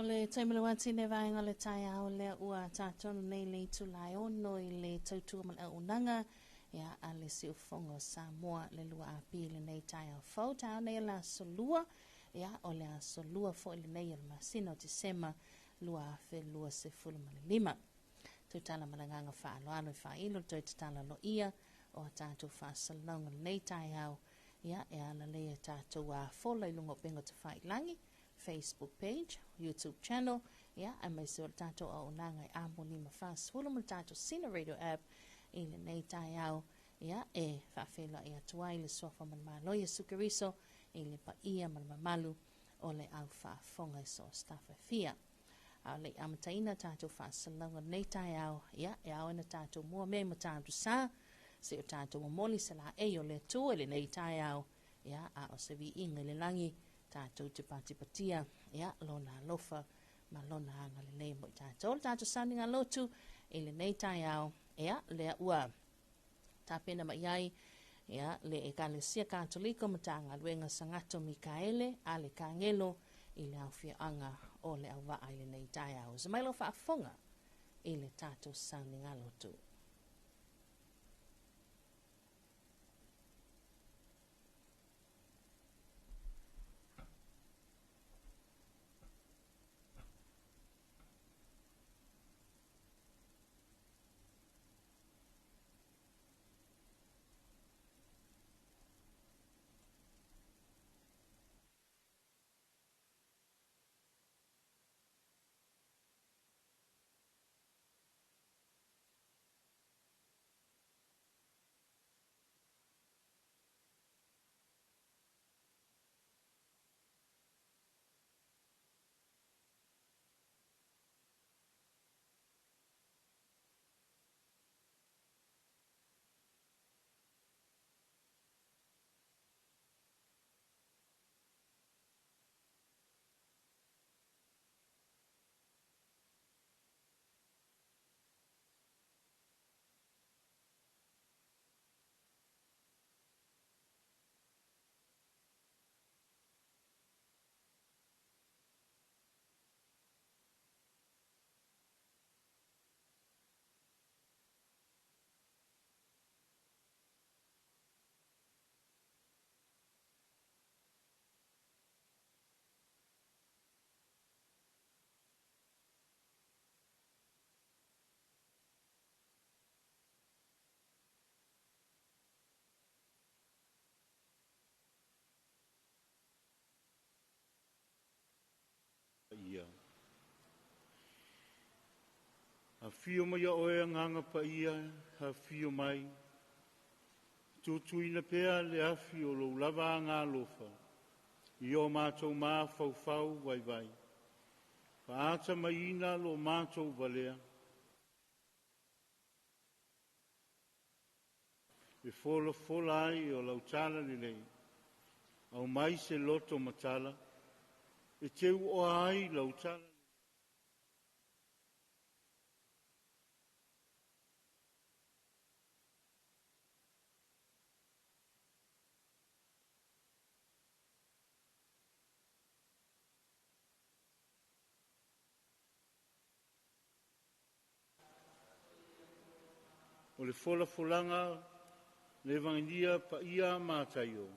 le taimilawati ne vaenga le tai au le ua tātono nei le tu lai ono I le tautua man au unanga ia a le si ufongo Samoa le lua api le nei tai au fauta nei la solua ia o le a solua fo le nei al masino ti sema lua afe lua se fulu malilima. Tutala malanganga wha aloalo I wha ilo toi tutala lo ia o tātou wha salonga le nei tai au ia e ala lea tātou a fola I lungo pengo te wha ilangi Facebook page, YouTube channel, ia a mai se o tātou a unanga I amo ni mawhas fulu mo tātou Sina Radio app I le nei tai au ia e whawhela I atua I le sofa man maloia sukariso I le pa ia man mamalu o le au whafonga I so staffa fia. A le amataina tātou whasalanga nei tai au ia e au ena tātou mua me ma tātou sa se o tātou momoli se la e o le tu e le nei tai au ia a o se vi inga le langi tātou te patipatia, ia, lona lofa, ma lona anga le nei mo I tātou. Tātou sounding a lotu, I le nei tai au, ia, lea ua. Tāpena ma iai, ia, le Ekalesia Katoliko ma tanga luenga Sangato Mikaele, a le kangelo, I le au fia anga o le au waa I le nei tai au. Zamailo whaafonga, I le tātou sounding a lotu. Ia. A fio mai a oe nganga pa ia, ha fio mai. Tutuina pea le afi o lo lava ngā lofa. I o mātou mā fau fau vai vai. Paata mai ina lo mātou valea. E fola fola ai o lautala li lei. Au mai se loto matala. E teu o ai lautala. O le fola folanga le vangia pa ia mātaio.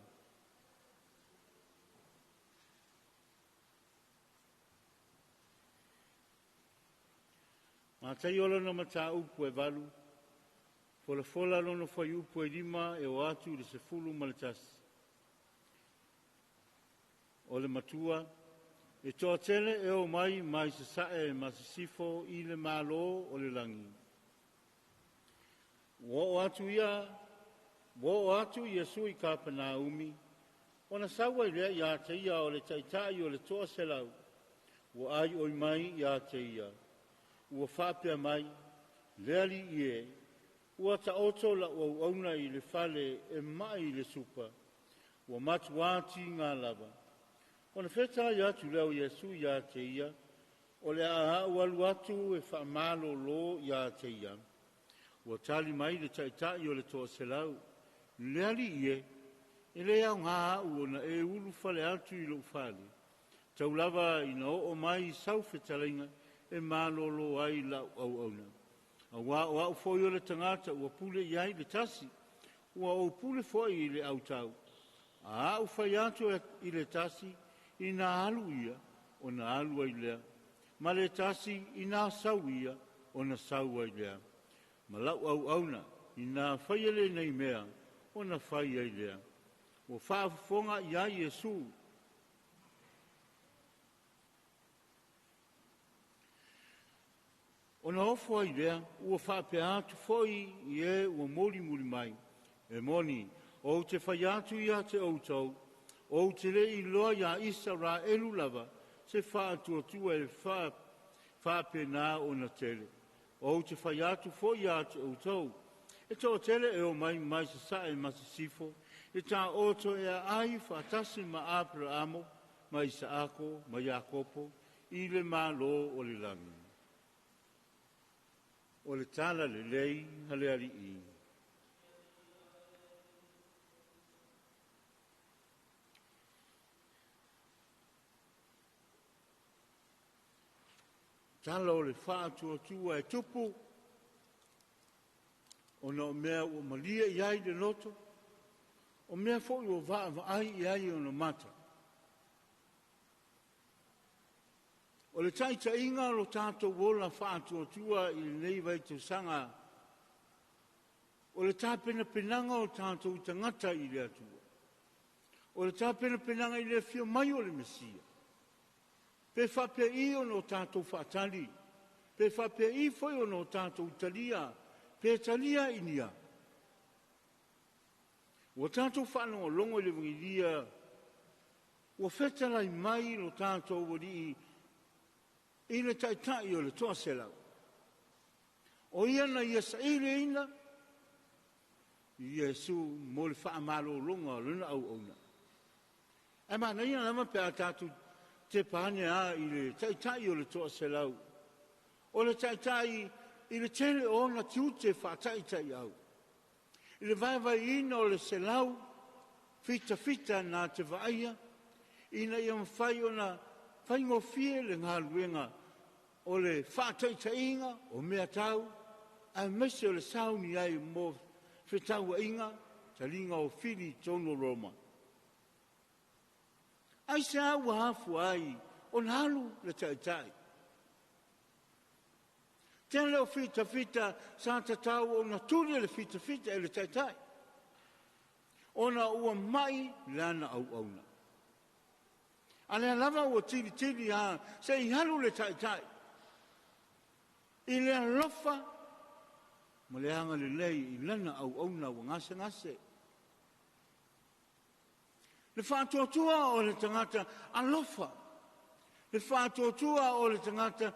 Mātaio lana mata upu e valu. Fola fola lono fai upu e lima e o atu le se fulu maletasi. O le matua, e toa tele e o mai se sae ma se sifo I le malo o le langi. Wo o atu ia sui ka pana umi. Ona sawa I lea ia te ia o le taitai o le toa selau. Wo ai oi mai ia te ia. Ua whapea mai, leali ie. Ua ta oto la ua auna I le fale e mai le supa. Ua matuati ngā lava. Ona wheta ia tu leo Yesu ia te ia. O le a walu atu e whaamalo lo ia te ia. Ua tali mai le taitai o le toa selau. Leali ie. E lea ngā ua na e ulu fale atu I lo fale. Taulava ina o mai sau whetalinga e mālolo ai lau au auna. A wā o fōi o le tangata ua pule iai le tasi, ua o pule fōi i le au tau. A au whai atu i le tasi i nā alu ia o nā alu ai lea. Ma le tasi i nā sau ia o nā sau ai lea. Ma lau au auna i nā whai ele nei mea o nā whai ai lea. O whaafonga iai Jesu. O na ofo ai lea, ua whaape atu foi i e ua mori mai. E moni, o te whai atu ia te outou, o te le i loa ia isa ra elu lava, se whaatu atua e whaape nā o na tele. O te whai atu foi ia te outou, e tō tele e o mai se sa e masisifo, e tā oto e ai whaatasi ma apra amo, ma Isaako, ma Iakopo, i le mā lo o le langi. O le tala le lei hale ali i. Tala o le whaatua e tupu, o na o mea o malia iai le loto, o mea fōi o vaa ai iai o na mata. O le taita inga lo tātou wola whaatua i nei vai tu sanga. O le tāpena penanga o tātou tangata i le atua. O le tāpena penanga i le fio mai o le Mesia. Pe whapea i o no tātou whaatali. Pe whapea i foi o no tātou talia. Pe talia i nia. O tātou whanonga longo i le wangiria. O whetalai mai no tātou wadi i i le taitai o le toa selau. O ia na ia sa ile ina, Iesu mo le wha amalo longa o luna au auna. E mana ia nama pe a tātu te pāne a i le taitai o le toa selau. O le taitai i le tele o na tiute wha taitai au. I le vai ina o le selau, fita na te vaia, ina ia mwhai o na whaingo fie le ngā luenga o le whātaita inga o mea tau, a mese o le sauni ai mō whetau inga, talinga o whiri tono Roma. Ai se awa hafu ai, o nalu le taitai. Tēnei o fita, sa tatau o na tūre le fita e le taitai. O na ua mai lana au auna. Ale lava o tili a se I halu le taitai. I le alofa ma le anga le lei I lana au auna o ngase. Le whātuatua o le tangata alofa. Le whātuatua o le tangata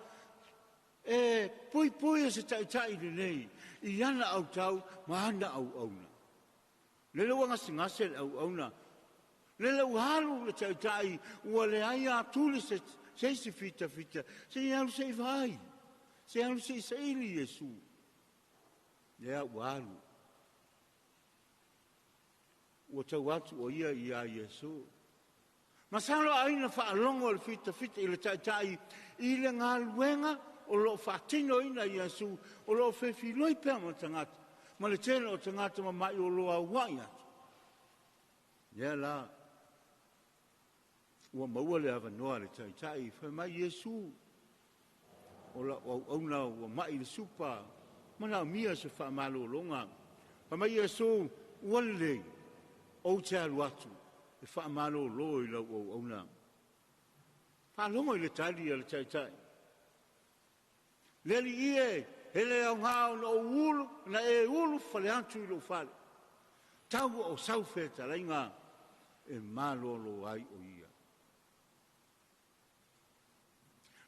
e pui se taitai le lei. I ana au tau ma ana au auna. Le lewa ngase au auna. Le lau halu le taitai, ua le aia tuli se fita, se alu se vai, se alu se ili Jesu. Le au halu. Ua tau atu o ia Jesu. Masalo aina whaalongo le fita I le taitai, I le ngā luenga o lo whaatino ina Jesu, o lo whewhiloi pēr ma tangata. Ma le tēne o tangata ma mai o loa wai atu. Le la. Ua maua le ava noa le taitai, whai mai Jesu. O la auna ua mai le supa, mana mia se wha malo longa. Whai mai Jesu, ua le, o te alu atu, e wha malo lo I la auna. Wha longa I le tali a le taitai. Leli ie, hele au ngāo na o ulu, na e ulu whale atu I lo whale. Tau o sauwheta lainga, e malo lo ai o ia.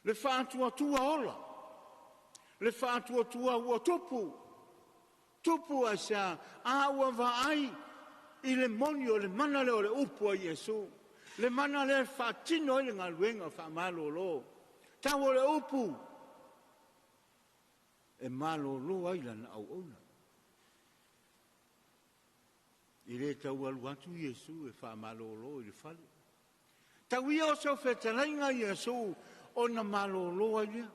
Le whātuatua ola. Le whātuatua ua tupu. Tupu a sea, a ua vai I le moni o le mana le o le upu a Jesu. Le mana le whātino I le ngā luenga whamalo lo. Tau o le upu. E malo lo ai lana au ona. I le tau alu atu Jesu e whamalo lo I le whale. Tawia o se whetalainga Iesu o na maloloa ia.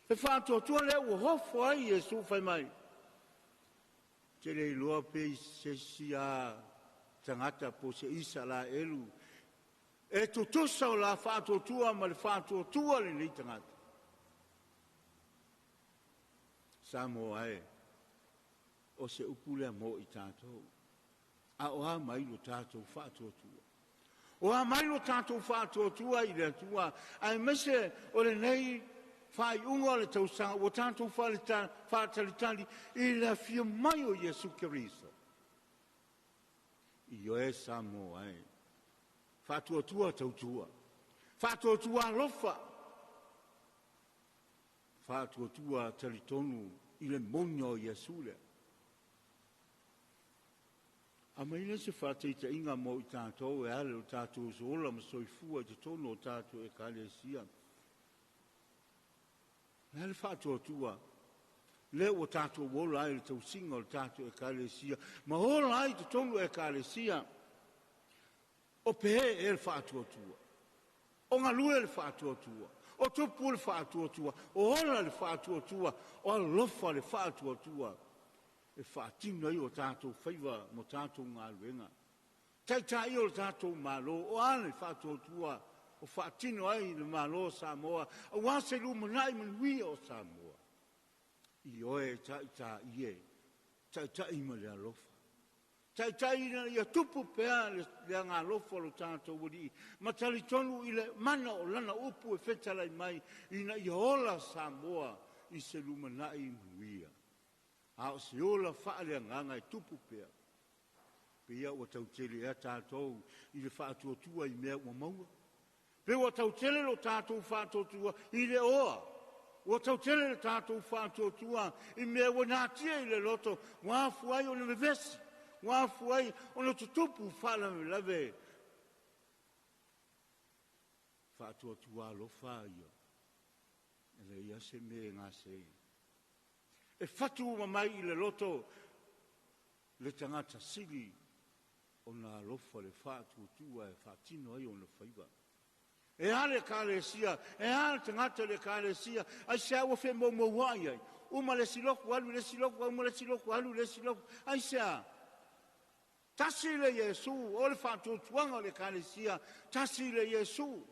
Le whātua le ua hofo ai Iesu whai mai. Te le loa pe se sia tangata po se isa la elu. E tutusa o la whātua ma le whātua le ni tangata. Samo ai o se upule mo i tātou. A o a mai lo tātou whātua. O a mai lo tātou whātua i le tua. Ai mese o le nei whai unga le tausanga. O tātou whātalitali i le fia mai o Iesu Keriso. I o e samo ai. Whātua tautua. Whātua lofa. Whātua talitonu i le monio Iesu le. A mai le se whāteita inga mo i tātou e ale o tātou sola ma soifua te tono o tātou e kālesia. Le ale whātua le o tātou wola ai le tausinga o tātou e kālesia. Ma hola ai te tono e kālesia. O pehe e le whātua. O ngā lue le whātua. O tupu le whātua. O hola le whātua. O alofa le whātua. E whātino i o tātou whaiva mo tātou ngā luenga. Tai o tātou malo. O ane whātua. O whātino ai le malo Samoa. O wāse lu manai manuia o Samoa. I oe tai ie. Tai ma le alofa. Tai ia tupu pea le ngā lofa lo tātou wadi. Ma tali tonu i le mana o lana upu e whetalai mai. Ina i hola Samoa i se lumanai manuia. A o se ola whaale nganga i tupu pea. Pea ua tautele ea tātou i le whātua i mea ua maua. Pea ua tautele lo tātou whātua i le oa. Ua tautele lo tātou whātua i mea ua nātia i le loto. Wā fuai o le vesi. Wā fuai o le tutupu whala me lave. Whātua lo whāia. Ele ia se me ngā sei. E fatu mai i le loto le tangata sili o nā lofa le whātua e whātino ai o na whaiva. E ale kālesia, e ale tangata le kālesia, ai sea ua whe mo wai ai. Uma le siloku alu, uma le siloku alu, ai sea. Tasi le Iesu, o le whātuanga le kālesia, tasi le Iesu.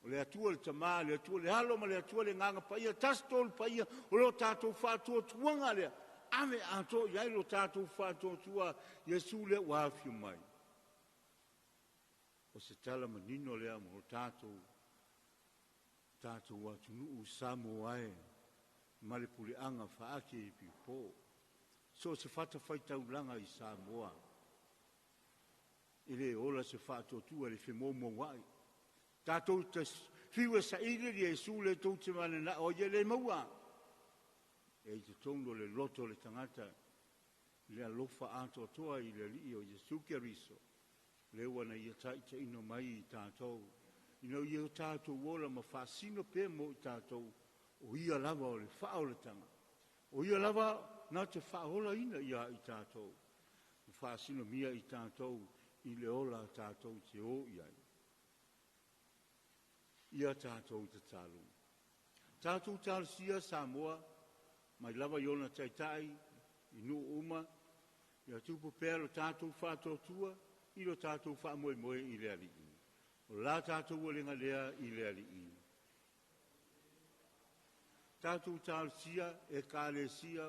O le atua le tamā, le atua le halo, ma le atua le nganga paia, tastol paia, o lo tātou whātua tuanga le, ame ato, iai lo tātou whātua tua, Iesu le wāwhi mai. O se tala manino le amo, o tātou watunu u Samoae, ma le puleanga whaake i pipo. So se whata whaitaulanga i Samoa. Ele ola se whātua tua le whemomo wai. Tātou te whiua sa ile li Iesu le tau te mana na o ye le maua. E te tono le loto le tangata. Le alofa ato toa i le li o Iesu Keriso. Le wana ia taita ino mai i tātou. Ino ia tātou wola ma whasino pe mo i tātou. O ia lava o le whao le tanga. O ia lava na te whaola ina ia i tātou. Whasino mia i tātou. I le ola tātou te o iai. Ia tātou te tālu. Tātou tālusia Samoa, mai lava iona taitai, i nu uma, ia tupu pēr o tātou whātotua, i lo tātou whāmoe i le alii. O la tātou walenga lea i le alii. Tātou tālusia e kālesia,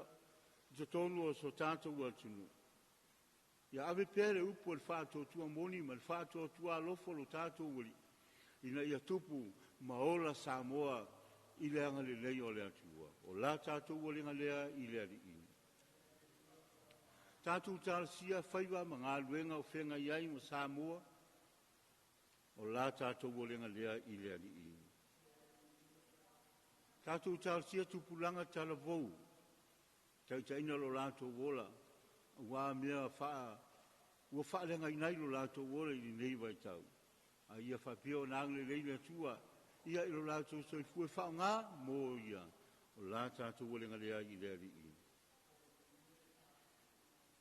te tonu o so tātou atunu. Ia ave pēre upu al whātotua moni, ma al whātotua alofo lo tātou wali. Ina ia tupu maola Samoa i le anga le lei o le atua. O la tātou o lenga lea i le ali ina. Tātou tālasia whaiva ma ngā luenga o whenga iai mo Samoa. O la tātou o lenga lea i le ali ina. Tātou tālasia tupulanga tala vou. Taitaina lo lātou wola. Wā mea whaa. Ua whaa lenga inai lo lātou wola i nei vai tau. A ia whapio nāng le leila tua, ia ilo lātou soifue whao ngā mō ia, o lā tātou walenga lea i lea li i.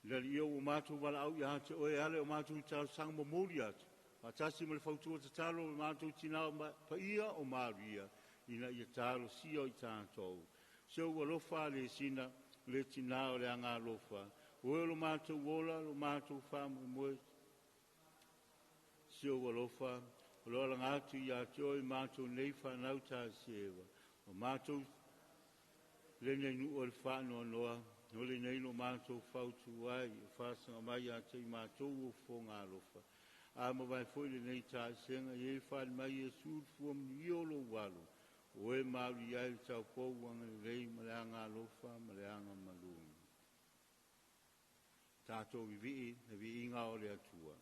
Le ia o mātou wala au ia te oe ale o mātou tāu sang mo muri atu. Atasi mo le fautua te talo o mātou tina pa ia o maria. Ina ia talo si o i tātou. Seo ua lofa le sina le tina o le anga lofa. Oe lo mātou wola, lo mātou whamu moe. Seo ua lofa, o lo ala ngātu ia te oe mātou nei whanau tā sewa. O mātou le nei nu o le whanau noa. No le nei no mātou whautu ai, o whasanga mai a te mātou o whonga lofa. A ma vai foi le nei tā senga, e whāni mai e sūd fuam ni olo walo. O e mauri ai le tau pouanga le rei ma le anga lofa, ma le anga malungi. Tātou i vii, na vi inga o le atua.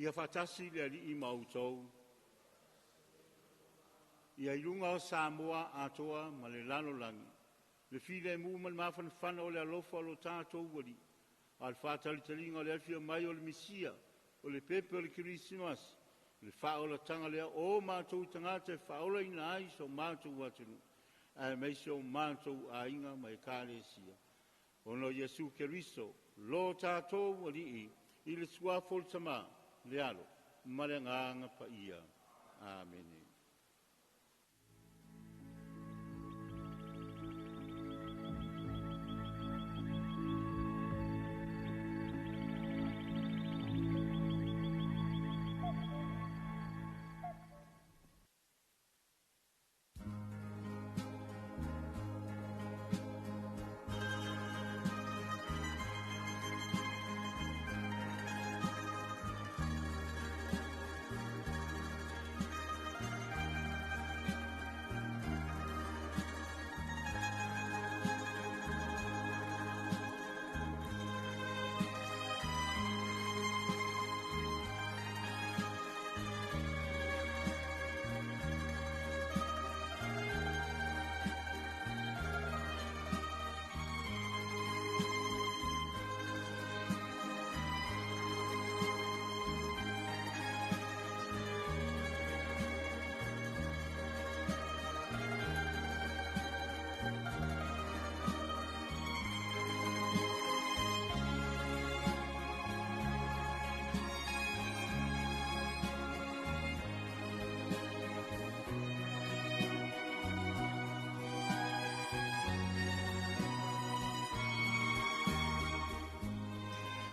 Ia whatasi le ali I mautou. Ia ilunga o Samoa atoa ma le lano langi. Le file mu ma le mawhanawhana o le alofa o lo tātou wari. Al whatalitaliga o le alfia mai o le misia, o le pepe o le Christmas. Le whaola tanga lea o mātou tangata e whaola ina ai so mātou watunu. A mai so mātou a inga mai kāresia. Ono Yesu Keriso, lo tātou wari I le suafol tama. Lealo, malenganga pa ia. Amen.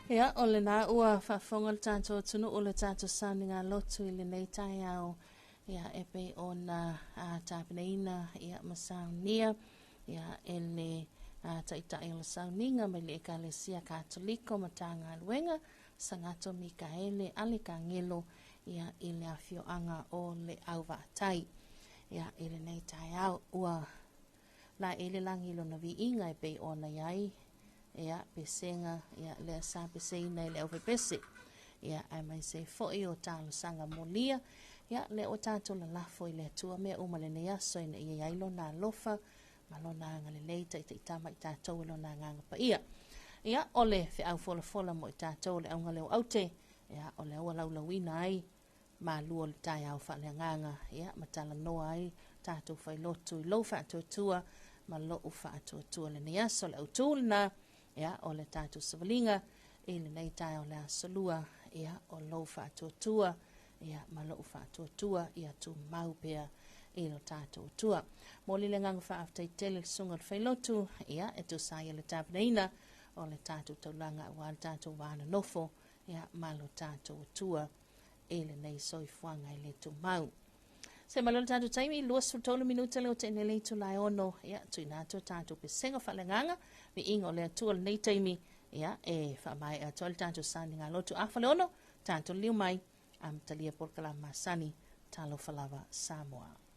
Ia, o le nā ua whawhonga le tātou tunu o le tātou sāninga lotu I le nei tai au ia e pe ona tapeneina ia masaunia ia ele taitai o le sauninga mai le ekalesia katoliko ma tagaluega Sangato Mikaele ale kangelo ia i le afioaga o le auvaatai ia i lenei taeao ua la ele langi lona viiga e pei ona iai ia pesenga ia le sa peseina i le aufepese ia ai mai se foʻi o talosaga molia ia le o tatou lalafo i le atua mea uma lenei aso ina ia iai lona alofa ma lona agalelei taʻitaʻitama i tatou e lona agaga paia ia o le feʻaufolafola mo i tatou le auga leo aute ia o le aua laulauina ai malua o le taeao faaleagaga ia ma talanoa ai tatou failotu i lou faatuatua ma loʻu faatuatua lenei aso le ʻautulana ia o le tatou savaliga i lenei taeao le asolua ia o lou faatuatua ia ma loʻu faatuatua ia tumau pea i lo tatou atua mo le legaga faafetaitele le suga o le failotu ia e tusaia le tapenaina o le tatou taulaga ua le tatou vanonofo ia ma lo tatou atua i lenei soifuaga i le tumau se malolo tatou taimi 2 minuta leo te nelei tulae ono ia tuina atu tatou pesega faaleagaga viiga o le atua lenei taimi ia e faamae atu le tatou saniga lotu afa le ono tatou liu mai amatalia po le kalama masani talofa lava Samoa.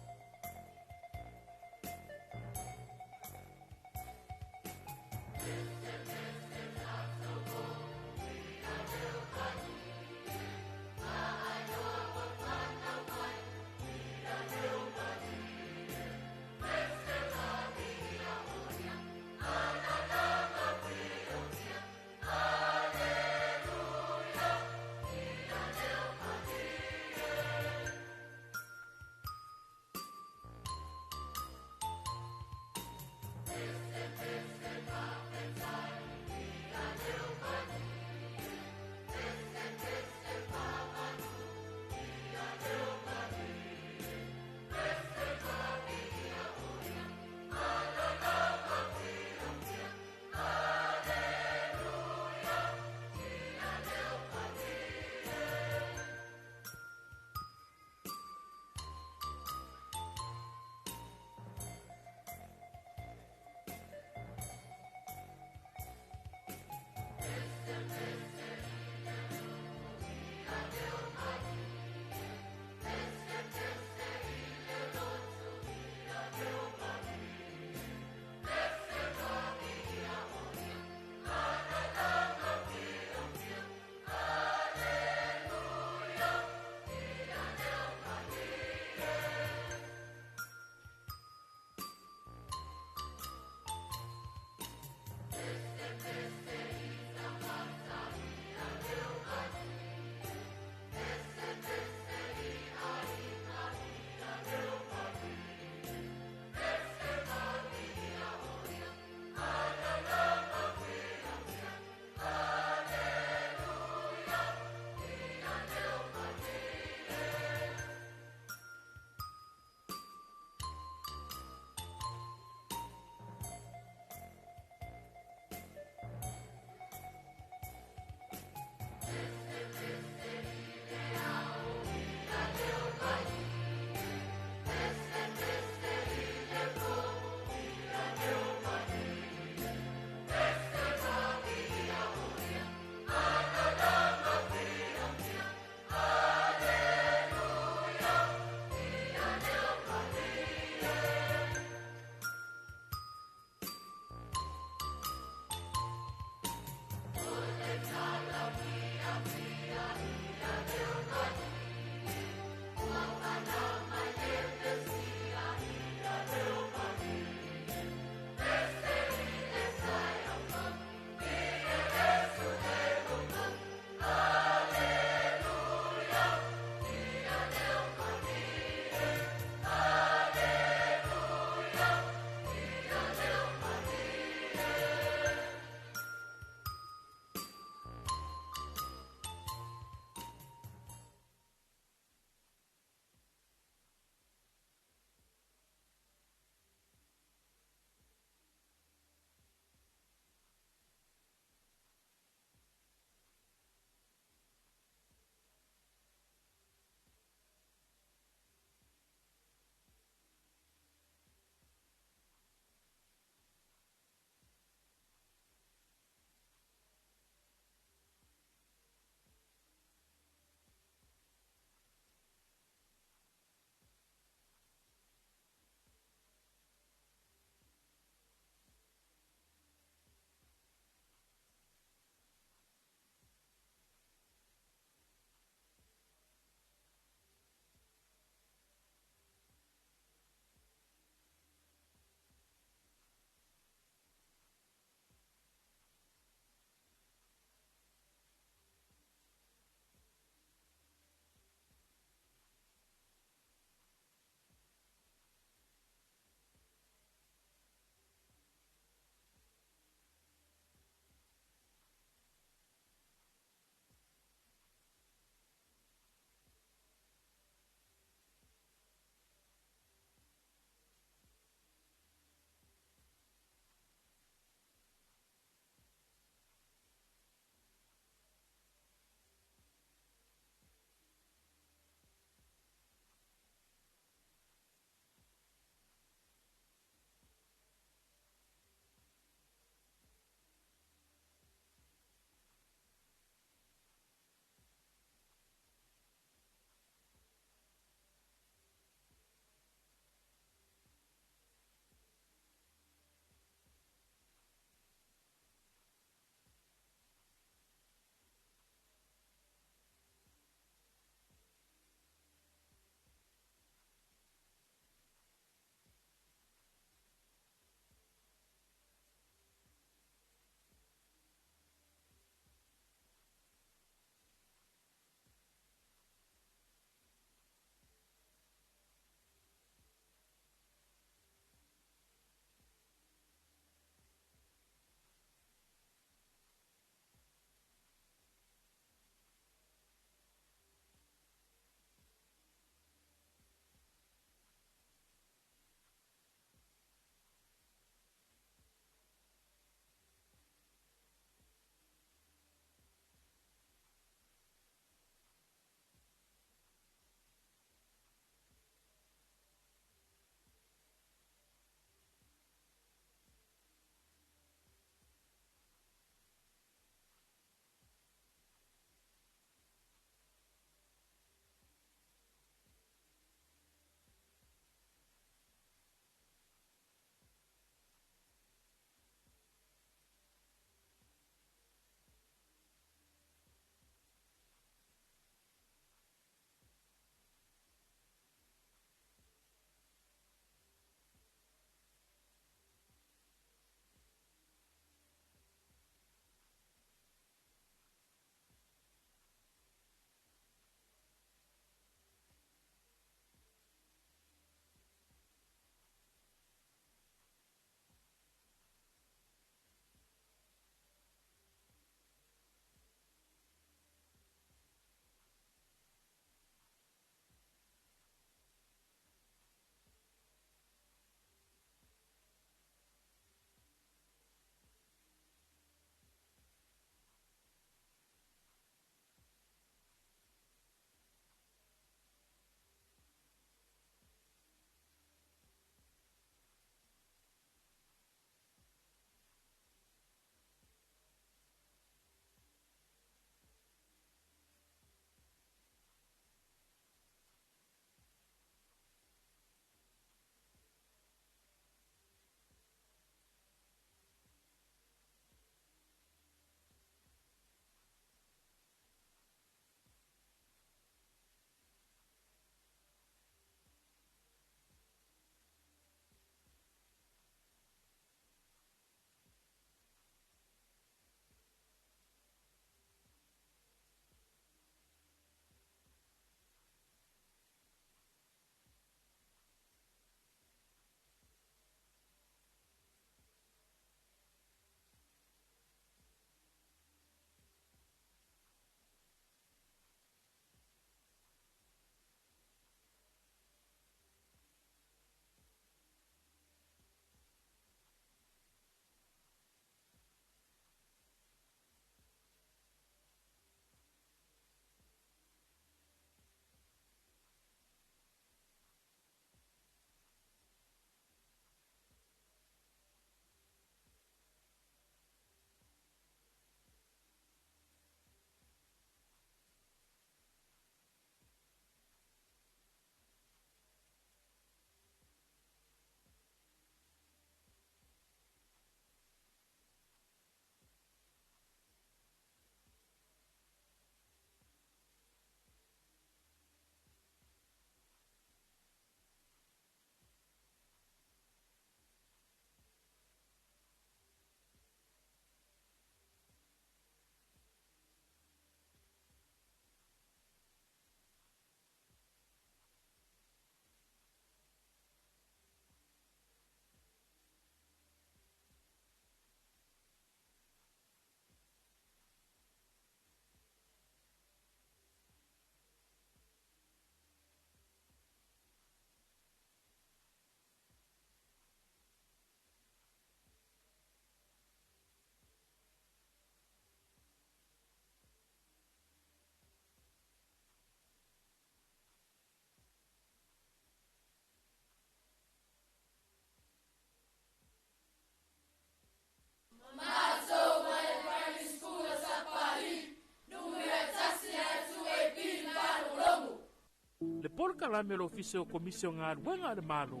kala me lo fisio komisio ngā ruenga le malo.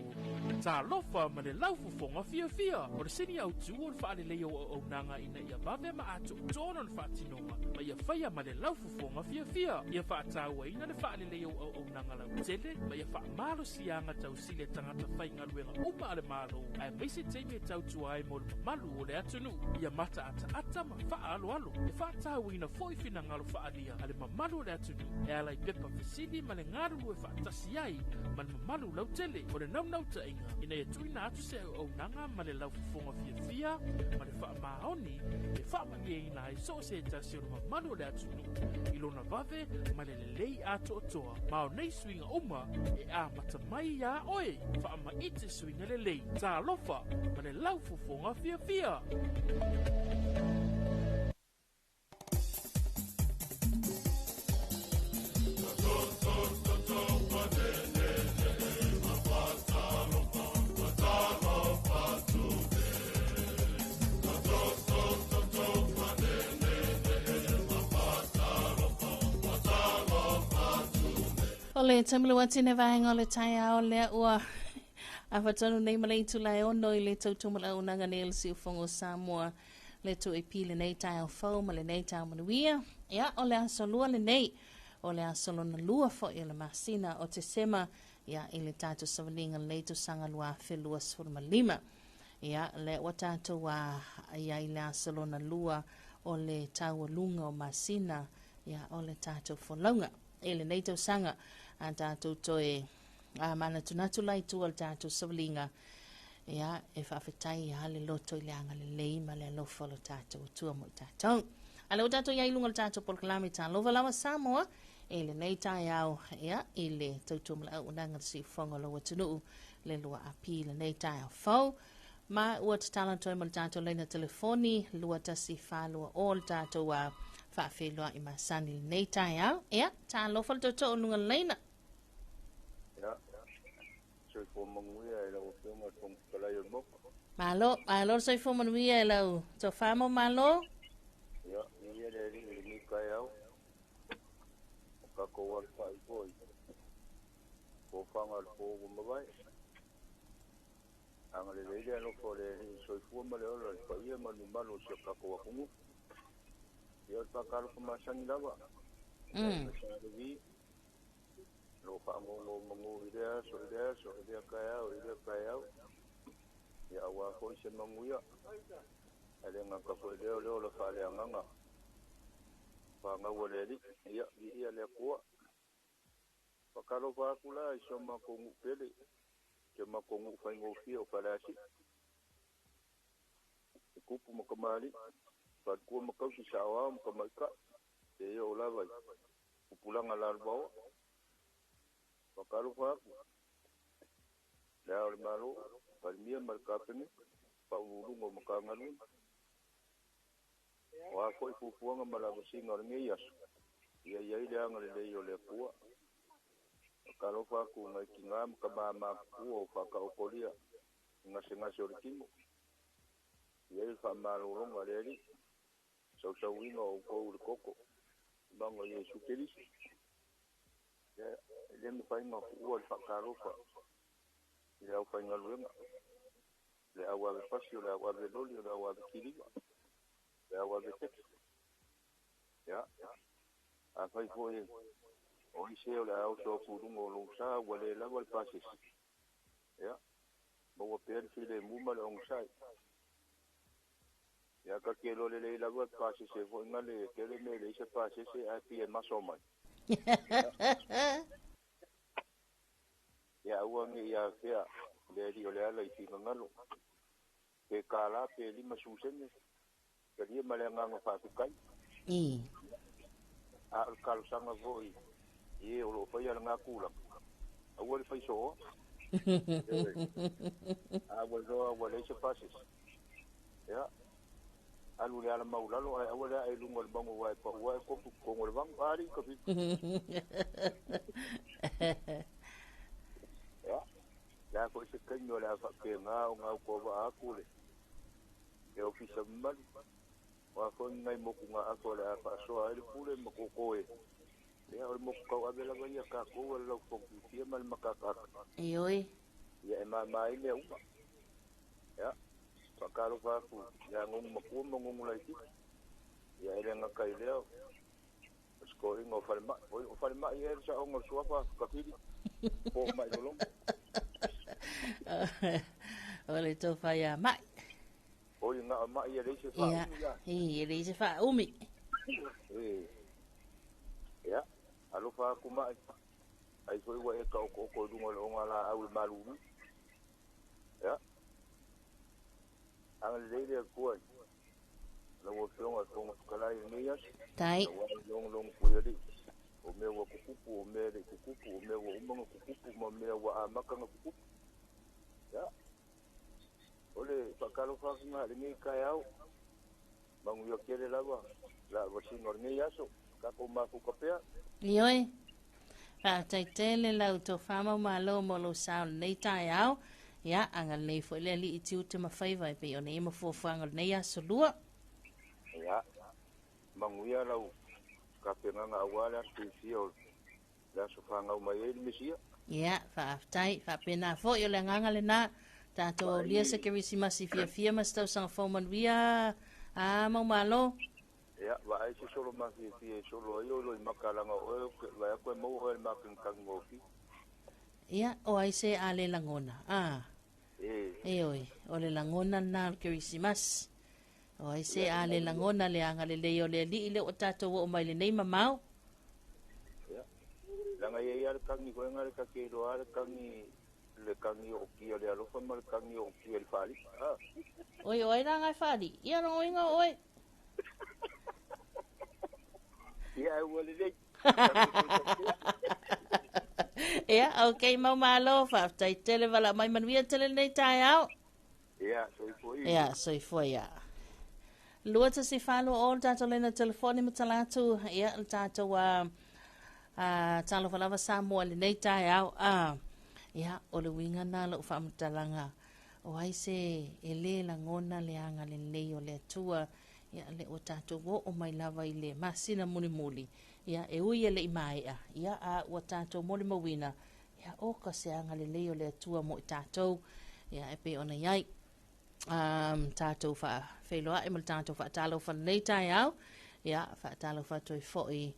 Tā lofa ma le laufu fonga fia. O le sini au tu o le whaale leo o nanga ina ia vave ma ato tōna le whaatinonga. Ma ia whaia ma le laufu fonga fia. Ia whaataua ina le whaale leo o nanga lau tele. Ma ia wha malo sianga tau sile tangata whainga ruenga uma le malo. Ai meise teime tau tuai mo le malu o le atunu. Ia mata ata ma wha alo. Ia whaataua ina foi fina ngalo whaalia. Ale ma malu o le atunu. E ala i pepa fesili ma le ngaru e whaatasi ai. Ma le malu lau tele. O le nau ta inga. Ina ia tuina atu se au nanga ma le laufu fonga fia. Ma le wha maoni. E wha mangia ina ai so se tasi o le malu o le atunu. Ilona vave ma le lei ato o toa. Ma o nei swinga uma e a mata mai ya oe. Wha ma ite swinga le lei. Tā lofa ma le laufu fonga fia. O le tamulu atine vahenga o le taia o lea ua a whatanu nei malei tu lai ono i le tautumala unanga ne il si ufongo Samoa le tu e pile nei taia o fau ma le nei taia manuia. Ia o le asolua le nei o le asolo na lua fo i le masina o te sema ia i le tatu savalinga le tu sanga lua whelua surma lima. Ia le watatu wa ia i le asolo na lua o le taua lunga o masina ia o le tatu folonga. E le nei tau sanga a tātou toe a mana tunatu lai tu al tātou savalinga ia e whawhetai a le loto i le anga le leima le alofa lo tātou tua mo tātou. A le o tātou ia ilunga le tātou polkalami tā lova lawa Samoa e le nei tai au ia i le tautua mala unanga si whonga lo watunu le lua api le nei tai au fau. Ma ua te talantoe mo le tātou leina telefoni lua tasi whalua o le tātou a whawhelua i masani le nei tai au. Ia, tā lofa le tautua ununga leina. Malo sai fo manuia e lau. Tō whamo malo? Ia, ia le ni kai au. Ka ko wa fai foi. Ko fanga ko mawai. Anga le no ko le so fu ma le o ko ia ma ni malo so ka ko wa kungu. Ia pa ka ko ma sang lava. Lo fa mo idea so kai au. Ya wa ko se manguia ale nga ka ko leo lo fa le nganga fa nga wole li ya le ko pa ka lo fa kula so ma ko ngu pele ke ma ko ngu fa ngo fi o pala si ku pu mo kamali pa ku mo ka si sawa mo ka ka e yo la va ku pulanga la bo pa ka lo fa le malo palmia markapene paulungo makangalu wa ko fufuanga malabu singa ngi yas ya ile anga le yo le pua kalo fa ku ngai kingam ka ba ma ku fa ka okolia ngasinga sorkimo ya fa malu ngo le so wingo ko koko bango yesu kelisi ya le mi fa ngo u fa kalo fa le au fa ngalu le agua de pasio, le agua de olio, le agua de quiriba, le agua de tex. Ya, afai foi hoy se le auto purungo lonsa, wale la wal pases. Ya, bo per file muma le onsa. Ya ka kelo le la wal pases se foi ngale kele me le se pases se a pie masoma. Ya uangi ya fea le dio le ala i ngalo. Ke kala pe lima susene ke dia malenga fa kai a kal sanga voi e o lo fa ya nga kula a wo fa so a wo zo le se pases ya alu le ala maula lo a wo le lungo le bango wa ko ngol bang ari ko fi ya ko se kanyo la fa ke nga ko ba akule e ofisa mali wa ko ngai mo ku nga akola fa so ai pule mo ko koe Ia o mo ko abela vai ka ko lo ko ki mal makaka. Ioi. Ia mai le uma. Ya. Pakalo fa ku ya ngum mo ngum lai ti. Ya ele nga kai leo. Scoring o falma ia sa o ngor suafa ka fili. Po mai lo. Ole to fa ya mai. O nga mai ia le se fa. Ia le se fa umi. Ya. Alo fa ku mai. Ai foi wa e ka ko dungo lo ngala au malu. Ya. Ang le ko la wo fiona ko kala ni yas. Tai. Long puiri. O me wa kuku o me le kuku o me wa umanga kuku mo me wa amaka kuku. Ya. Ole pakalo fa nga ni kayao. Bangu yo kere lawa. La wo sinor ni yaso. Ka ko ma ku kapea. Ioi. Fa tai tele lau to fama malo mo lo sao nei tai au. Ya anga nei fo le li tiu te mafaiva pe o nei mo fo fanga nei aso lua. Ya. Manguia lau ka pena nga awala fisio la so fanga o mai misia. Ya fa tai fa pena fo yo le nganga le na tato lia se ke risimasi fia mas tau sanga fo man via a mo malo. Ya, wa ai solo ma fi solo yo lo makalanga o wa ko mo ho ma kan ngofi. Ya, o ai se ale langona. Oi, o le langona na ke risimas. O ai se ale langona le anga le leo le li le o tato o mai le nei mamau. Ya. Langa ye ya kan ni ko ngale ka ke do ar kan ni le kan ni o ki le alo fa mal kan ni o ki el fali. Oi ranga fali. Ia no inga oi. Ya wole le. Ya, okay, mau malo fa tai tele vala mai manuia tele nei tai au. Ya, so foi. Ya, so foi ya. Lua ta se falo o tato le na telefone mo talatu, ya tato wa talo falava Samoa le nei tai au. Ya, o le winga na lo fa mtalanga. O ai se ele la ngona le anga le lei o le tua. Ya le o tato wo o mai lava i le masina muli. Ya e ui ele i mai a. Ya a o tato moli mawina. Ya o ka se anga le leo le tua mo i tato. Ya e pe ona iai. Tato fa wheloa e mal tato fa talo fa nei tai au. Ya fa talo fa toi foi.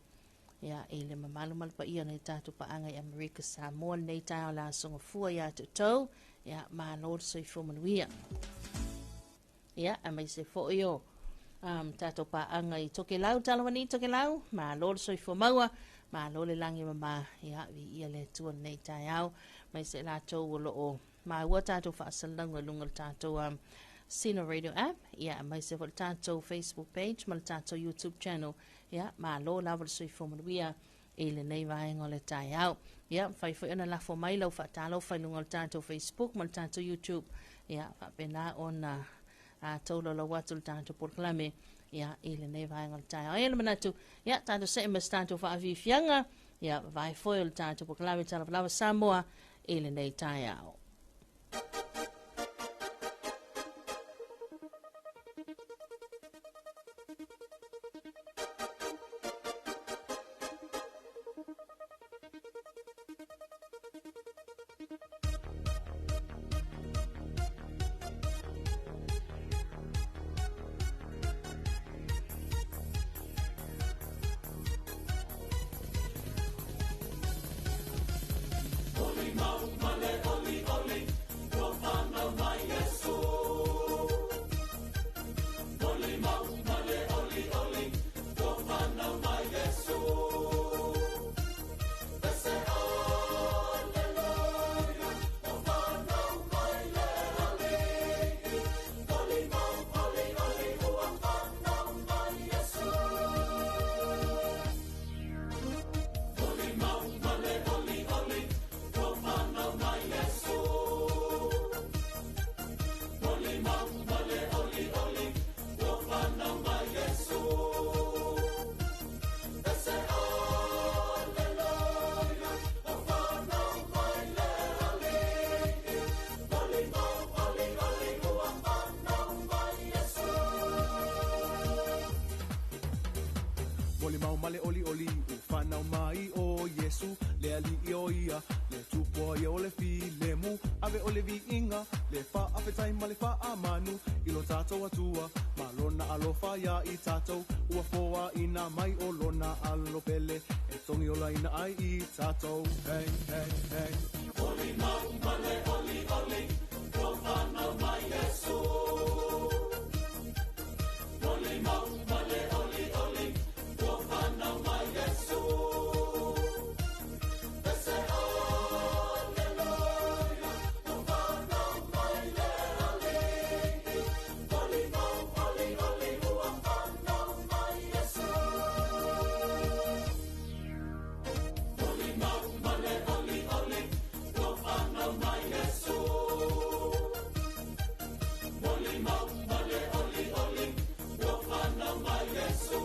Ya e le mamalu malpa ia nei tato pa anga i Amerika Samoa nei tai au la songa fua ya to tau. Ya ma lord so i fumanuia. Ya a mai se foi o. Tato pa anga i toke lau talawani toke lau ma lor soi fo maua ma lole langi mama ya vi ia le tua nei tai au mai se la tau o loo ma ua tato fa asalanga lunga tato Sino Radio app ya mai se fo tato Facebook page ma tato YouTube channel ya ma lo lava soi fo manuia e le nei vaenga le tai au ya fai fo ina la fo mai lau fa talo fai lunga tato Facebook ma tato YouTube ya fa pena ona tolo la watu tanto por clame ya ile ne vai ngal tai ele manatu ya tanto se mas tanto fa avi fianga ya vai foil tanto por clame tala lava Samoa ile ne tai au Oli, mau, male, oli, oli, o le vi inga, le fa apetai ma le fa amanu, ilo tātou atua, ma lona alofa ia I tātou, ua foa ina mai o lona alopele, e tongi ola ina ai I tātou, hey, hey, hey. Oli mau male, oli, oli, o whanau mai Yesu. Oli mau male, oli, oli, o whanau mai Yesu. Ese aleluia, o whanau mai le alii. Oli mau, oli, oli, o whanau mai Yesu. Oli mau male, oli, oli, o whanau mai Yesu. Oli mau male, oli, oli, o whanau mai Yesu.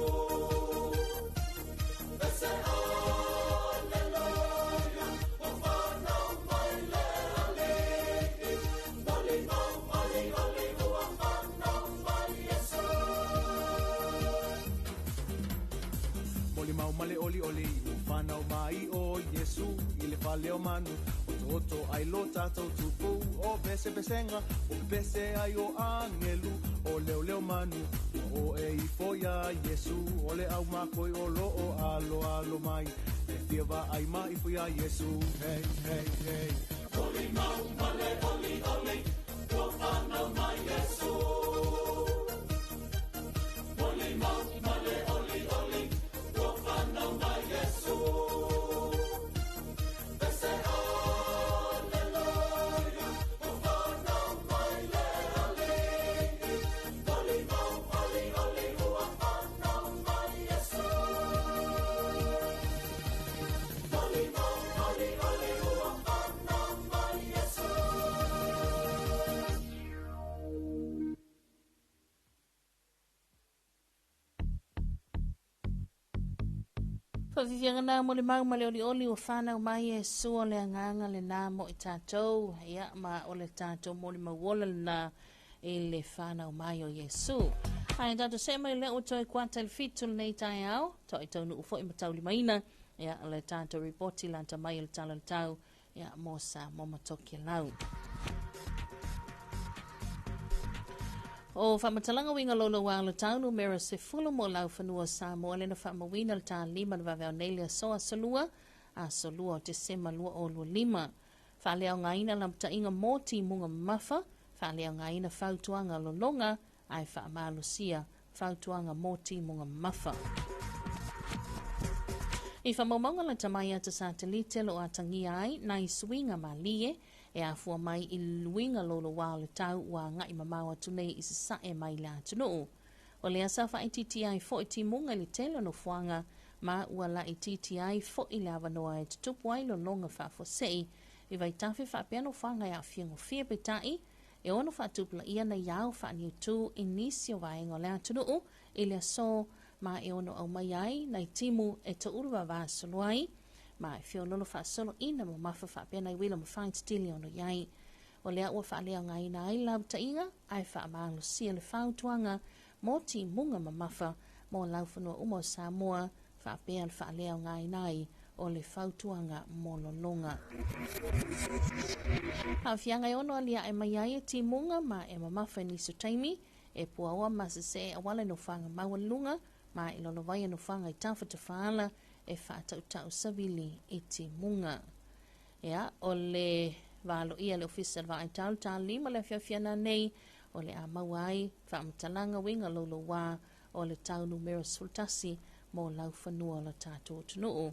Ese aleluia, o whanau mai le alii. Oli mau, oli, oli, o whanau mai Yesu. Oli mau male, oli, oli, o whanau mai o Yesu. I le whale o manu, o toto ai lo tātou tupu. O pese pesenga, o pese ai o angelu. O leo leo manu, o e I foia Yesu. O le au makoi o lo o alo alo mai. E whiawa ai mai foia Yesu. Hey, hey, hey. Oli mau male, oli, oli, o whanau mai Yesu. Oli mau male, oli, oli, o whanau mai Yesu. Ese aleluia, o whanau mai le alii. Oli mau, oli, oli, o whanau mai Yesu. Oli mau, oli, oli, o whanau mai Yesu. Whawhiwhianga nā mo le mau ma le oli oli o whanau mai e sua le anganga le nā mo I tātou. Ia ma o le tātou mo le mauola le nā e le whanau mai o Yesu. Hai tātou se mai le o toi kuata le fitu nei tai au. Toi tau nu ufo I matau li maina. Ia le tātou reporti lanta mai le tala le tau. Ia mo sa mo matoki lau. O whamatalanga winga lolo wa le taunu mera se fulu mo lau whanua Samoa le na whamawina le tā lima le vaveo neile a soa solua a solua o te sema lua o lua lima. Whalea o ngaina lamta inga mōti munga mafa, whalea o ngaina whautuanga lolonga ai whaamalusia whautuanga mōti munga mafa. I whamaumaunga la tamai ata satelite lo atangia ai na I suinga ma lie e a fua mai I luinga lolo wā le tau wa ngai mamawa tunei I se sae mai la tunu. O le asa wha I TTI fo I timunga li tele no fuanga ma ua la I TTI fo I le avanoa e tutupu ai lo longa wha fo sei I vai tafi wha piano fuanga e a fiango fia petai e ono wha tupula ia na iau wha ni utu I nisi o vaenga le tunu I le aso ma e ono au mai ai na I timu e ta uruwa vā soluai ma e whio lolo wha solo ina mo mafa wha pena I wila mo whain stili ono iai. O lea ua wha lea ngai na ai lau ta inga, ai wha maalo sia le whautuanga, mo ti munga ma mafa, mo lau whanua umo Samoa, wha pea le wha lea ngai nai, o le whautuanga mo lolonga. Hau whianga ono alia e mai ai e ti munga ma e ma mafa ni so taimi, e puawa ma se se a wale no whanga maua lunga, ma e lolo vai no whanga I tawhata whaala, e whaatau savili I ti munga. Ea, o le valo ia le ofisa le vai tau tā lima le whiawhiana nei, o le a mauai, whaamatalanga winga lolo wā, o le tau numero sultasi, mo lau whanua la tātou tunuu.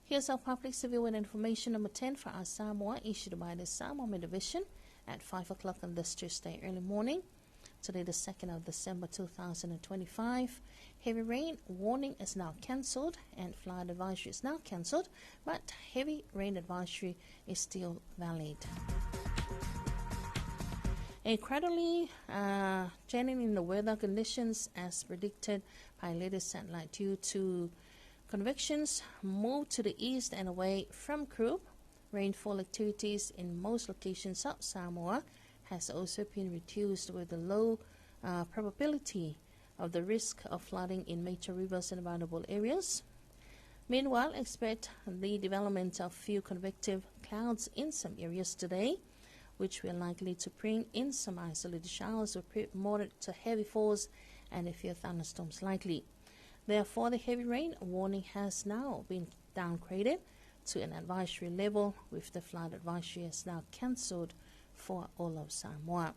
Here's our public civil and information number 10 for our Samoa, issued by the Samoa Division at 5 o'clock on this Tuesday early morning. Today, the 2nd of December 2025. Heavy rain warning is now cancelled and flood advisory is now cancelled, but heavy rain advisory is still valid. Incredibly, changing in the weather conditions as predicted by latest satellite due to convections moved to the east and away from Krupp. Rainfall activities in most locations of Samoa has also been reduced with a low probability of the risk of flooding in major rivers and vulnerable areas. Meanwhile, expect the development of few convective clouds in some areas today. which we are likely to bring in some isolated showers with moderate to heavy falls and a few thunderstorms likely. Therefore, the heavy rain warning has now been downgraded to an advisory level, with the flood advisory is now cancelled for all of Samoa.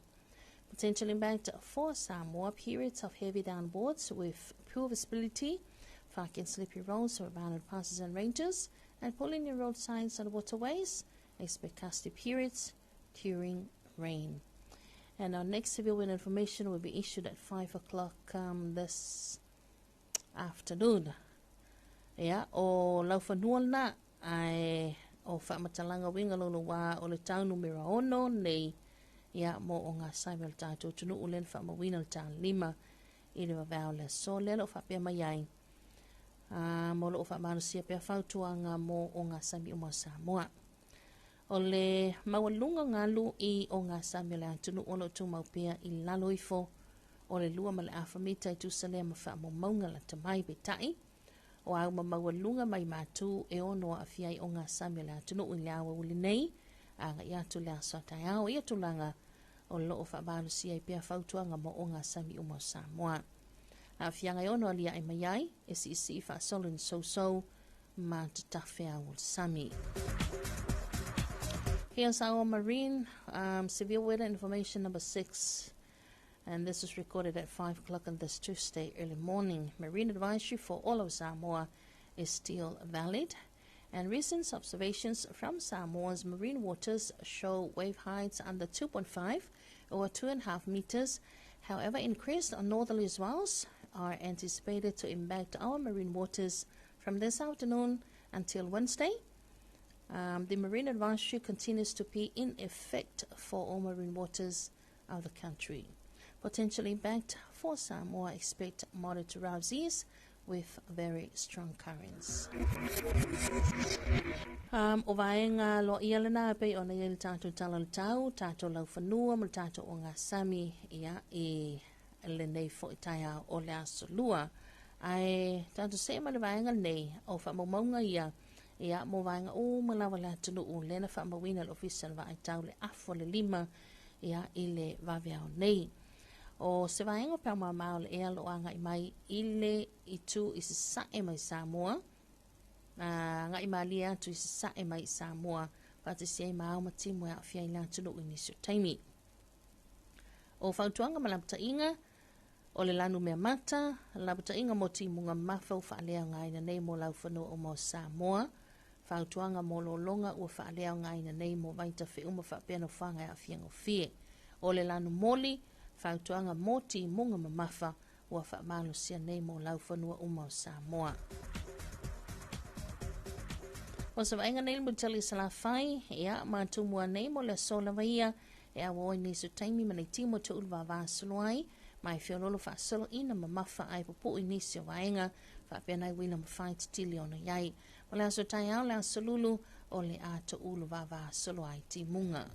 Potential impact for Samoa: periods of heavy downpours with poor visibility, fucking slippery roads, abandoned passes and ranges, and pulling in road signs and waterways. Expect gusty periods during rain. And our next severe wind information will be issued at 5 o'clock this afternoon. O laufanua na ai o whamatalanga winga lolo wā o le taunu mera ono nei mo o ngā saimel tātou tunu ulen whamawina le tāna lima i le wawao le so lelo whapea mai ai. Mo lo o whamanusia pia whautuanga mo o ngā sami o Samoa. O le mawalunga ngalu i o ngā sami le atunu o lo tu maupia i laloifo o le lua ma le awhamita i tusalea ma wha maunga la tamai pe tai. O au ma mawalunga mai mātū e ono a fiai o ngā sami le atunu i le awa uli nei, a ngā iatu le aso tai au, ia tulanga o lo o whabalusia i pia whautuanga mo o ngā sami o Samoa. A fianga i ono alia i mai ai, e si i wha solin so ma te tawhea o sami. Here's our marine severe weather information number 6. And this is recorded at 5 o'clock on this Tuesday early morning. Marine advisory for all of Samoa is still valid. And recent observations from Samoa's marine waters show wave heights under 2.5 or 2.5 meters. However, increased northerly swells are anticipated to impact our marine waters from this afternoon until Wednesday. The marine advisory continues to be in effect for all marine waters of the country. Potential impact for Samoa: expect moderate to rough with very strong currents. O vaenga lo ia lana pe ona ia tātou tala tau, tātou lau whanua, mo tātou o ngā sami ia i le nei fo i taia o le aso lua. Ai tātou se ma le vaenga nei o whamaunga ia mo vaenga o malawa le atunu o lena whamawina le ofisa wa ai tau le afo le lima ia i le vaveao nei. O se vaenga pēr mao le ea loanga i mai i le i tu i se sae mai Samoa. Nga i mali atu i se sae mai Samoa. Pate se ai mao matimu e a fia i la tunu i nisu taimi. O whautuanga malabuta inga, o le lanu mea mata, labuta inga mo timunga mawhau whaalea ngaina nei mo lau whanua o mo Samoa. Whautuanga mo lo longa ua whaalea ngaina nei mo vaita whiuma whapea no whanga a fia ngofie. O le lanu moli, whautuanga moti munga mamafa ua whaamalo sia nei mo lau whanua uma o Samoa. O sa wainga nei mutali sala whai, ea mātumua nei mo le sola waia, ea woi nisu taimi manei timo tu ulwa vāsuluai, mai whiololo whaasolo ina mamafa ai pupu i nisi o wainga, whapea nai wina mawhai titili ono iai. O le aso tai au le aso lulu o le ato ulu vāsuluai ti munga.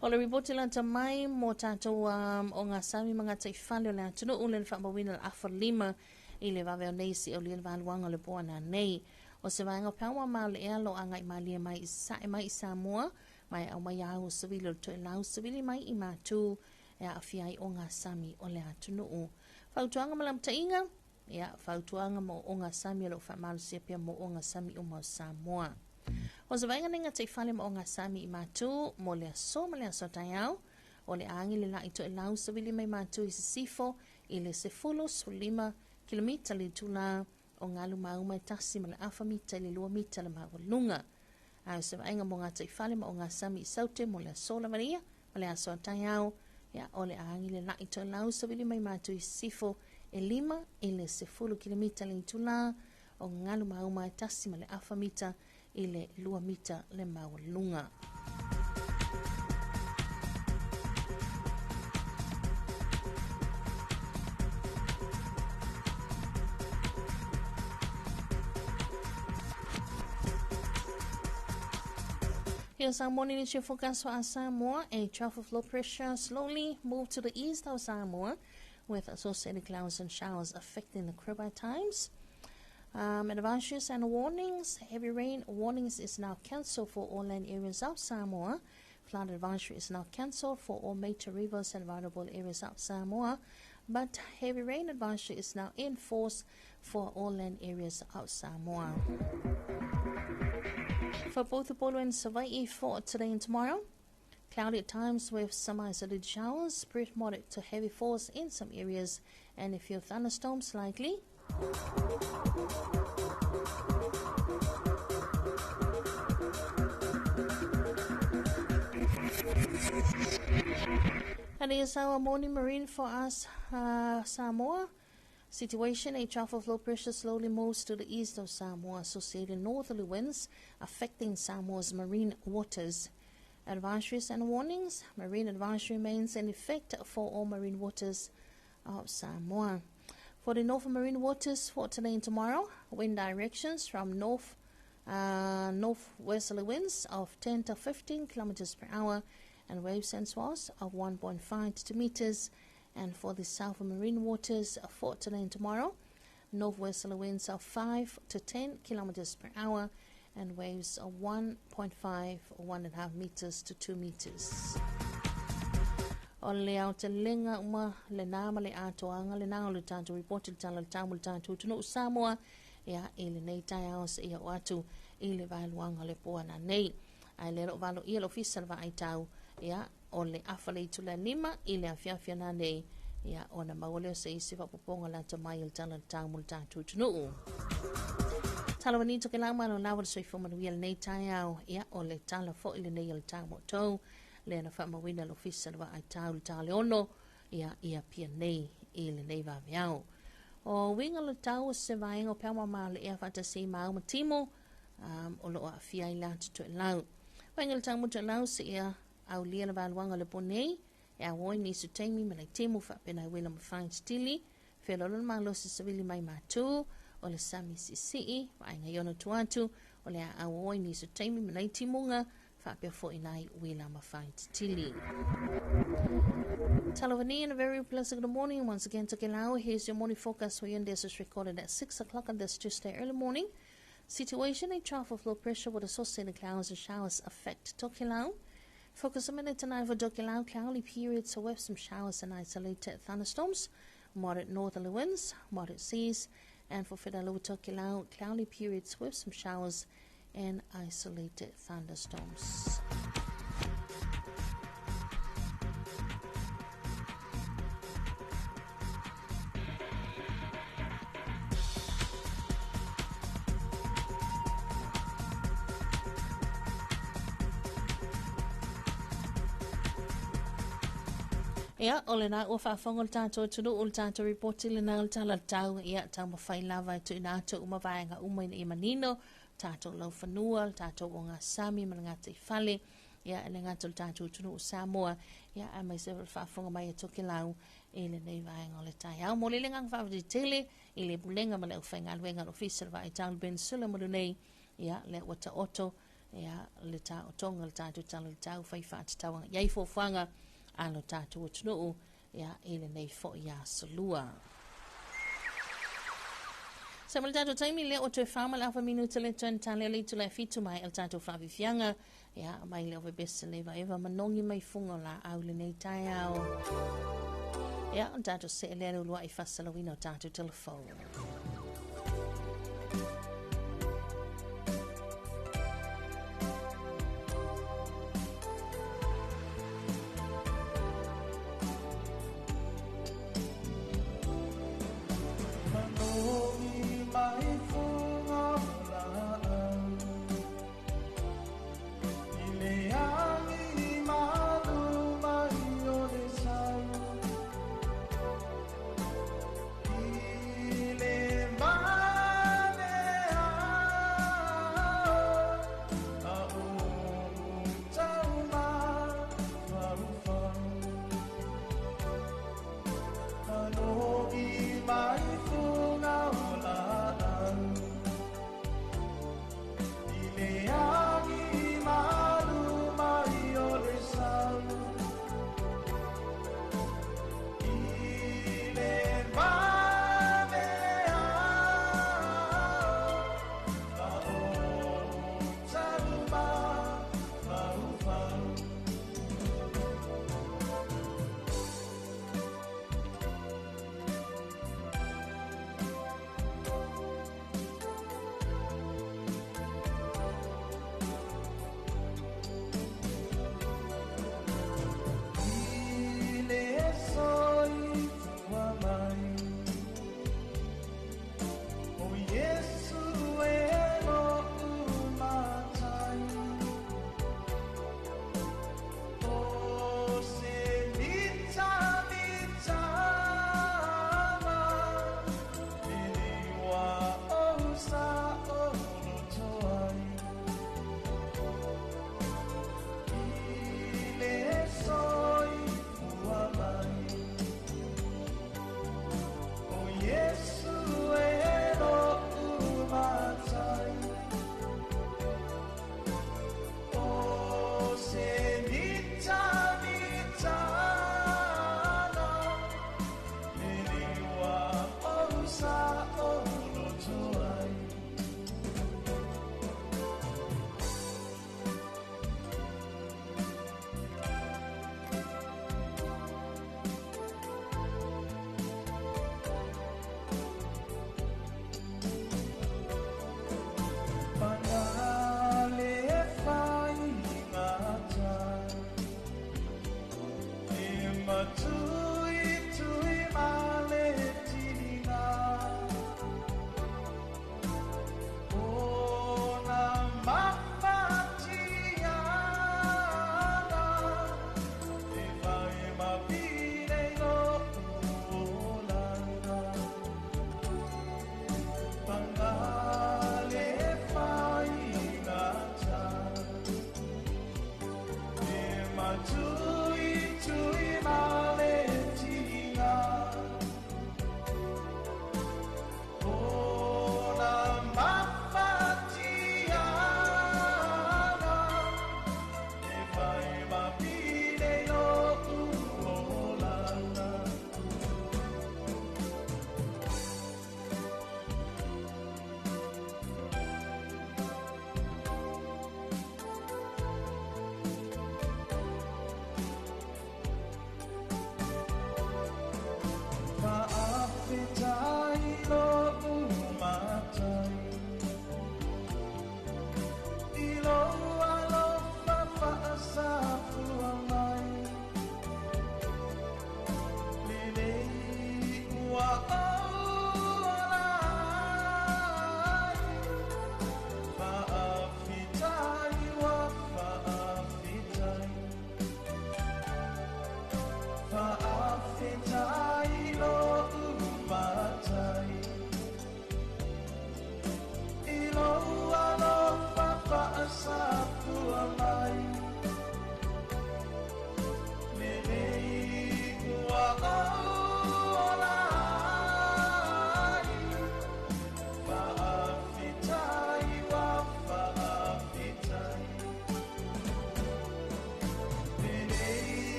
O le ripoti la tamai mo tātou o ngā sami mga tai whale o le atunu o le whamawina le afa lima i le waweo nei si o le waluanga le poana nei. O se vaenga paua mao le ea lo anga i malia mai i sae mai i Samoa, mai au mai au o savili o to e lau savili mai i mātū e a fiai o ngā sami o le atunu o. Whautuanga malamta inga, ea whautuanga mo o ngā sami o le whamalu sepia mo o ngā sami o mau Samoa. O se vaenga nenga te whale mo o ngā sami i mātū, mo le aso ma le aso tai au, o le aangi le la i to e lau savili mai mātū i se sifo, i le se fulu su 5 kilomita le tula o ngalu mauma i tasi ma le afa mita i le 2 mita le mawalunga. O se vaenga mo ngā te whale mo o ngā sami i saute mo le aso la maria, ma le aso tai au, ia o le aangi le la i to e lau savili mai mātū i se sifo, e 5 i le se fulu kilomita le tula o ngalu mauma i tasi ma le afa mita i le 2 mita le mawalunga. Here's our morning issue forecast for Samoa. A trough of low pressure slowly moved to the east of Samoa with associated clouds and showers affecting the Krubai times. Advisories and warnings. Heavy rain warnings is now cancelled for all land areas of Samoa. Flood advisory is now cancelled for all major rivers and vulnerable areas of Samoa. But heavy rain advisory is now in force for all land areas of Samoa. For both the Polo and Hawaii for today and tomorrow, cloudy at times with some isolated showers, spread moderate to heavy falls in some areas, and a few thunderstorms likely. And here's our morning marine for us, Samoa. Situation, a trough of low pressure slowly moves to the east of Samoa, associated northerly winds affecting Samoa's marine waters. Advisories and warnings. Marine advisory remains in effect for all marine waters of Samoa. For the northern marine waters for today and tomorrow, wind directions from northwesterly winds of 10 to 15 kilometers per hour and waves and swells of 1.5 to 2 meters. And for the southern marine waters for today and tomorrow, northwesterly winds of 5 to 10 kilometers per hour and waves of 1.5 or 1.5 meters to 2 meters. O le au te lenga uma le nama le atoanga le nao le tātou reported tala le tāmu le tātou tunu Samoa ia e le nei tai au se ia o atu i le vailuanga le poana nei. Ai le ro valo ia lo fisa le vai tau ia o le awhale i tula lima i le awhiawhia nā nei ia o na maoleo se isi wapoponga la tamai il tala le tāmu le tātou tunu. Tala wani toke lau mano lawa le soifo manuia le nei tai au ia o le tala fo i le nei il tāmu tau. Le na whamawina lo fisa le vai tau le tāle ono ia pia nei i le nei waweau. O winga le tau se vaenga o peama maa le ea whatasi maa uma timo o lo a fia i la tutu e lau. Winga le tau mutu e lau se ia au lia le waluanga le ponei e a woi nisu teimi me le timo whapena i wila mawhain stili whelolo le maa lo se savili mai mātu o le sami sisi vaenga yono tuatu o le a woi nisu teimi me le timunga whapea fo inai wila mawhain stili. Talavani, and a very pleasant good morning once again to Kelau. Here's your morning forecast for you, and this is recorded at 6 o'clock on this Tuesday early morning. Situation, a trough of low pressure with associated clouds and showers affect Tokelau. Focus a minute tonight for Tokelau, cloudy periods with some showers and isolated thunderstorms, moderate northerly winds, moderate seas, and for Fidalu Tokelau, cloudy periods with some showers and isolated thunderstorms. Ia, o le nā ua whaafonga le tātou tunu o le tātou reporti le nā le tala tau ia tau mawhai lava i tu i nātou umawaenga umaina i manino tātou lau whanua, le tātou o ngā sami ma ngā te whale ia le ngātou le tātou tunu o Samoa ia a mai se whaafonga mai e toke lau e le nei waenga o le tai au mo le lengang whaafati tele i le bulenga ma le uwhainga luenga o fisa le vai tau le Peninsula mo le nei ia le wata oto ia le tā o tonga le tātou tala le tau whai whaatitawanga iai fōwhanga alo tātou o tunuu ia ele nei fo ia salua. Sa mali tātou taimi leo o tue whama le awha minuta le tuan tale le tu le fitu mai el tātou whawhiwhianga ia mai leo ve besa le eva manongi mai funga la au le nei tai au. Ia o tātou se elero lua i whasalawina o tātou telefone. Ile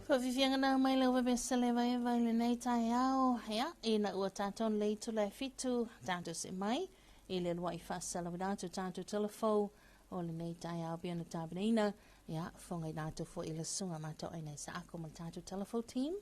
Whawhiwhianga nā mai lau wabesale vai vai le nei tai ao. Hea, e na ua tāton lei tu le fitu, tātou se mai. E le lua I whaasala wadātou tātou telefou. O le nei tai ao bia na tābinaina. Hea, whongai nātou fo I le sunga mātou ai nei sa ako ma tātou telefou team.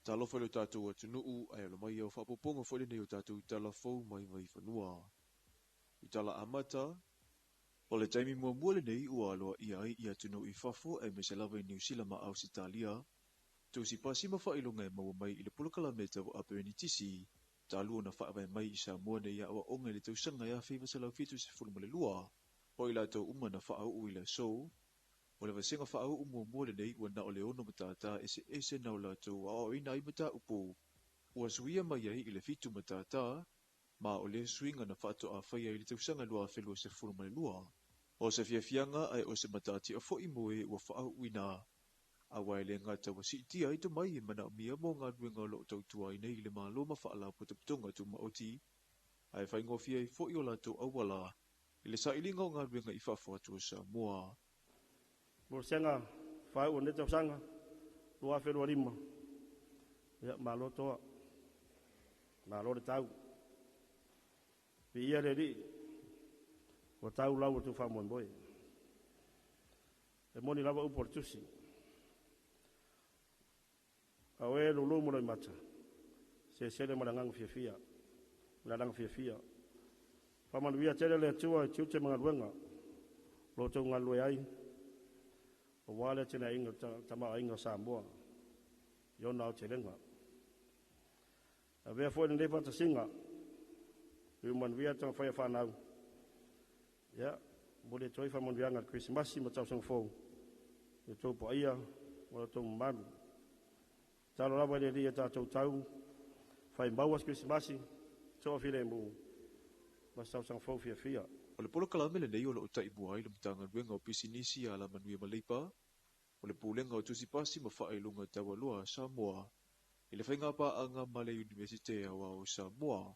Talofa le tātou atunuu, ai ala mai au whapoponga whole nei o tātou I tala fau mai whanua. I tala amata, o le taimi mua le nei ua aloa I ai I atunuu I whafo e me se lawa I New Zealand ma Ausitalia. Tau si pasima whailonga e maua mai I le pulakala meta o apeni tisi, tālua na whaawai mai I Samoa nei awa onga le tau sanga ia whiwa se lau fitu se fulumale lua, o I lātou uma na whaau I le sou, o le vasenga whaau umua le nei ua na o le ono matata ese na o lātou a o ina I mata upo. Ua suia mai ai I le fitu matata, ma o le suinga na whaato a whaia I le tausanga lua whelua se fulumale lua. O se fiafianga ai o se matati a fo I moe ua whaau uina. A wai le ngata wa si tia I to mai mana mia mo ngā duenga lo tautua I nei le maa loma whaala putuputunga tu maoti. Ai whaingofia I fo I o lātou awala, I le sa ilinga o ngā duenga I whafo atua Samoa. Morsenga fai o neta sanga lua fero lima ya malo to malo de tau ia le ri o tau lau tu fa mon boy e moni lava oportusi awe lulu mo mata se le malangang fia malangang fia fa man via tele le tua tute mangaluenga lo to ngalu ai o wale tena inga tama inga Samoa yo na o telenga a vea foi ndei pata singa eu man via tanga fai fa nau ya bole toi fa man vianga Christmas ma tau sang fo e to po ia o to manu talo lava le dia tau Fai bawas Krismasi, so file mu. Basta sang fo fia. O le polo kalame le nei o le o tai buai le mtanga ruenga o pisinisi a la manui malipa. O le pulenga o tusi pasi ma whae lunga tawa lua Samoa. I le whainga pa anga Male Universite awa o Samoa.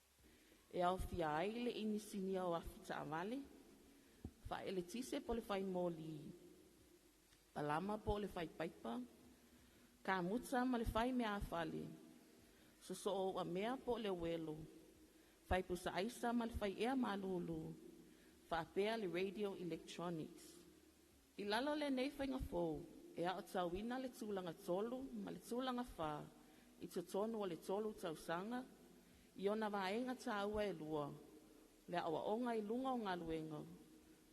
E au fia ai le inisinia o afita avale. Whae le tise po le whai moli. Palama po le whai paipa. Ka muta ma le whai mea awhale. So o a mea po le welo. Whai pusa aisa ma le whai ea malulu. Whaapea le radio electronics. I lalo le nei whainga fōu. E a o tauina le tūlanga tolu ma le tūlanga wha. I te tonu o le tolu tausanga. I ona vaenga tāua e lua. Le awa onga i lunga o ngā luenga.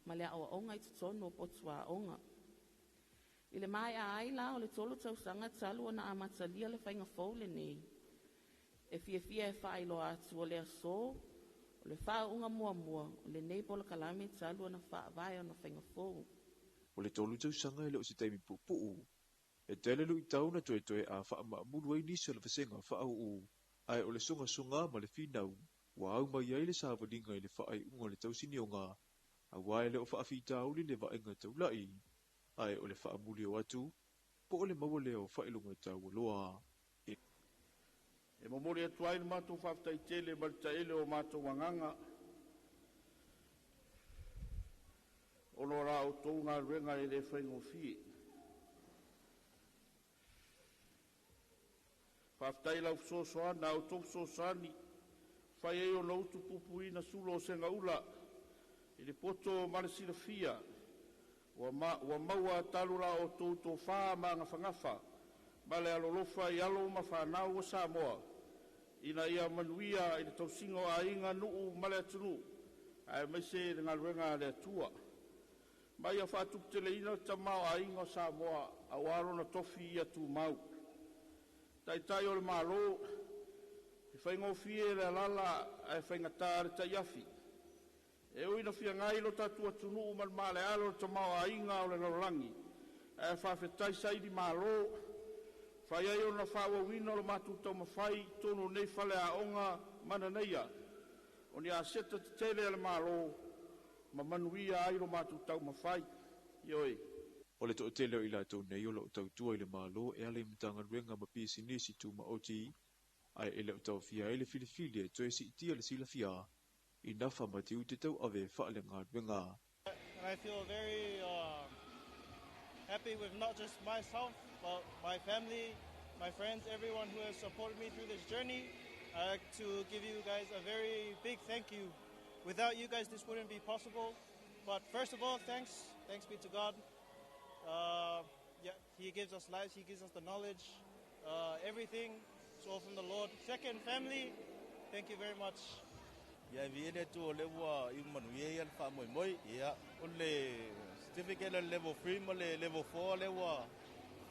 Ma le awa onga i te tonu o potua onga. I le mai a aila o le tolu tausanga talu o na amatalia le whainga fōu le nei. E fia e whailo atu o le aso, o le wha unga mua, o le nei pola kalame talu o na wha vai o na whainga fōu. O le tolu tausanga e leo si taimi pupu. E tele lu i tauna toe a wha ma mulu ai nisi o le whasenga wha au. Ai o le sunga ma le whinau. Wa au mai ai le sāwaninga i le wha ai unga le tausini o ngā. A wae le o wha awhita auli le waenga taulai. Ai o le wha amuli o atu. Po o le maua leo wha ilunga tau loa. E mamori atu ai le mātou whaftai tele marita ele o mātou wanganga. O lo rā o tō ngā ruenga e le whaingo fie. Whaftai lau sosoana o tō sosani. Whai e o nautu pupuina sulo o senga ula. I le poto maresila fia. Wa maua talura o tō wha ma ngā whangafa. Male alolofa i alo ma whanau o Samoa. Ina ia manuia i le tausingo a inga nuu male atunu. Ai maise ngā ruenga le atua. Mai a whātup te leina tamau a inga o Samoa. A waro na tofi i atu mau. Tai o le malo. E whaingo fie le alala ai whaingata le tai afi. E uina fia ngai lo tatu atunu man male alo tamau a inga o le lalangi. Ai whawhetai saidi malo. Whai ai o na whaua wina o matu tau mawhai tono nei whale a onga mana neia. O ni a seta te tele ale malo, ma manuia ai o matu tau mawhai. Ioi. O le to tele o ila tau nei o lo tau tua i le malo e ale mtanga ruenga ma pisi nisi tu ma oti. Ai ele o tau fia ele filifili e toe si itia le sila fia. I nafa ma tiu te tau ave whaale ngā ruenga. I feel very happy with not just myself, but my family, my friends, everyone who has supported me through this journey. I'd like to give you guys a very big thank you. Without you guys, this wouldn't be possible. But first of all, thanks be to God. He gives us lives, He gives us the knowledge, everything. It's all from the Lord. Second, family, thank you very much. Ya viene tu lewa Emmanuel al fa moi ya ole certificate level 3 mo level 4 lewa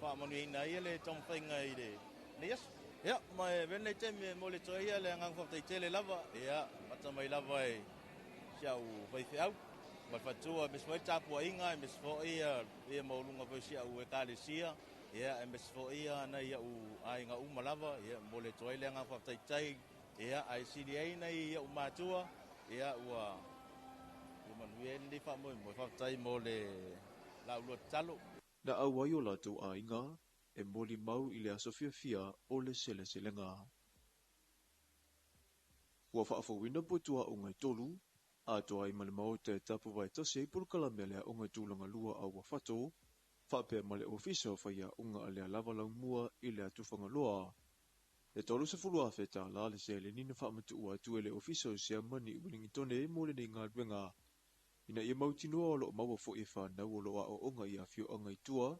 fa Emmanuel na ile tong fainga ide. Yes. Ya mai ben le tem mo le toia le ngang fa tele lava ya mata mai lava e xiao fai fiau ma fa tu mes foi tapu inga mes foi e mo lunga fa xiao e kalesia ya mes foi na ya u ai nga u malava ya mo le toia le ngang fa tai ia ai CDA nei ia umatua ia ua Emmanuel ndi fa mo fa tai mo le la lo talo na au ai o la tu a inga e moli mau i le asofia fia o le sele selenga. Ua fa afo wina potua o ngai tolu a toa i male mau te tapu vai tose i pulu kalamele o ngai tūlanga lua a ua fato fa pe male ofisa fa ia unga a lea lava lau mua i le atufanga loa. Le tolu se fulua feta la le se le nina wha amatu ua tu ele ofiso se amani ulingi tone mo le nei ngā ruenga. Ina ia mautinua o lo maua fo e whanau o loa o onga i a fio anga i tua,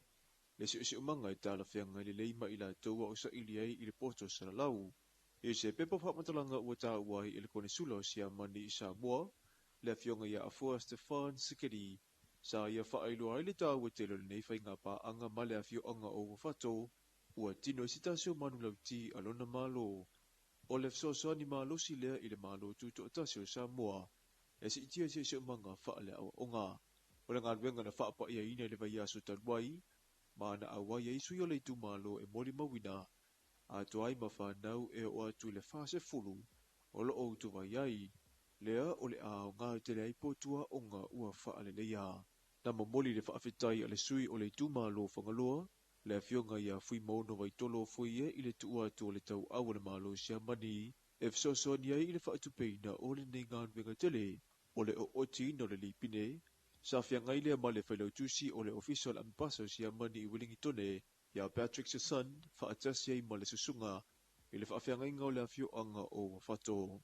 le se umanga i tala whianga i le leima i la taua o sa ili ai i le poto sa lau. E se pepa whamatalanga ua tā uai i le kone sula se amani i Samoa, le fionga i a afua Stefan Sikeri, sa ia whaailu ai le tā ua telo le nei whainga pa anga male a fio anga o wafato, ua tino sitasio manu lauti alona malo. O le fsosoani malo si lea i le malo tuto atasio Samoa. E si itia se umanga wha le awa onga. O le ngā ruenga na wha pa ia ina le vai aso tanuai, ma na awai e sui o le tu malo e moli mawina. a tuai ma whanau e o atu le whase fulu o lo o tu vai ai, lea o le a o ngā te lei potua o ngā ua whaale le ia. Na mamoli le whaafetai a le sui o le tuma lo whangaloa, le fionga ia fui mono vai tolo fui e i le tua atu o le tau au le malo sia mani, e fsoso ni ai i le whaatupeina o le nei ngā nuenga tele, o le o oti no le lipine, sa fiangai le ma le whailau tusi o le official ambassador sia mani i Wellingtone, ia Patrick Sasan, whaatasi ai ma le susunga, i le whaafiangai ngau le afio anga o whato.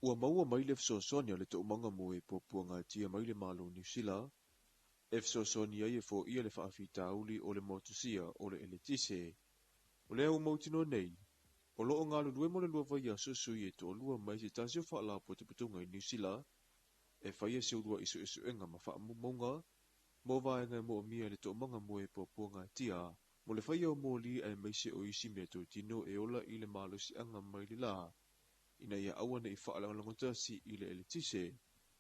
Ua maua mai le fsosonia le tau manga mo e popuanga tia mai le malo New Zealand, e fsosonia i e fo ia le whaafita auli o le motusia o le eletise. O le au mautino nei, o loo ngā lunue mo le lua vai a susu i e to lua mai se tasio whaala po te putunga i New Zealand, e whaia se urua isu enga ma wha maunga, mo vaenga mo mia le tau manga mo e popuanga tia, mo le whaia o mōli e meise o isi mea tō tino e ola i le malo si anga mai le la. Ina ia awana i whaalangalangota si i le eletise,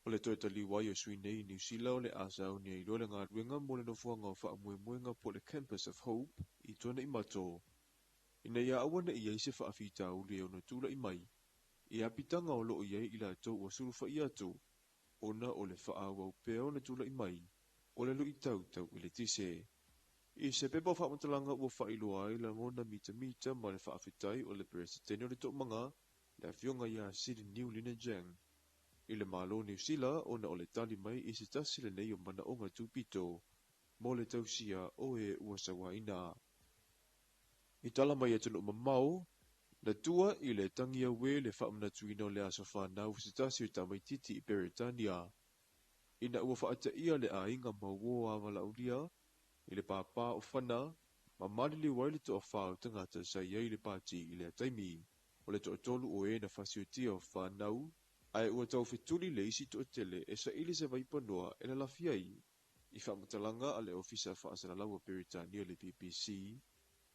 o le toeta liwai o sui nei New Zealand o le asau ni i role ngā ruenga mo le nofuanga o wha muenga po le Campus of Hope i tuana i mato. Ina ia awana i eise whaafita uli e ona tūla i mai, i apitanga o loo iei i la tau o surufa i atu, ona o le whaawa o peo na tūla i mai, o le lui tau i le tise. I se pepa whaamantalanga ua whailoa ai la ngona mita ma le whaafitai o le presidente o le tōmanga, le fionga ia Sidi New Linajang. I le malo New Zealand ona o le tali mai i se tasi le nei o mana o ngā tūpito, mo le tausia o e ua sawaina. I tala mai atu no mamau, na tua i le tangia we le whaamna tuina o le aso whanau se tasi o tamai titi i Peritania. Ina ua whaata ia le a inga mawo a walaulia, i le pāpā o whana, ma malili waile to o whao tangata sa iei le pāti i le ataimi, o le to o tolu o e na whasiotia o whanau, ai ua tau whetuli le isi to o tele e sa ili se vaipanoa e la lafiai, i whaamatalanga a le ofisa whaasana laua Peritania le BBC,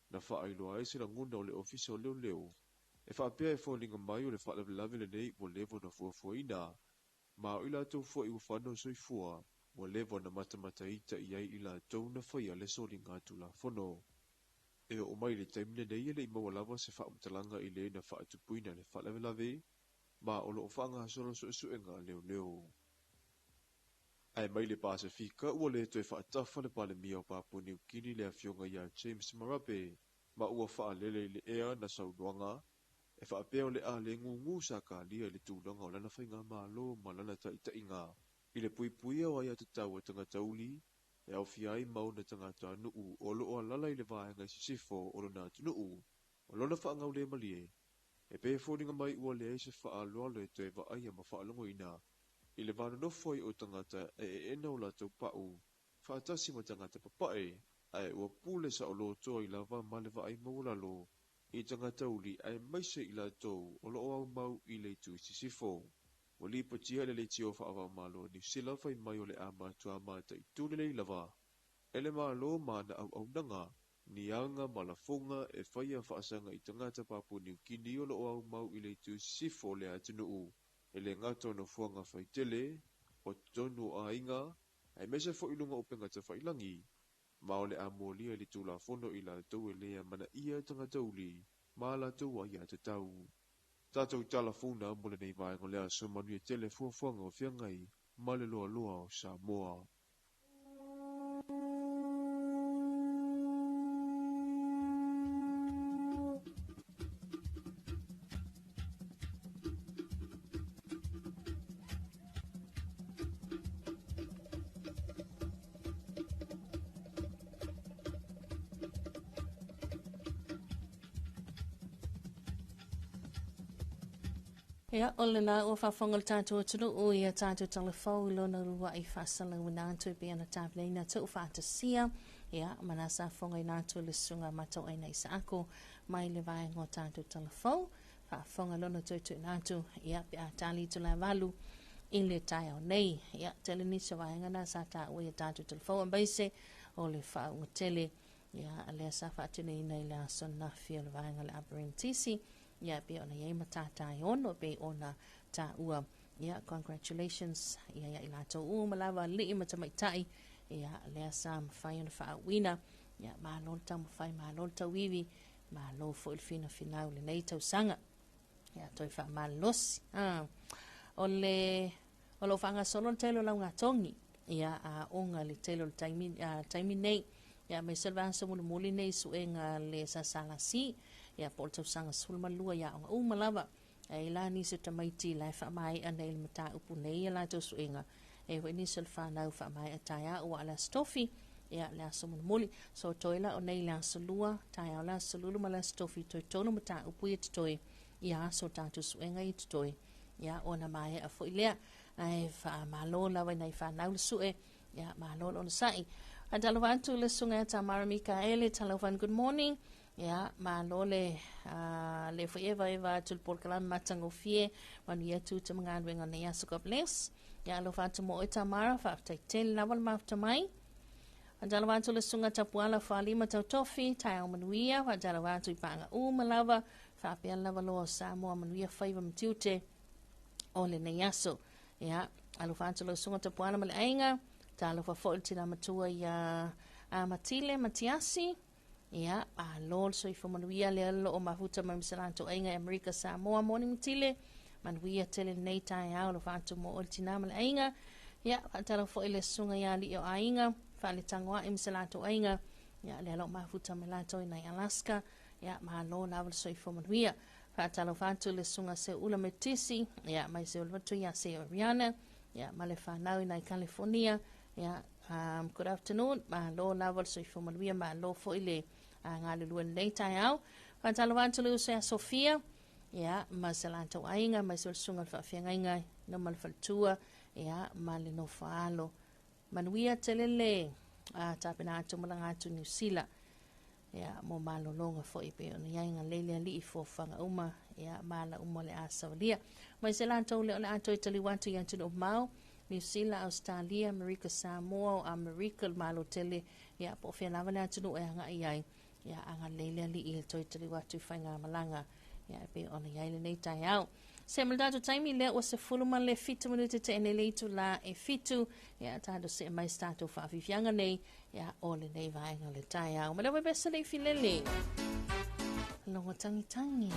na whaailoa e se la nguna o le ofisa o leo, e whaapea e wholinga mai o le whaalavelave le nei mo levo na fuafuaina, ma o ila tau fua i whanau soifua, mo levo na matamata ita i ai ila tau na whaia le soli ngā tula whono. E o mai le taimine nei ele i mawalawa se whaamatalanga i le na whaatupuina le whaalavelave, ma o loo whanga solo suenga leo. Ai mai le Pasifika ua le toi whaatafa le pale mia o Papua New Guinea le afionga ia James Marape, ma ua whaalele le ea na saunoanga, e whaapea o le a le ngungu sa ka lia le tūlanga o lana whainga malo ma lana ta inga. I le puipuia o aia te tau tangata uli, e au fiai mau na tangata nuu o loo alala i le vaenga i sifo o lona nuu, o lona whaangau le malie. E pe fōringa mai ua le eise whaaloa le te wa aia ma whaalongo ina. I le vana nofoi o tangata e ena o la tau pau, whaatasi ma tangata papae, ai ua pule sa o lo toa i lava ma le wa ai maulalo, i tangata uli ai maise i la tau o lo au mau i le tu sisifo. Wa li patia le le tio whaava malo ni sila whai mai o le ama tua mata i tūne le i lava. Ele malo ma na au nanga, ni anga malafonga e whaia whaasanga i tangata Papua New Guinea o lo au mau i le tu sifo le atunuu. E le ngata no fuanga whaitele, o tonu a inga, ai mese fo ilunga o pengata whailangi, ma o le amolia li tūla fono i la tau e lea mana ia tangata uli, ma la tau a ia te tau. Tātou tala funa mo le nei vaenga lea so manu e tele fuanga o whiangai, ma le loa o Samoa. Ia, ole la ua whawhangal tātou atunu o ia tātou telefau lona rua i whasala ua nātou pe ana tāpilei nā tau whātasia. Ia, mana sa whangai nātou le sunga matau aina i sa ako mai le vai ngō tātou telefau. Whawhanga lona tautu nātou, ia, pe a tāli tu la walu i le tai au nei. Ia, tele nisa vai ngana sa tā ua ia tātou telefau ambaise o le whaunga tele. Ia, lea sa whātune i nei la sonafia le vai ngale Aberentisi. Ia pe ona iei matatai ono pe ona ta ua. Ia, congratulations. Ia ila tau ua malawa li i matamaitai. Ia lea sa mwhai ona whaawina. ia malo le taumafai malo le tauivi malo foʻi le finafinau lenei tausaga ia toe faamalolosi o le faagasolo le tailo laugatogi ia aʻoga le tailo le taimi nei ia mai se le vaso mulimuli nei suʻega le sasalasi ia po o le tausaga 12 ia aʻoga uma lava e la nisi o tamaiti la faamaeʻa nei le mataupu nei ia latou suʻega e hoi nisi o le fanau faamaeʻa taeaʻu ua le asotofi ia le aso mulimuli so toe la o nei le asolua taeao le asolulu ma le asotofi toe tonu mataupu ia totoe ia aso tatou suʻega i totoe ia ona maeʻa foʻi lea ae faamālō lava inai fanau le suʻe ia mālō le ona saʻi atalofa atu le suga Tamara Mikaele talofan good morning ia mālō le forever eva atu le polokalame matagofie manuia tu te magaluega nei aso God bless ia alofa atu mo e Tamara faafetaitele lava le mafutamai atalofa atu le suga tapuala faalima tautofi taeao manuia faatalofa atu i paagauma lava faapea lava loa Samoa manuia faiva matiute o lenei aso ia alofa atu le suga tapuala ma le aiga talofa foʻi le tinamatua ia Matile Matiasi ia alo le soifo manuia le loo mafuta ma le latou aiga Amerika Samoa morning Matile manuia tele lenei taeao alofa atu mo o le tinā ma le aiga ia faatalo foʻi le suga ia alii o aiga faaletagoaʻi ma se latou aiga ia le aloo mafuta ma latou inai Alaska ia malo lava le soifo manuia faatalofa atu le suga seʻula me tisi ia mai se olevatu ia se Oriana ia ma le fanau inai California ia good afternoon malo lava le soifo manuia malo foʻi le galulua lenei taeao faatalofa atu le usa Sofia ia ma se latou aiga mai se o le suga le faafeagaiga na ma le faletua ia ma le nofaalo manuia telele tapena atu ma lagatu New Zealand ia mo malologa foʻi pe ona iaiga leile alii fofaga uma ia mala uma le a saualia mai se latou le o le atou e taliu atu ia tunu mau New Zealand Australia Amerika Samoa o Amerika le malo tele ia po fia lava le atunu e agaʻi ai ia aga leile alii le toe taliu atu i faigamalaga ia pe ona iai lenei taeao se ma le tatou taimi lea ua sefulu ma le fitu minutu teʻenei le itu la e fitu ia tatou se mai se tatou faafifiaga nei ia o lenei vaega le taeao ma le ua pesa leʻi filele logo tagitangi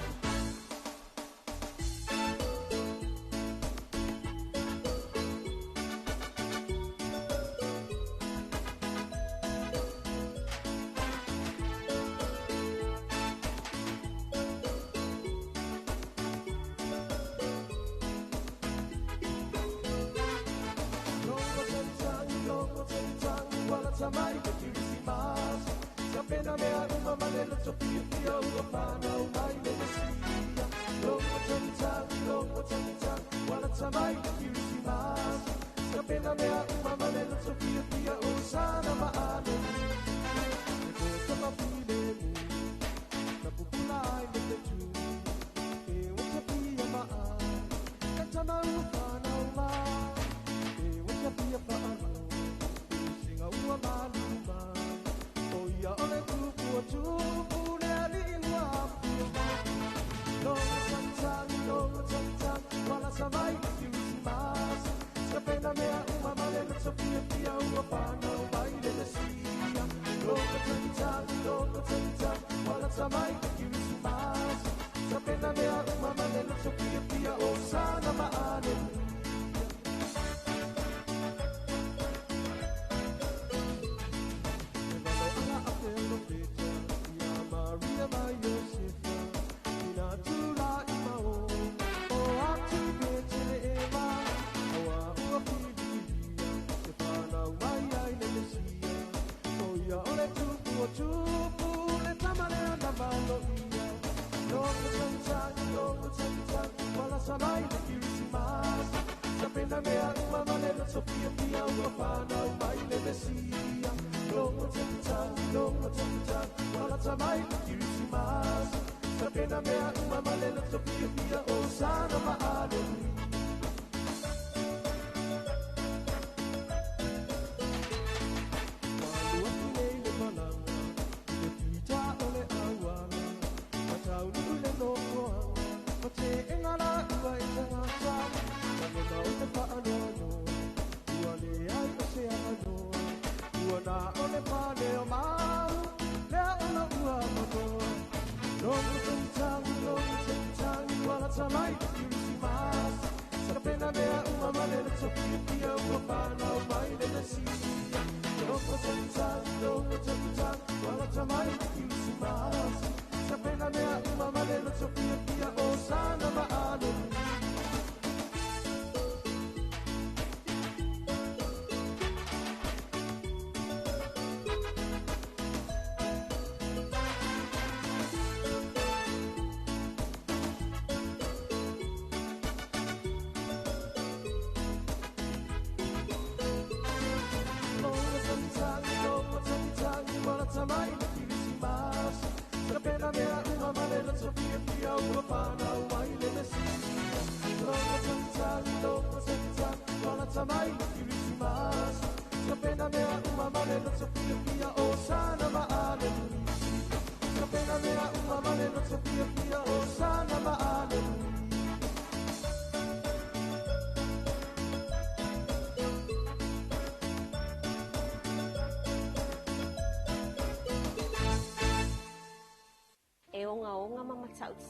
Ona ole pale o mau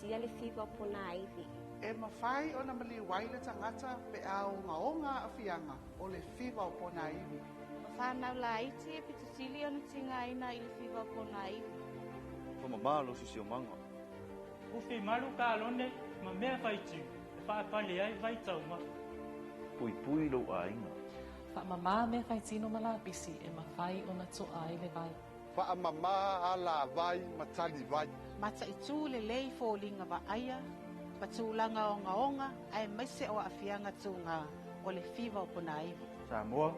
Sia le fiwa pona ivi. E mawhai o na mali waile tangata pe au ngaonga a fianga o le fiwa o pona ivi. Mawhanau la iti e pitusili anu tinga ina i le fiwa pona ivi. Ko mamalo si o manga. Ufi malu ka alone ma mea whaitiu. E wha pale ai vai tau ma. Pui pui lo ainga. Wha mama mea whaitino malapisi e mawhai o na toa i le vai. Wha mama a la vai matali vai. Mata i tū le lei fōlinga wa aia, pa tūlanga o ngaonga, ai maise o afianga tūnga o le fiwa o puna iwi. Samoa,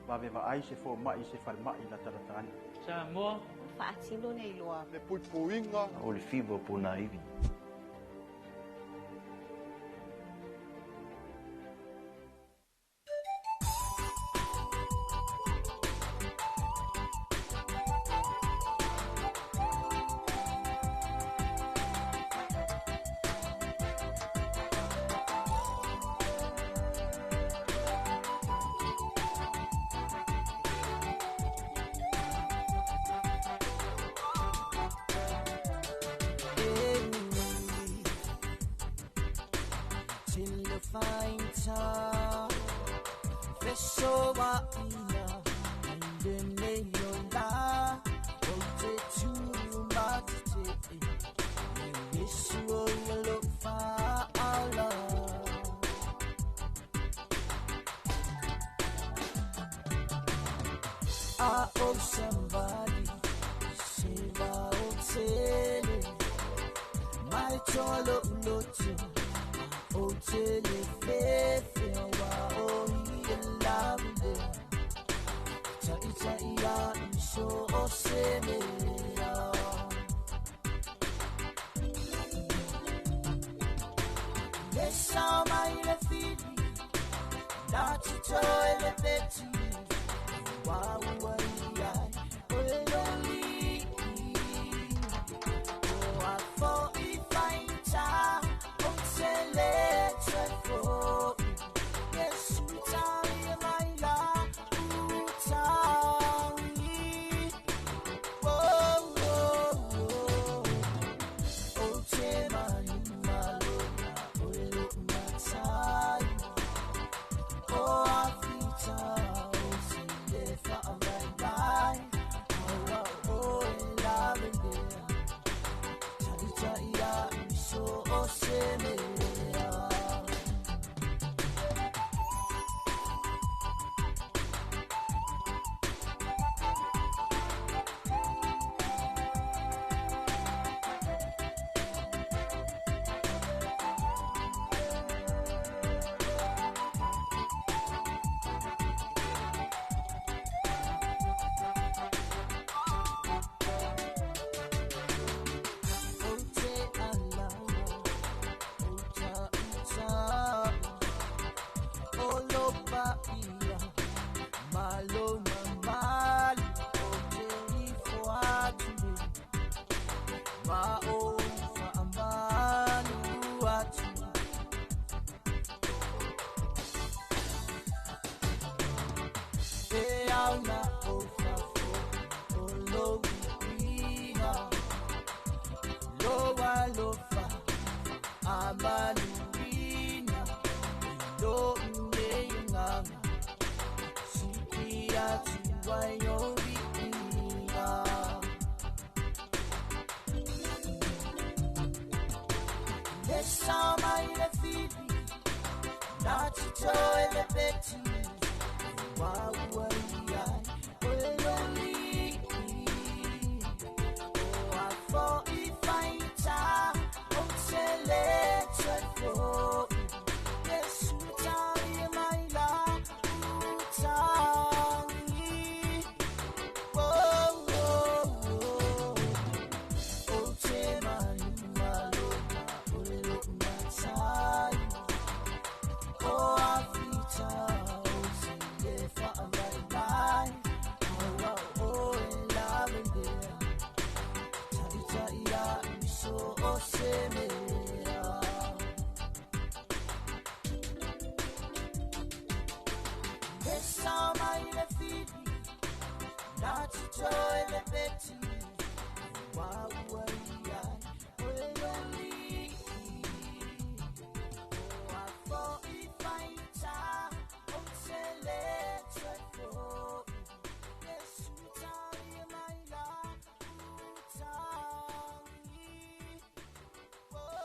wawe wa ai se fō mai se whalmai la taratani. Samoa, whaatino nei loa. Le puipuinga o le fiwa o puna iwi. Why Besama ile fili na chito ile beti wawa iya ololi afọ ifaita otele tefo Yesu tari maila utani oh ote mani malona olelo matai oh afita ote fa amai oh lavender Tarita ira miso osemera Besama ile fili na chito ile beti wawa iya ololi afọ ifaita otele tefo Yesu tari maila utani oh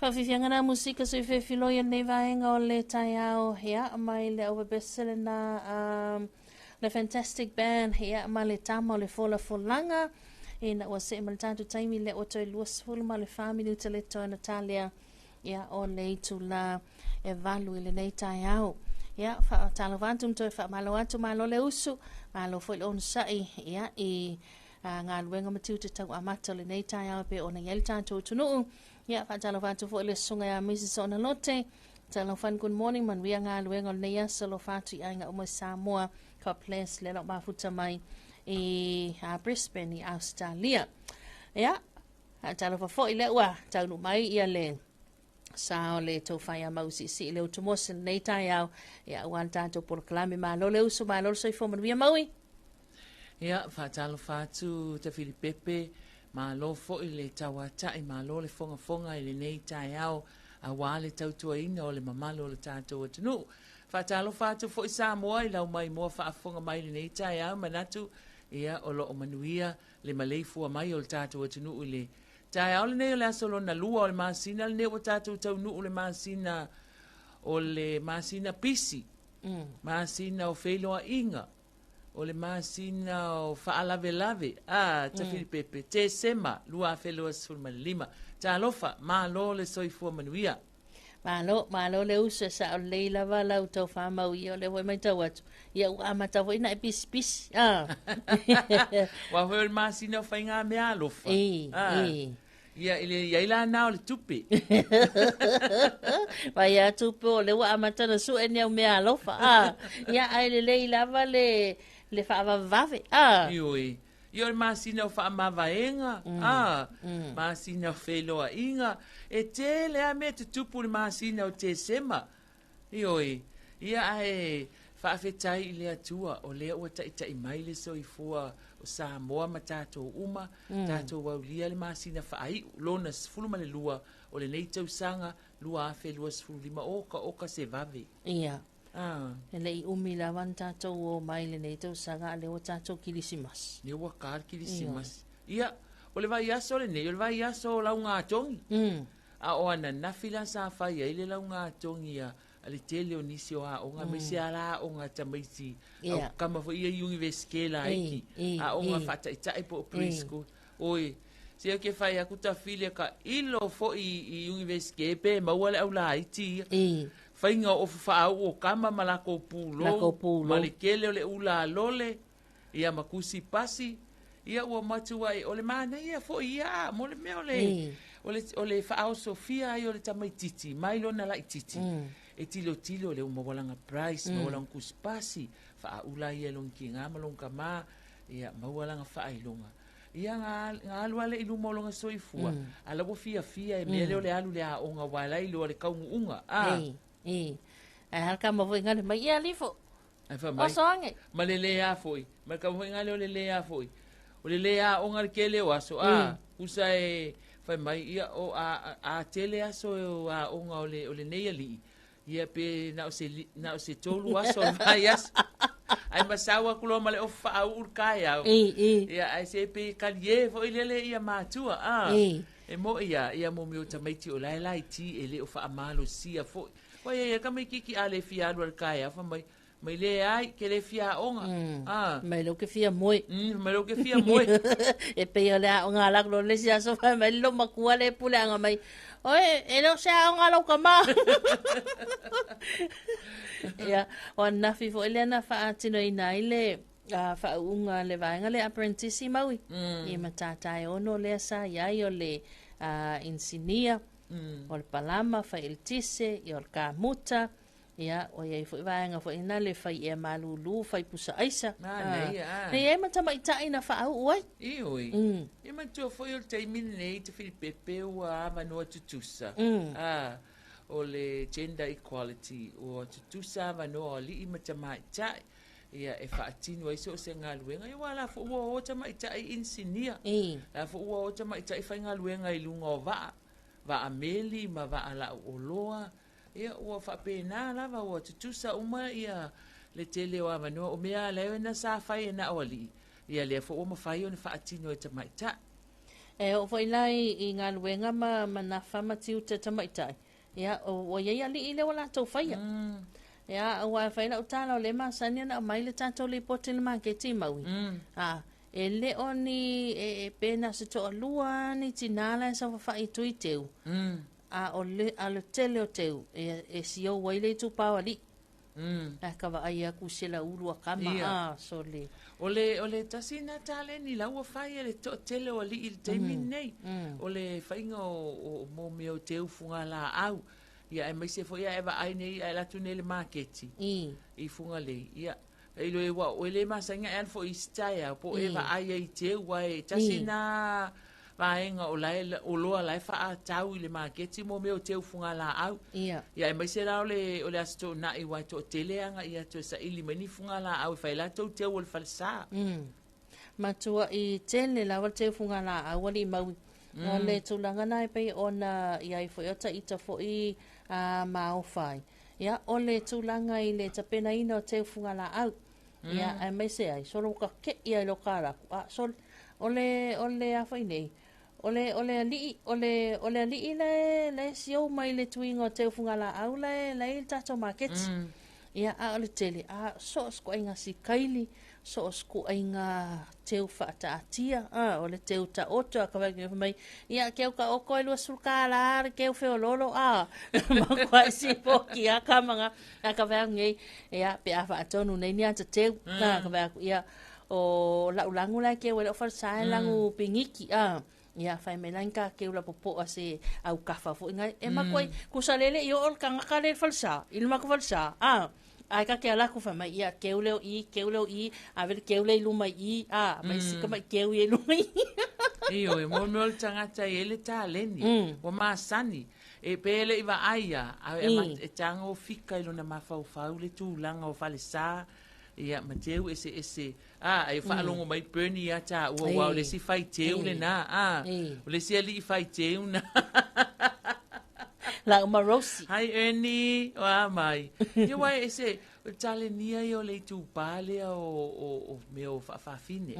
Whawhiwhianga na musika sui whewhiloia nei vaenga o le tai ao hea mai le over bestseller na le Fantastic Band hea ma le tama o le fola folanga e na ua se ma le tātu taimi le o toi luas fulu ma le whamini uta le toi Natalia ia o le itu la e valu i le nei tai ao ia wha talo vantum toi wha malo atu malo le usu malo fo il onu sai ia i ngā luenga matiu te tau amata le nei tai ao pe o na ngeli tātu tunuu ia wha talo vantum fo ile sunga ya Mrs. Ona Lotte talo fan good morning man wia ngā luenga le ia salo fatu i ainga umo Samoa ka place le lo mafuta mai i Brisbane i Australia ia talo fa fo ile ua tau nu mai ia le sao le to faya mausi si le utumos nei tai au ia wan tanto por klami ma lo le usu ma lo soi fo man via maui ia fa talo fatu te Filipepe ma lo fo ile tawata i ma lo le fonga ile nei tai au a wale tau tua ina o le mamalo le tanto tunu fa talo fatu fo isa mo i lau mai mo fa fonga mai le nei tai au manatu ia o lo manuia le maleifu mai o le tanto tunu ile tai au le nei le asolo na lua o le masina le nei o tatu tau nu o le masina pisi masina o feiloa inga o le masina o faalave ta Filipepe te sema lua feiloa sulma lima ta lofa ma lo le soifua manuia malo le usa sa o leila wala utau whamau i o le wai mai tau atu ia ua amata wai na e pisi wa hoi le masina o whainga mea lofa ia ia ila na o le tupi vai a tupi o le ua amata na su e nea mea alofa ia ai le leila wale le whaavavave Io le masina o whaamavaenga, masina o wheloa inga, e te lea me te tupu le masina o te sema. Ia ai whaafetai i lea tua, o lea ua tai mai le soifua o Samoa ma tātou uma, tātou waulia le masina whaai, lona sfuluma le lua, o le nei tausanga, lua a whelua sfulima oka se vave. Ia. Ele i umi la wan tātou o mai le nei tau sanga le o tātou kilisimas. Le o kār kilisimas. Ia, o le vai aso le nei, o le vai aso o lau ngā tongi. A o ana nafila sa whai ai le lau ngā tongi a le tele o nisi o a o ngā mesi ala o ngā tamaiti. Au kama fo ia iungi veskela aiki. A o ngā whata i tae po preschool. Oi, se ke whai akuta file ka ilo fo i iungi veskepe maua le au la iti. Whainga o whaau o kama malako pūlo, malikele o le ula lole, ia makusi pasi, ia ua matua e o le mana ia fo ia, mo le mea o le whaau Sofia ai o le tamaititi, mailo na lai titi, e tilo le umawalanga price, mawalanga kusi pasi, whaula ia long ki ngā malonga mā, ia mawalanga whailonga. Ia ngā alua le ilu maulonga soifua, ala wo fia e mea leo le alu le a onga walai lo le kaungu unga. Halka ma foi ngale mai ia lifo. O soange. Ma le lea foi. Ma ka foi ngale o le lea foi. O le lea o ngar kele o aso. Usa e fai mai ia o a tele aso a onga o le neia li. Ia pe na o se tolu aso vai aso. Ai masawa kulo male o fa ur kai au. Ia ai se pe kalie foi le ia matua. E mo ia mo mi o tamaiti o lai ti ele o fa amalo sia fo. Wa ia ka mai kiki ale fia al kai fa mai le ai ke le fia onga. Mai lo ke fia moi. Mai lo ke fia moi. E pe ia la onga la lo le sia so fa mai lo makua le pulanga mai. Oe, e lo sa onga lo kama. Ia, o nafi fo ele na fa atino ina ile fa unga le vaenga le apprentice maui. I matatai ono le sa iai o le insinia, o le palama, fa il tise, i o le kamuta, ia, o iai fo i vaenga fo ina le fai e malulu, fai pusa aisa. Nei e matama i tai na fa au uai. Ioi. I matua fo i o le taimini nei te Filipepe ua ava noa tutusa. O le gender equality, o tutusa ava noa o li i matama i tai. Ia e whaatinu ai so se ngā luenga. Ia la fo ua o tama i tai insinia. La fo ua o tama i tai whai ngā luenga i lunga o vaa. Vaa meli ma vaa la o loa. Ia ua whapena lava ua tutusa uma ia le tele o avanoa. O mea leo na sa whai e na o ali. Ia lea fo ua mawhai o na whaatinu ai tama i tai. E o foi lai I ngā luenga ma na whama tiu te tamaitai. Ia, o iei ali I le wala tau whaia. Ia, o a whaila o tāla o le masania na mai le tātou le pote le maketi maui. E le o ni e pēna se toa lua ni tinala e sa whawhai tui teu. A le tele o teu e si o waile tu pāwa li. A kawa ai aku sila uru a kama. So le. O le tasi na tale ni lau o whai e le to tele o li I teimi nei. O le whainga o mō meo teu funga la au. Ia e maise fo ia eva ai nei ai latu nei le marketi. I funga le. Ia. E lo e wa o le masanga e fo I staya. Po eva ai ai teu wai. Tasi na vaenga o lai o loa lai fa tau I le marketi mo meo teu funga la au. Ia e maise la o le asto na I wai to teleanga ia to sa ili mani funga la au fa la to teu o le falsa. Matua I tele la wal teu funga la au wali mau. O le tulanga nai pei ona ia I fo ota ita fo I mao fai. Ia o le tulanga I le tapena ina o teu funga la au. Ia ai maise ai solo ka ke ia lo kara. Sol ole a fai nei. Ole ali le sio mai le tuingo te funga la au le tato market. Ia a ole tele a so sko inga si kaili so sko inga teu fata atia ole teu ta oto ka vai mai ia ke ka o ko lu sulkala ke fe lolo ma kwa si poki a kamanga ka vai ngai ia pe a fa tonu nei ni ata teu ka vai ia o la ulangu la ke wala fa sa langu pingiki ia fai melanka ke ula popo ase au kafa fo ngai e makoi kusalele yo ol kanga kale falsa ilma ko falsa ai ka ke ala ku fa mai ia ke ule I a ver ke ule luma I mai sika mai ke ule luma I e mo no tangata ele taleni o masani e pele I va aia e tango fika I lona mafau le tulanga o falsa ia mateu ese e fa longo mai perni ata o le si fai teu le na o le si ali fai teu na la marosi hai Ernie wa mai you wai ese tale nia yo le tu pale o meu fa fine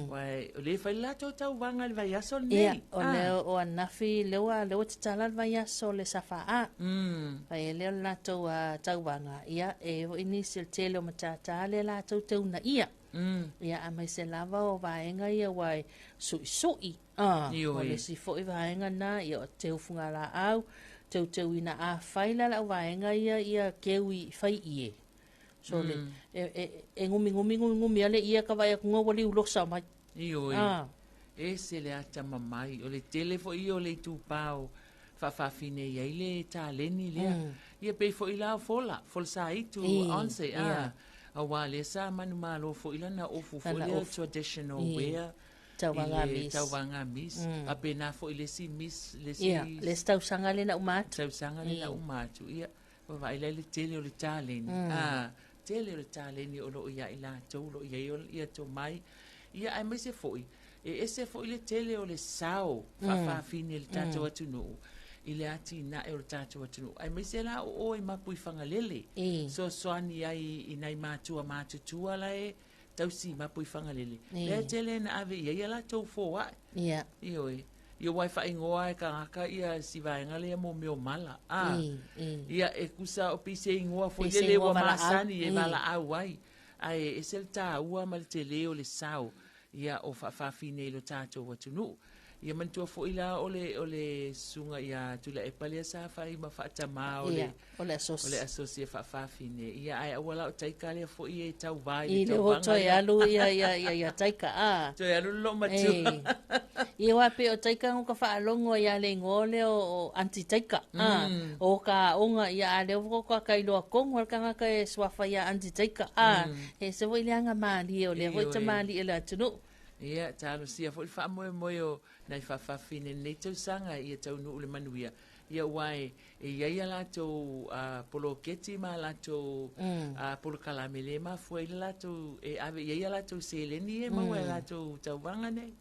wai le fai la to tau wanga le vai aso nei o anafi le te tala le vai aso le safa vai le la to tau wanga ia e o initial tele o matata le la to tau na ia ia a mai se lava o vaenga ia wai sui o le si fo I vaenga na ia o teu funga la au teu ina a faila la vaenga ia kewi fai ie so le e ngumi ale ia ka vai kunga wali ulosa mai e se le ata mamai o le telefo I o le tu pao fa fine ia le taleni le ia pe fo ila fola sa itu onse a wale sa manu malo fo ila na ofu fo le traditional wear tauwanga mis a pena fo ile si mis le si le stau sanga le na umatu ia va ile le tele o le taleni tele o le taleni o lo ia ila to lo ia to mai ia ai mese fo ese fo ile tele o le sao fa fine le tato atu no ile ati na e o tato atu ai mese la o I mapui fanga lele so soani ai inai matua la e tausi mapui fanga lele le tele na ave ia la to fo wa ia wifi ingoa e kangaka ia si vaenga le mo meo mala ia e kusa o pise ingoa fo lele wa masani e mala au ai ai e sel ta ua mal tele o le sao ia o fa fine lo tato watu no ia mantua fo ila ole sunga ia tula e palia sa fa I ma fa tama ole asosie fa fine ia ai wala o taika le fo ia tau vai le hoto ia lu ia taika to ia lu lo matu ia wa pe o taika ngo ka fa longo ia le ngole o anti taika o ka onga ia le vo ka kai lo kongo ka nga ka swafa ia anti taika e se vo ile anga mali o le vo tamali ele tunu ia talo sia fo fa mo nai fa fine nei tau sanga ia tau no le manuia ia wai e ia la to polo keti ma la to polo kalamele ma foi la to e ave ia la to seleni e ma la to tau vanga nei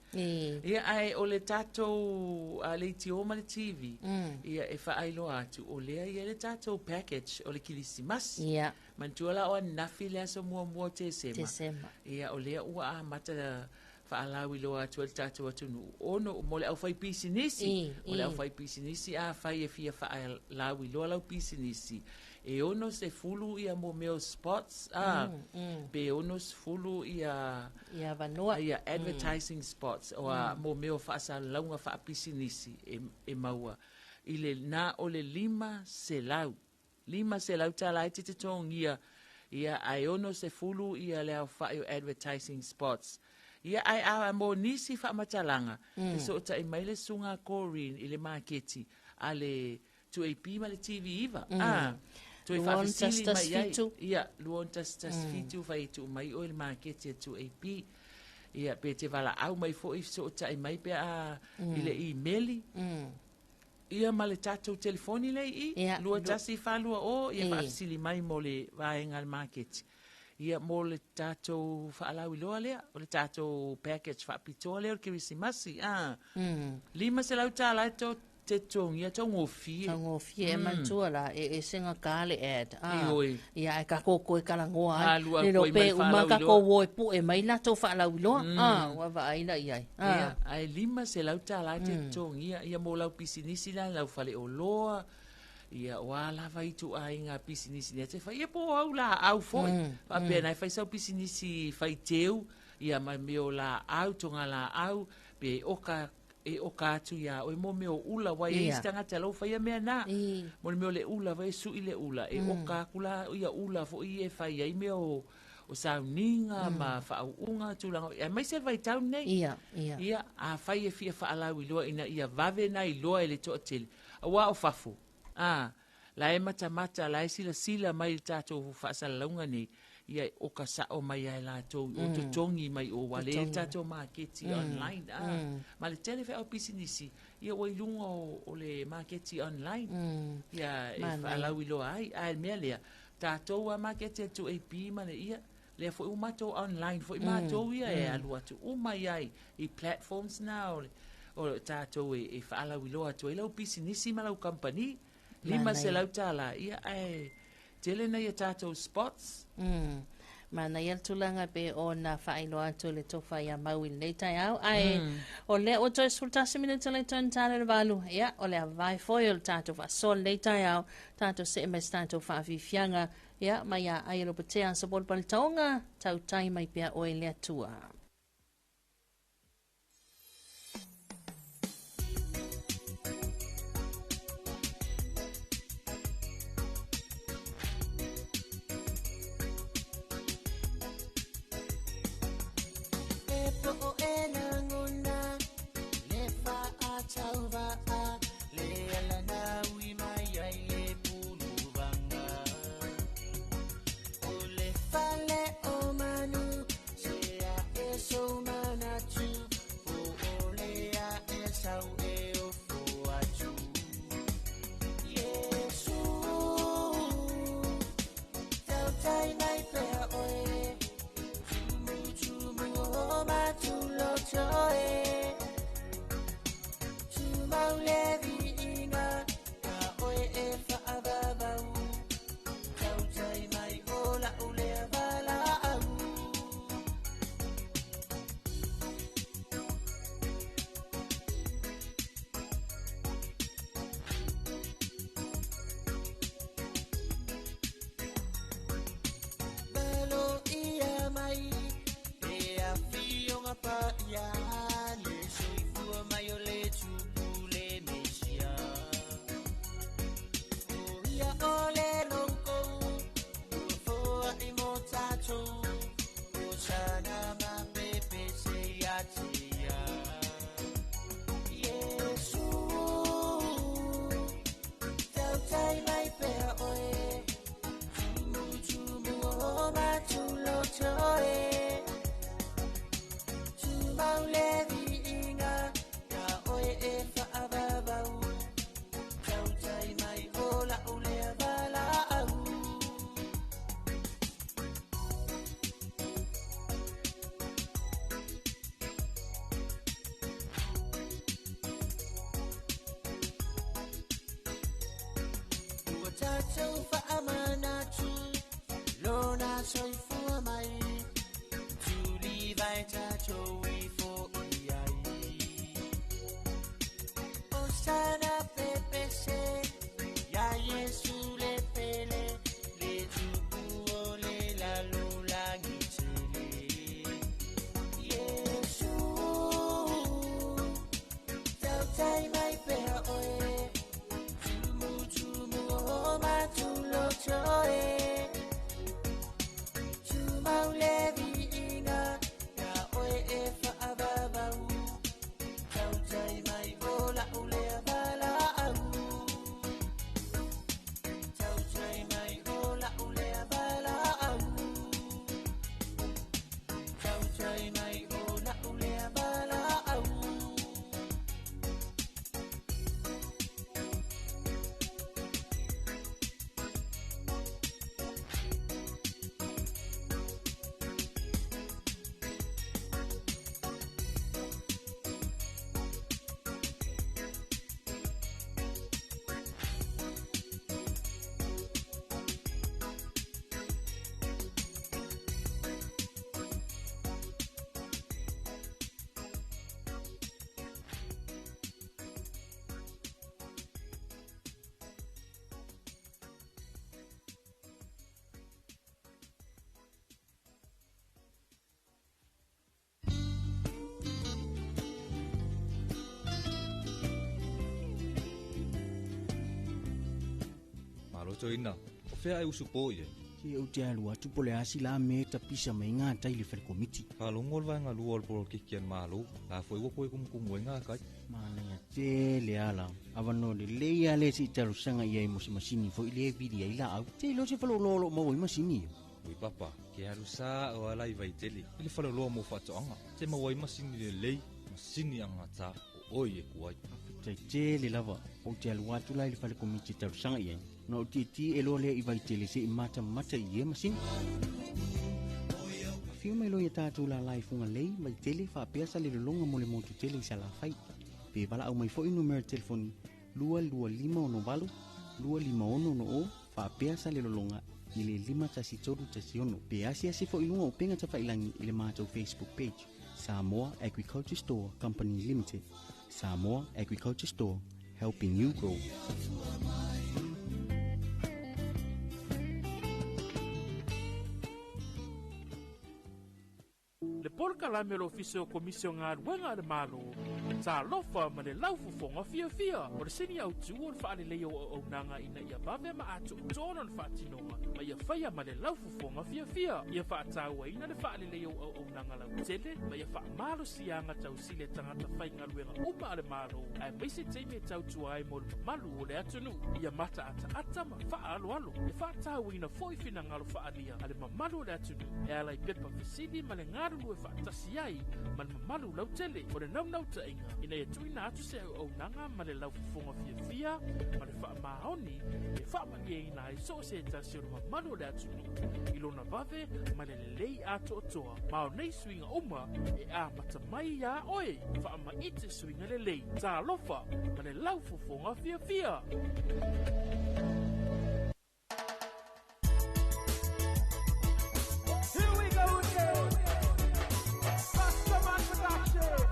ia ai o le tato le tio ma le TV ia e fa ai lo atu o le ia le tato package o le kilisimas ia mantua la o na file so mo te sema ia o le ua mata whaalawi loa atu le tātou atu nu ono mo le au whai pisinisi. Mo le au whai pisinisi a whai e fia whaalawi loa lau pisinisi. E ono se fulu ia mo meo spots. Pe ono se fulu ia vanua. Ia advertising spots. O mo meo whaasa launga wha pisinisi e maua. Ile na o le 5 se lau. 5 se lau tala e te tongia. Ia ai ono se fulu ia le au whaio advertising spots. Ia ai awa mo nisi wha matalanga. E so ta i maile sunga Corinne i le marketi. A le tu e pima le TV iwa. Tu e whawhisili mai ai. Ia, luon tas fitu whai tu mai o le marketi a tu e pi. Ia, pe te wala au mai fo i so ta i mai pe a i le e-maili. Ia ma le tatou telefoni le i. Lua tasi whalua o. Ia whawhisili mai mo le vaenga le marketi. Ia mo le tatou whaalau iloa lea. O le tatou package whaapitoa lea o kirisimasi. 5 se lau tāla e te tongi, a tau ngofie. Tau ngofie, e mantua la, e senga kāle ad. Ioi. Ia e kako koe kalangoa ai. Alua koe mai whalau iloa. Umaka ko woe pu e mai lato whaalau iloa. Wawa aina iai. Ia, ai 5 se lau tāla te tongi. Ia mo lau pisinisi la, lau whale o loa. Ia wala vai tu ai ngā pisinisi ne te whai e po au la au foi. Papea nai whai sau pisinisi whai teu. Ia mai meo la au, tonga la au. Pe oka atu ia o mo meo ula wai e stanga te lau whai a mea nā. Mo meo le ula vai su i le ula. E oka kula ia ula fo i e whai ai meo o sauninga ma whaau unga tūlanga. Ia mai se vai tau nei. Ia a whai e fia whaalau i loa ina ia vave nai loa e le toa tele. A wā o whafu. La e mata, la e sila mai tātou whaasala launga ni, ia o ka sao mai ai lātou, o to tongi mai o wale, tātou marketi online. Ma le tele whao pisinisi, ia o ilunga o le marketi online. Ia e whaalau ilo ai mea lea, tātou a marketi atu e pima le ia, lea fo umato online, fo umato ia e alu atu, umai ai, i platforms na o tātou e whaalau ilo atu, e lau pisinisi ma lau company, 5 se lau tāla, ia ai, tele na ia tātou spots. Mana ia tulanga pe o na whailo atu le tofa ia mau il nei tai au. Ai, o le o toi sultasi minuta le ton tāle le walu. Ia, o le a vai foi o le tātou wa sol nei tai au. Tātou se emes tātou whaafifianga. Ia, mai a aero patea sa bol pali taonga. Tau tai mai pia o e lea tua. Tātou whaamanatu, lona soi fua mai, tūli vai tātou I fo toina. O fea e usu po ye. Ki o te alua tupo le asi la me tapisa mai ngā tai le whare komiti. Ka longol vai ngā lua polo kikian malo. La foi wapo e kumkumu e ngā kai. Mananga te le ala. Avano le leia le si talo sanga ia i mo se masini fo i le vidia i la au. Te lo se whalo lolo mo i masini. Ui papa, ke haru sa o ala i vai tele. Ile whalo loa mo whatoanga. Te mawai masini le lei, masini anga ta o oi e kuai. Te le lava. O te alua tu lai le whare komiti talo sanga ia. No o ti e lo le i vai tele se i mata i e masini. Fio mai lo ia tātou la lai funga lei, mai tele wha peasa le longa mo le motu tele i sa la whai. Pe wala au mai fo i numero telefoni 225 251 wha peasa le longa i le 5-3-1. Pe asia se fo i lunga o penga ta whailangi i le mātou Facebook page. Samoa Agriculture Store Company Limited. Samoa Agriculture Store, helping you grow. Le polka la me lo ofisio komisio ngā ruenga de malo. Sa lofa ma le laufu fonga fia. O le seni au tu o le whaare leo o nanga ina ia bawe ma atu tono le whaatinonga. Ma ia whaia ma le laufu fonga fia. Ia whaataua ina le whaare leo o nanga lau tele. Ma ia wha malo sianga tau sile tangata whainga ruenga uma le malo. Ai maise teime tau tuai mo le malu o le atunu. Ia mata ata ma wha alo. Ia whaataua ina foi fina ngalo whaalia. Ale ma malu o le atunu. E alai pepa visili ma le ngaru e whaatasi ai. Ma le malu lau tele. O le nau ta inga. Ina e tuina atu se au nanga ma le lau fufonga fia ma le wha mahoni e wha mani e ina e so se tasi o ma manu le atunu ilona vave ma le lei ato otoa ma o nei suinga uma e a mata mai ya oe wha ma ite suinga le lei ta alofa ma le lau fufonga fia Here we go again. Rastaman Production.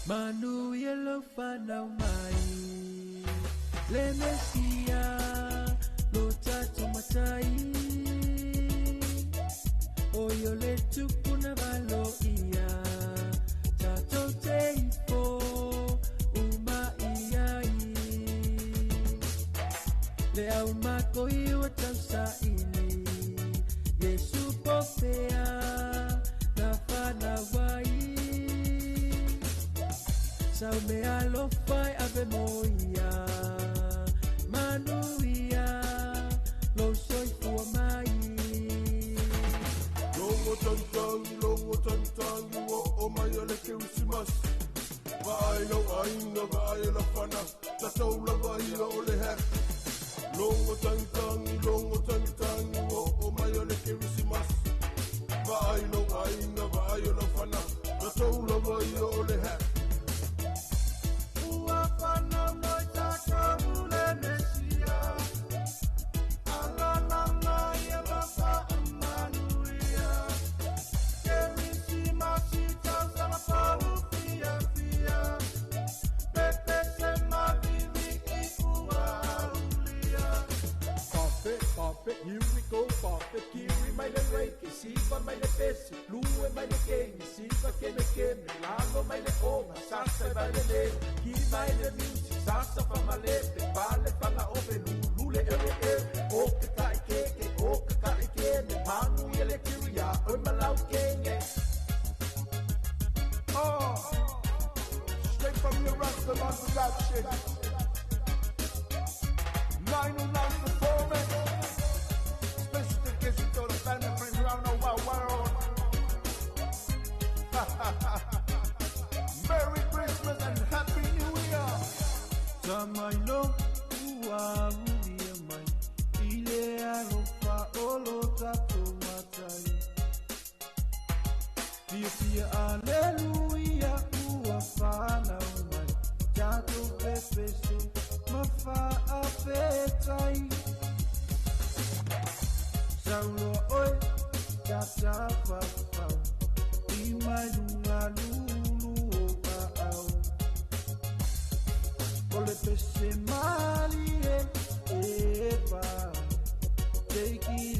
Manu yellow fana mai le mesia lo tatu matai oyo le tupuna valo ia tato tempo uma iai le au mako iwa tausa ini Yesu popea na fana vai Sao me alo fai ave moia Manuia Lo soi fua mai Longo tantangi o mai ale ke usimas Vai no ainga vai la fana Tatau la vai o le her Longo tantangi o mai ale ke usimas Vai no ainga vai la fana Tatau la vai o le her Fana moi tatou le mesia Alananga ia lapa amanuia Kerisi masita sala pau fia Pepe se mavivi ikua ulia Perfect, here we go, perfect Kiri mai le reiki, siva mai le pesi Lue mai le kemi, siva keme Lalo mai le onga, sasa mai le le Ki mai le music, sasa fa malepe Pale pala ope lule o ke kai keke, o ke kai keme Manu ele kiria, oi malau kenge Straight from your Rastaman Production 909 performance Special dedication to the family and friends around the world Merry Christmas and Happy New Year Tamailo ua ulia mai Ile alofa olo tato matai Pia aleluia ua fana umai Tato pepeso mafa afetai Saulo oi tata fafau Imai lunga lulu o paau Ole pese mali e eva Take it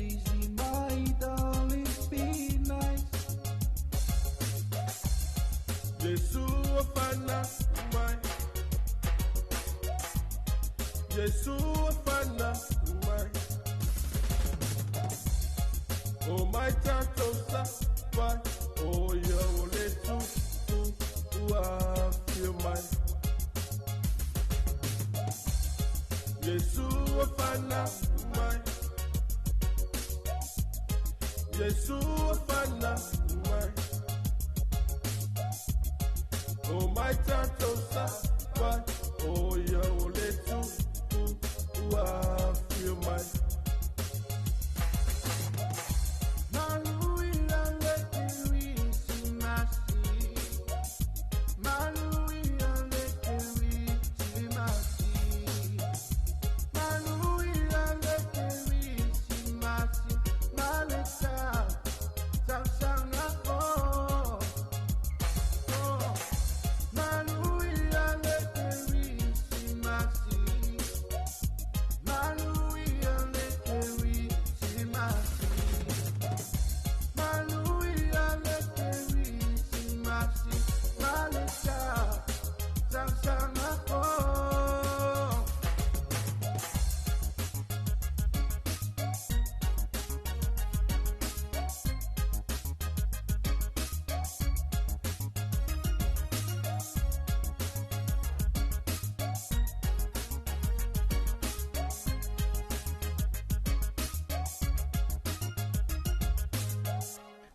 Yeshua fana mai. O mai tato sa pai. O ia o le tu ua fio mai. Yeshua fana mai. Yeshua fana mai. O mai tato sa pai. O ia o le tu ua fio mai.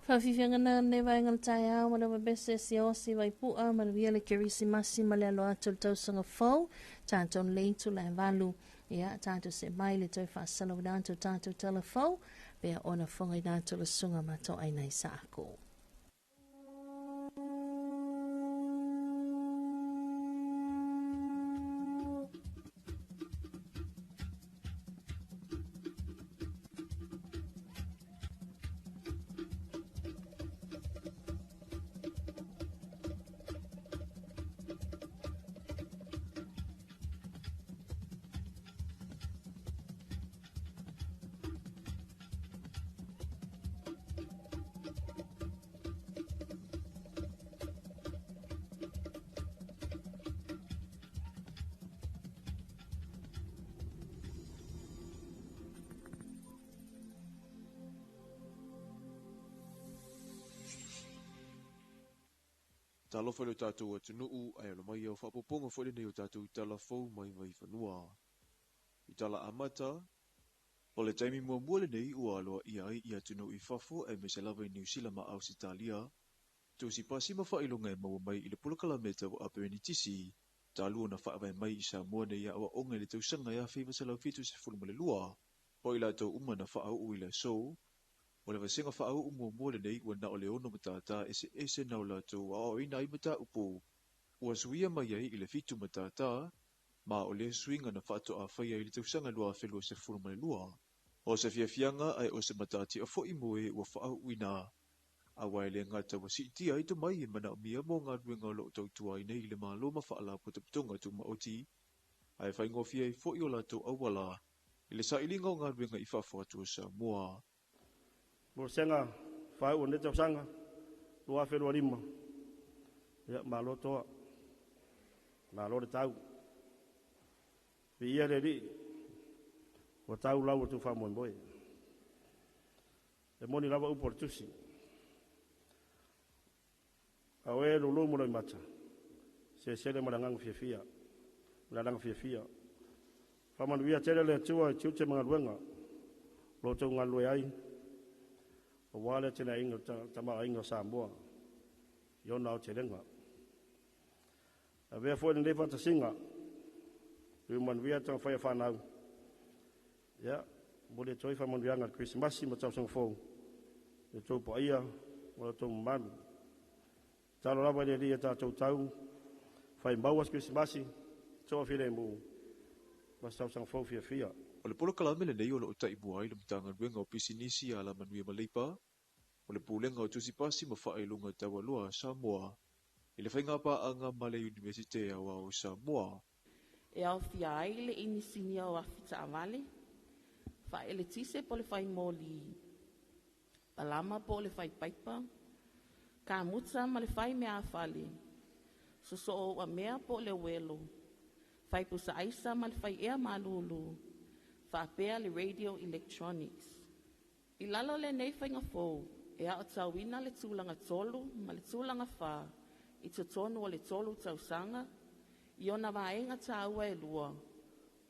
Whawhiwhangana ne waingal tai au ma lewa bese si osi wai pua ma lewa le kerisi masi ma le aloa tol tausanga fau tātou leitu la walu ia tātou se mai le toi whaasala wadātou tātou telefau pia ona whangai nātou le sunga ma tau ainai sa ako. Talofa le tātou atunuu ai ala mai au whapoponga whare nei o tātou tala fau mai whanua. I tala amata, o le taimi mua muale nei ua aloa ia ai i atunu i whafo ai me se lawa i New Zealand ma Ausitalia. Tō si pasi ma whailonga e maua mai i le pulakala meta o apeni tisi, tā lua na whaawai mai i sa mua nei awa onga le tausanga ia whiwa sa lau fitu se fulma le lua. O i la tau uma na whaau ui le so, o le vasenga whaau umua muale nei ua na o le ono matata ese nau la tau a o ina i mata upo. Ua suia mai ai i le fitu matata, ma o le suinga na whaato a whaia i le tausanga lua whelua se fulma le lua. O se fiafianga ai o se matati a fo i moe ua whaau uina. A wai le ngata wa siti ai to mai e mana o mia mo ngā ruenga lo tau tua i nei le maa loma whaala po te putonga tu maoti. Ai whai ngofia i fo i o la tau awala, i le sa ilinga o ngā ruenga i whawha tua sa mua. Mo senga whai o neta sanga, lua whelua rima. Ia maa lo toa, maa lo re tau. Pi ia re ri, o tau lau o tu wha moe moe. E moni lawa upor tusi. Au e lulu mula i mata. Se sele marangang fia. Marangang fia. Whamanu ia tere le tua i tiute mga ruenga. Loto ngā lue ai. O wale tena ingo tama ingo Samoa. Iona o te renga. A vea fwene nefa ta singa. Rui manu ia tanga whaia whanau. Ia, mole toi whamanu ia ngā Christmasi ma tau sang fōu. E tau po ia, mole tau manu. Talo lava le ria tātou tau, whai mauas Christmasi, toa whire mu, mas tau sang fau fia. O le pola kalamele nei o le o tai buai le mtanga ruenga o pisinisi a la manuia maleipa, o le pulenga o tusipasi ma whaelunga tawa loa Samoa, i le whaingapa a ngā Male Universite a o Samoa. E au fia ai le inisinia o awhita amale, whaele tise po le whai moli, palama po le whai paipa, ka muta ma le whai mea awhale. So o a mea po le welo. Fai pusa aisa ma le fai ea malulu. Whaapea le radio electronics. I lalo le nei whainga fōu, e a o tauina le tūlanga tolu, ma le tūlanga whā, i te tonu o le tolu tausanga, i ona waenga tāua e lua,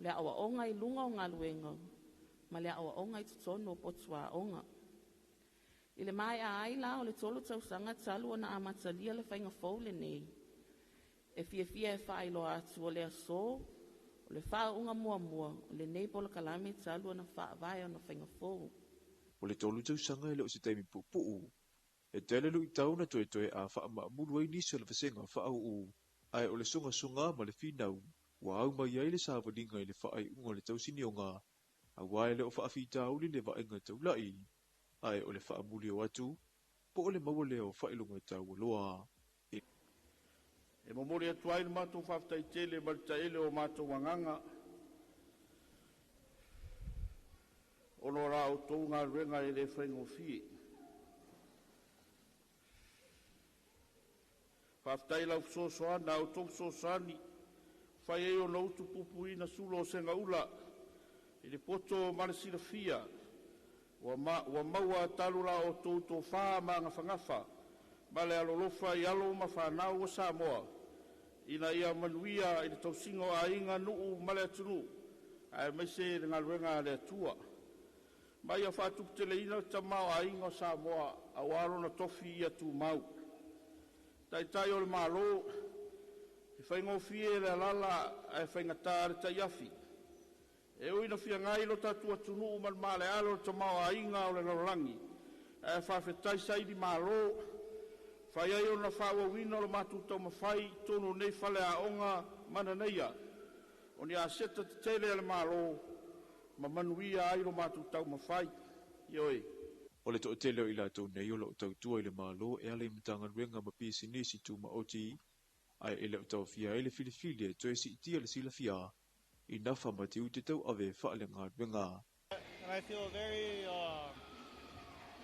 le awa onga i lunga o ngā luenga, ma le awa onga i te tonu o potua onga. I le mai a aila o le tolu tausanga talu o na amatalia le whainga fōu le nei. E fia e whailo atu o le aso, o le wha unga mua mua, o le nei pola kalame talu o na wha vai o na whainga fōu. O le tolu tausanga e leo se taimi pupuu. E tele lu i tauna toe toe a wha ama mulu ai nisi o le whasenga wha au u. Ai o le sunga sunga ma le whinau, wa au mai ai le sāwaninga i le wha ai unga le tausini o ngā. A wae le o wha awhi tauli le waenga taulai. Ai o le wha amuli o atu, po o le maua leo wha ilunga tau loa. E momori atu ai le mātou whaftai tele marita ele o mātou wanganga. Ono rā o tōu ngā ruenga e le whaingo fie. Whaftai lau sosoana o tōu sosani, whai e o nautu pupu ina sulo o senga ula, i le poto marisira fia, wa maua talura o tōu tō whaa maanga whangafa, ma le alolofa i alo ma whanau o Samoa, ina ia manuia i le tausingo a inga nuu ma le atunu, a meise le ngā ruenga le atua. Mai a whātupu te leina ta mau a inga o Samoa, a waro na tofi i atu mau. Tai o le malo, e whaingo fie le alala e whaingatā re tai afi. E uina fia ngai lo tatu atunu man male alo ta mau a inga o le larangi. E whawhetai sai di malo, whai ai o na whaua wina lo matu tau mawhai, tonu nei whale a onga mana neia. O ni a seta te tele le malo, ma manuia ai lo matu tau mawhai. Ioi. O le toa tele o ila tau nei o lo tau tua i le malo e ale imtanga ruenga ma pisi nisi tu ma oti. Ai ele o tau fia ele filifili e toe si itia le sila fia. I nafa ma te ute tau ave whaale ngā ruenga. And I feel very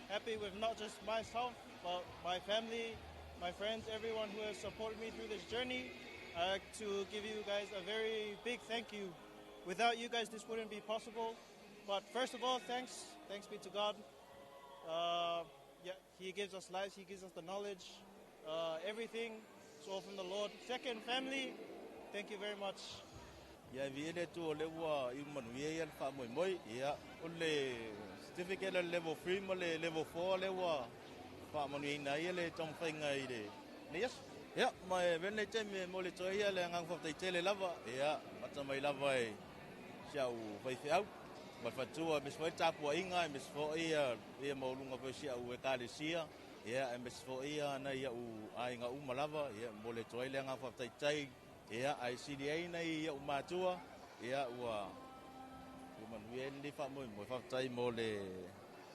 happy with not just myself, but my family, my friends, everyone who has supported me through this journey. I'd like to give you guys a very big thank you. Without you guys, this wouldn't be possible. But first of all, thanks be to God. He gives us lives, He gives us the knowledge, everything. It's all from the Lord. Second, family, thank you very much. Ia viene tu o le ua I manuia ia le wha moi moi. Ia o le certificate le level 3 ma le level 4 le ua wha manuia ina ia le tong whainga I le. Ne yes? Ia, mai vene te me mo le toa ia le ngang whaftai tele lava. Ia, mata mai lava e siau whaifi au. Ma fatua mes foi tapua inga mes foi ia maulunga foi sia u ekalesia ia mes foi na ia u ainga u malava ia mole toile nga fa tai ia ai CDA na ia u matua ia ua u manuel li fa mo fa tai mole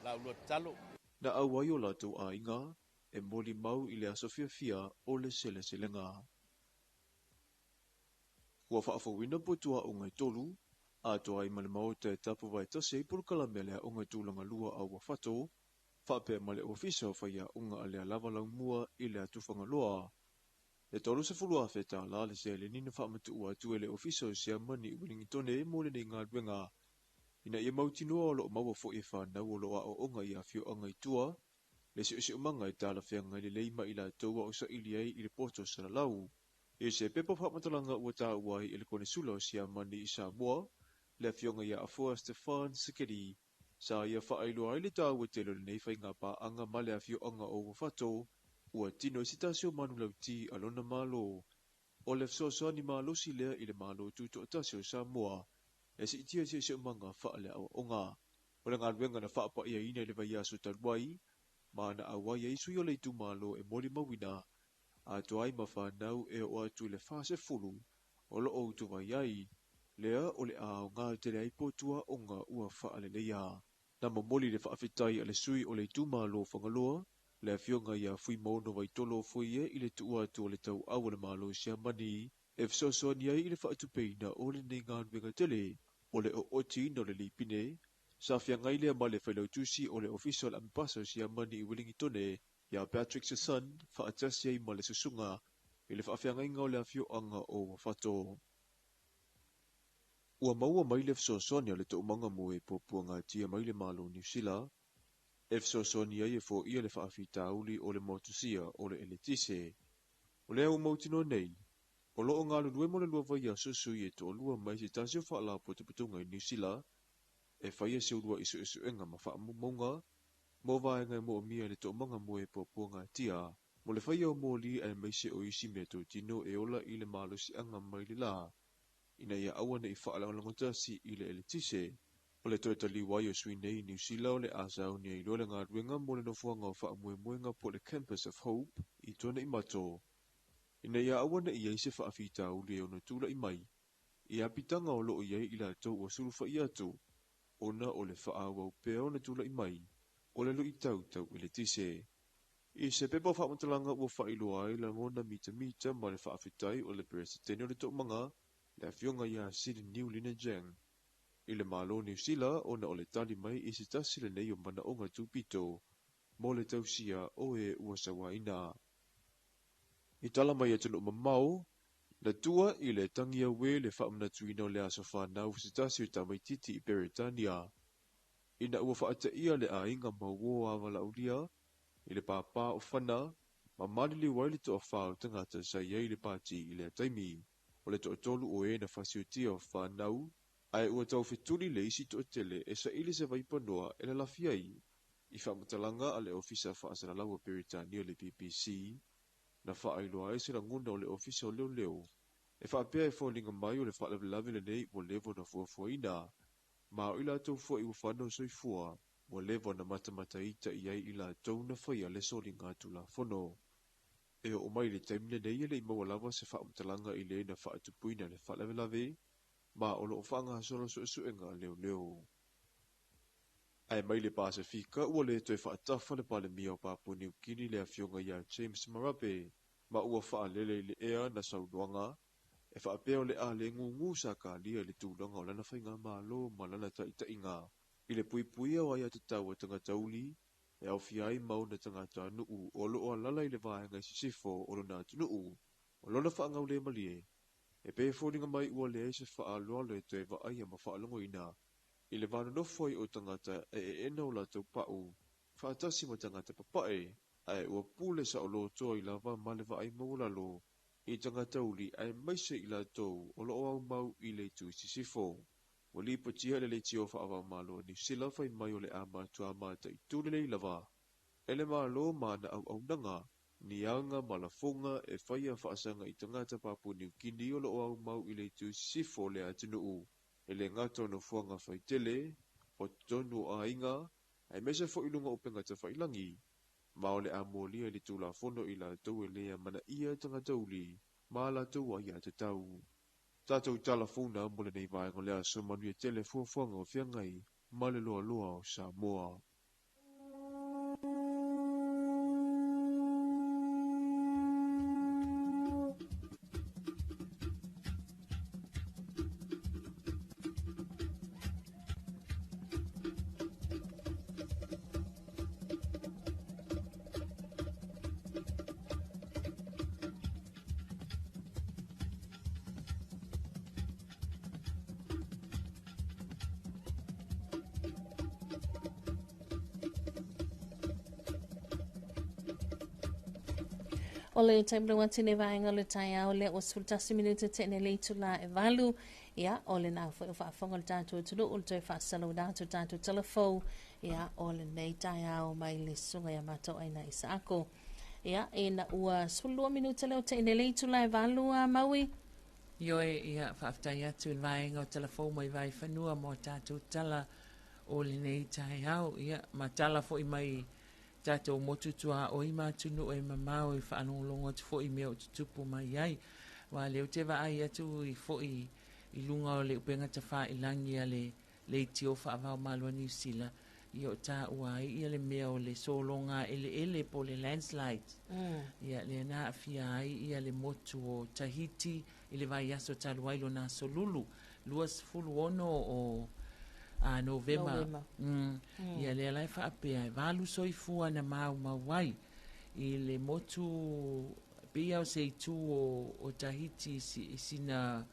la lu talo na au ai o la tu ainga e moli mau I le asofia fia o le sele selenga ua fa fo wina potua o ngai tolu a toa I male mau te tapu vai tase pur kalamele o ngai tūlanga lua au wafato, whape male ofisa whaia unga alea lava lau mua I le atufanga loa. E tolu se fulua feta la le se le nina whamatu ua tuele ofisa se mani I wilingi tone mo le nei ngā ruenga. Ina ia mautinoa o lo maua fo e whanau o loa o onga I a fio angai tua, le se umanga I tala whianga I le leima I la taua o sa ili ai I le poto sara lau. E se pepa whamatalanga ua tā uai I le kone sula se mani I Samoa, le fionga ia afua Stefan Sikeri, sa ia whaailoa ai le tāua te lori nei whainga pa anga male a fionga o wafato, ua tino sitasio manu lau ti alona malo. O le fsosoani malo si lea I le malo tuto atasio Samoa, e si itia se umanga whaale au onga. O le ngā ruenga na whaapa ia ina le vai aso taruai, ma na awai ai sui o le tu malo e moli mawina, a toai ma whanau e o atu le whase fulu, o lo o tu vai ai, lea o le ao ngā tere ai potua o ngā ua whaale leia. Na mamoli le whaafetai ale sui o le tūmalo whangaloa, le fionga ia fui mono vai tolo fui e I le tua tu o le tau au le malo sia mani, e fsosoani ai I le whaatupeina o le nei ngā nuenga tele, o le o oti no le lipine, sa fiangai lea ma le whailautusi o le official ambassador sia mani I Wellingtone, ia Patrick Sasan, whaatasi ai ma le susunga, I le whaafiangai ngau le afio anga o wafato. ua maua mai le fesosoni a le toʻamaga mo e puapuagatia mai le malo niusila e fesosoni ai e foʻia le faafitauli o le motusia o le eletise o lea ua mautino nei o loo galulue mo le lua vaia susui e toʻalua mai se tasi o faalaputuputuga i niusila e faia se ulua isuʻesuʻega ma faamomauga mo vaega e moʻomia le toʻamaga mo e puapuagatia mo le faia o moli e maise o isi mea totino e ola i le malosiʻaga mai le lā ina ia aua neʻi faalagolagotasi i le eletise o le toe taliu ai o sui nei niusila o le a sauni ai loa le galuega mo le nofoaga o faamuemuega po le Campus of Hope i tona i mato ina ia aua neʻi ai se faafitauli e ona tulaʻi mai i apitaga o loo i ai i latou ua sulufaʻi atu ona o le faaauau pea ona tulaʻi mai o le luʻi tautau i le tise i se pepa o faamatalaga ua faailoa ai lagona mitamita ma le faafetai o le peresideni o le toʻamaga le afioga iā sili New Linajang i le malo niusila ona o le tali mai i se tasi lenei o manaʻoga tupito mo le tausia o e ua sauaina i tala mai atu nuu mamao le tua i le tagiaue le faamanatuina o le aso fanau se tasi o tamaitiiti i Peretania ina ua faataʻia le aiga mauō avalaulia i le papā o fana ma maliliu ai le toʻafā o tagata sai ai le pati i le ataimi o le toʻatolu o ē na fasiotia o fanau ae ua taufetuli le isi toʻatele e saʻili se vaipanoa e lalafi ai i faamatalaga a le ofisa faasalalau o Peretania o le BBC na faailoa ai se laguna o le ofisa o leoleo e faapea e foliga mai o le faalavelave lenei ua levo na fuafuaina ma o i latou foʻi ua fano soifua ua levo na matamataita i ai i latou na faia le soliga tulafono e o mai le taimi lenei e leʻi maua lava se faamatalaga i lē na faatupuina le faalavelave ma o loo faagasolo suʻesuʻega leoleo ae mai le pasifika ua lē toe faatafa le palemia o papua niukini le afioga iā James Marape ma ua faalele i le ea na saunoaga e faapea o le a le gugu sakalia i le tulaga o lana faiga malo ma lana taʻitaʻiga i le puipuia o ai a tatau a tagatauli e aofia ai ma ona tagata nuu o loo alala i le vaega i sisifo o lona atunuu o lona faagaule malie e pe foliga mai ua leai se faaaloalo e toe vaaia ma faalogoina i le vanonofo ai o tagata e eʻena o latou paʻu faatasi ma tagata papaʻe ae ua pule saʻolotoa i lava ma le vaai maulalo i tagatauli ae maise i latou o loo aumau i le itu i sisifo ua lipatia le leitio faavaomalo niusila fai mai o le a matua mataʻitu lelei lava e le malo ma na auaunaga niaga ma lafoga e faia faasaga i tagata papua niukini o loo aumau i le itu i sisifo o le atunuu e le gato nofuaga faitele o tonu o aiga ae mese foʻi luga o pegata failagi ma o le a molia i le tulafono i latou e lea manaʻia tagatauli ma latou ai a tatau tatou talafona mo lenei vaega o le aso manuia tele fuafuaga o feagai ma le loaloa o Samoa. O le taimla watine vaenga le taia o le o sultasi minuta tene le tula e valu ia o le nau fo fa fonga le tatu tulu o le toi fa salo datu tatu telefo ia o le nei taia o mai le sunga ya mato aina isako ia e na ua sulua minuta le o tene le tula e valu a maui Io ia faafetai atu i vaenga o telefo mai vai whanua mo tatu tala o le nei taia ia ma tala fo i mai tatou motutua o i matunu e mamao i whaanongolongo tu fo i mea o tutupu mai ai. Wa leo te ai atu i fo i lunga o le upenga ta wha i langi a le tio whaavao malua New Zealand. I o ta uai i le mea o le solonga ele po le landslides. Ia le na afia ai i le motu o Tahiti i le vai aso taluailo na solulu. Luas fulu ono o November. Ia le alai whaapea. Walu soifua na mau wai. I le motu pia o se tu o Tahiti sina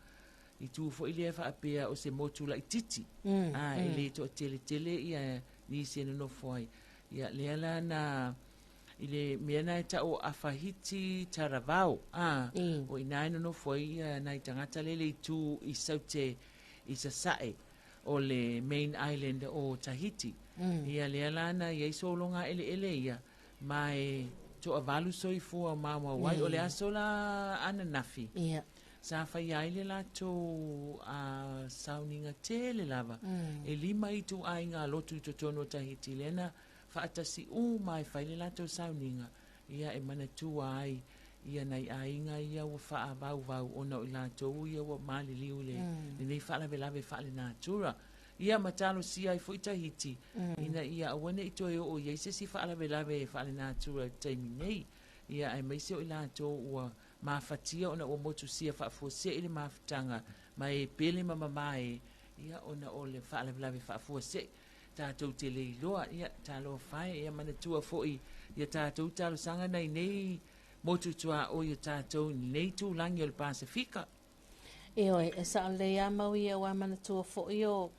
I tu fo ile fa apea o se motu la ititi. Ile to tele ia ni se no foi. Ia le ala na ile mena ta o afahiti taravao. O ina no foi na tangata lele tu I saute I sasae o le main island o Tahiti. Ia le ala na ia so longa ele ia mai to avalu soifua mama wai o le asola ananafi. Sa fai aile la to sauninga tele lava. E lima I tu ainga lotu to tono Tahiti lena faatasi mai fai le la to sauninga. Ia e mana tu ai ia nai ainga ia wa faa vau ona o la to ia wa mali liule. Nei fala velave fale natura. Ia matalo si ai foi Tahiti. Ina ia awane ito o ia se fala velave fale natura taimi nei. Ia ai mai se o la to wa mafatia ona o motu sia fa fose ile maftanga mai pele mama mai ia ona o le fala velave fa fose ta to tele loa ia ta lo fai ia mana tua foi ia ta to talo sanga nei motu tua o ia ta to nei tu langi o le Pasifika. E sa le ia mau ia wa mana tua foi o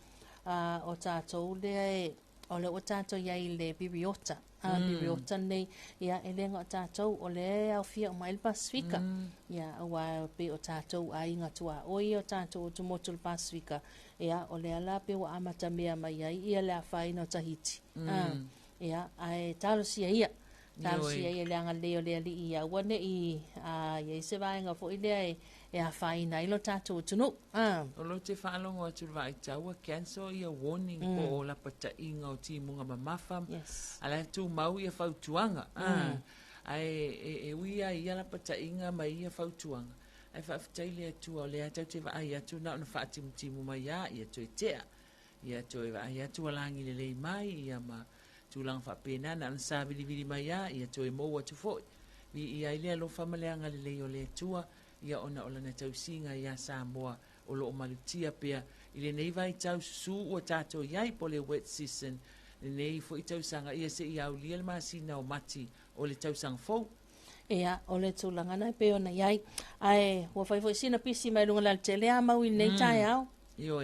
tatou le o le o tatou iai le bibiota bibiota nei ia e lenga o tatou o le au fia o mai Pasifika ia awa pe o tatou a inga tua o i o tatou o tumotu le Pasifika ia o le ala pe o amata mea mai ai ia le awhai no Tahiti ia ai talo sia ia talo sia ia le anga leo le ali ia wane I ia se vaenga fo i le e a whaina ilo tātou tunu. O lo te whaalongo atu vai taua cancel ia warning o la pata inga o timunga mamafam. Ala tu mau ia whautuanga. Ai uia ia la pata inga mai ia whautuanga. Ai whaafitai le atu o le atau te vai atu na ona whaatimu mai ia to e tea. Ia to e vai atu alangi le lei mai ia ma tulang whapena na ansa vili mai ia to e mo atu foi. Ia ile alo whamaleanga le lei o le atua. Ia ona ola na tausinga ia Samoa o lo malutia pea ile nei vai tau su o tato iai po le wet season nei fo I tausanga ia se ia ulia le masina o mati o le tausanga fou. Ia o le tulangana pe ona iai ai wa fai foi sina pisi mai lunga la tele a mau nei tai au. Io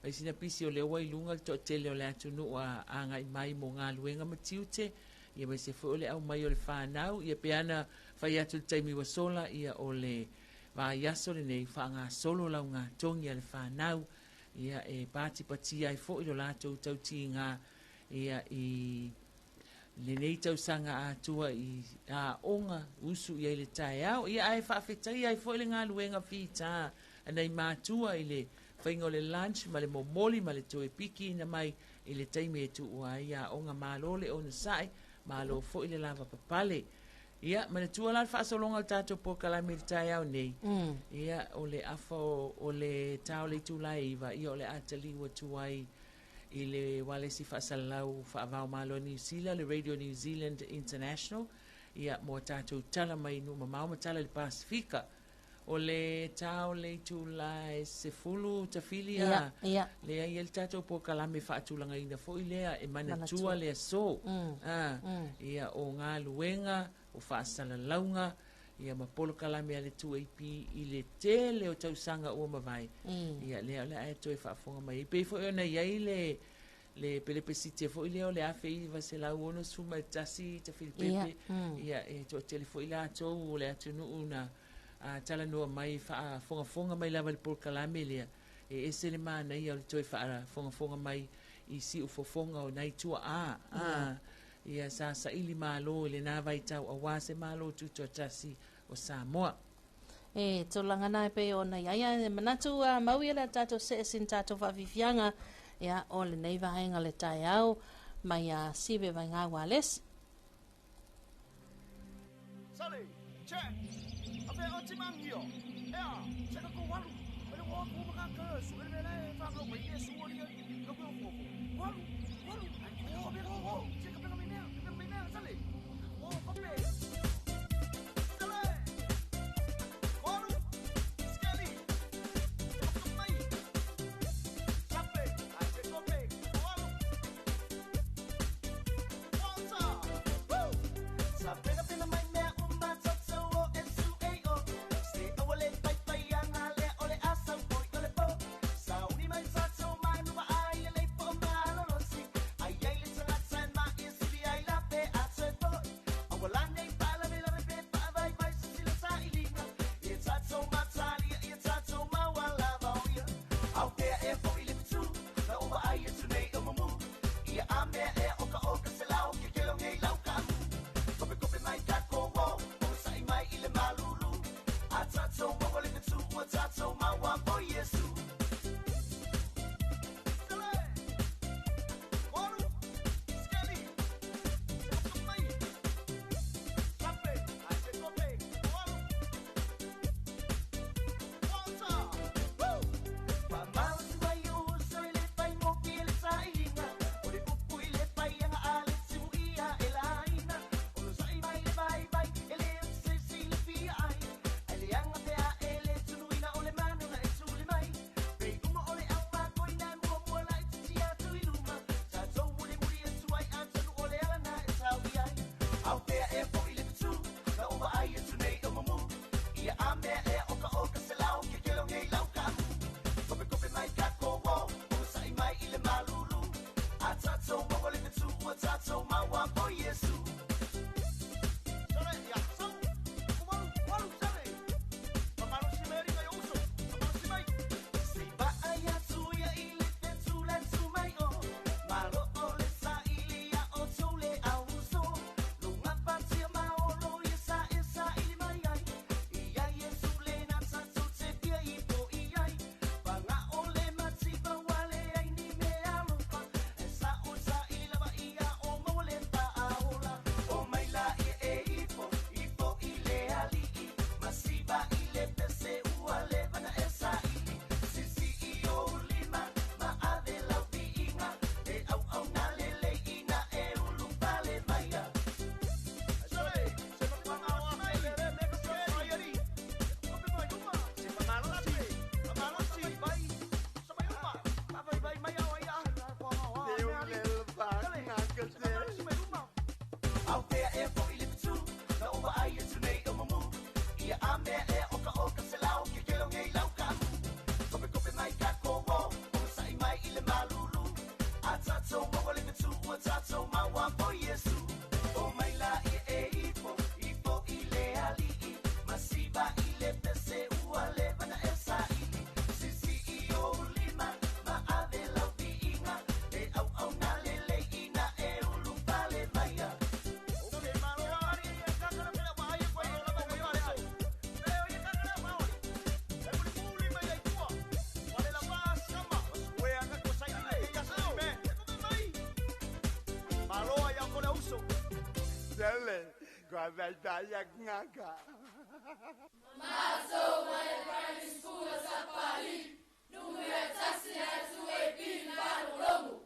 vai sina pisi o le wai lunga to tele o le atunu a anga I mai mo ngā luenga matiute ia mai se fo o le au mai o le whanau ia peana fai atu taimi wa sola ia o le va yaso le nei whaanga solo lau ngā tongi ale whanau ia e pāti pati ai fo I lo lātou tau ti ngā ia I le nei tau sanga atua I a onga usu ia le tae au ia ai whaafetai ai fo I le ngā luenga whita anei mātua I le whaingo le lunch ma le momoli ma le toe piki na mai I le taime e tu ua ia onga mālo le ona sai mālo fo I le lava papale. Ia, mana tua la whaasolonga o tātou po kalame le tai au nei. Ia, o le afa o le tau le tūlai iwa, ia o le ataliwa tuai I le wale si whaasalau whaavao malo New Zealand, le Radio New Zealand International. Ia, mo tātou tala mai nu mamau matala le Pasifika. O le tau le tūlai se fulu tafilia. Ia. Lea ia le tātou po kalame whaatulanga ina fo I lea e mana tua lea so. Ia, o ngā luenga, o whaasala launga, ia mapolo kalame ale tu eipi I le tele o tausanga ua mawai. Ia lea le ae toi whaafonga mai. Pei fo eona iai le pelepesite fo I leo le afe I vase lau ono suma tasi ta Filipepe. Ia e to tele fo I le ato o le atunu una tala noa mai whaafonga mai lava le polo kalame lea. E ese le mana ia o le toi whaafonga mai I si ufofonga o nai tua ia sa ili malo le na vai tau awase malo tuto tasi o Samoa. E tolangana pe ona ia manatu mau ia tato se sin tato favifianga ia o le nei vaenga le tai au mai a sive vai ngā wales. Sali, check. Ape o timangio. Ea, check ko walu. Ele wo ko ka ka su ele le fa ko mai su o ria. Ko ko walu. Ai o be ko. Check ko me ne, sali. O pape. sele, kwa vaitaya ngaka. Maso mai primary school sapali, numero tasina tuwe bin balongo.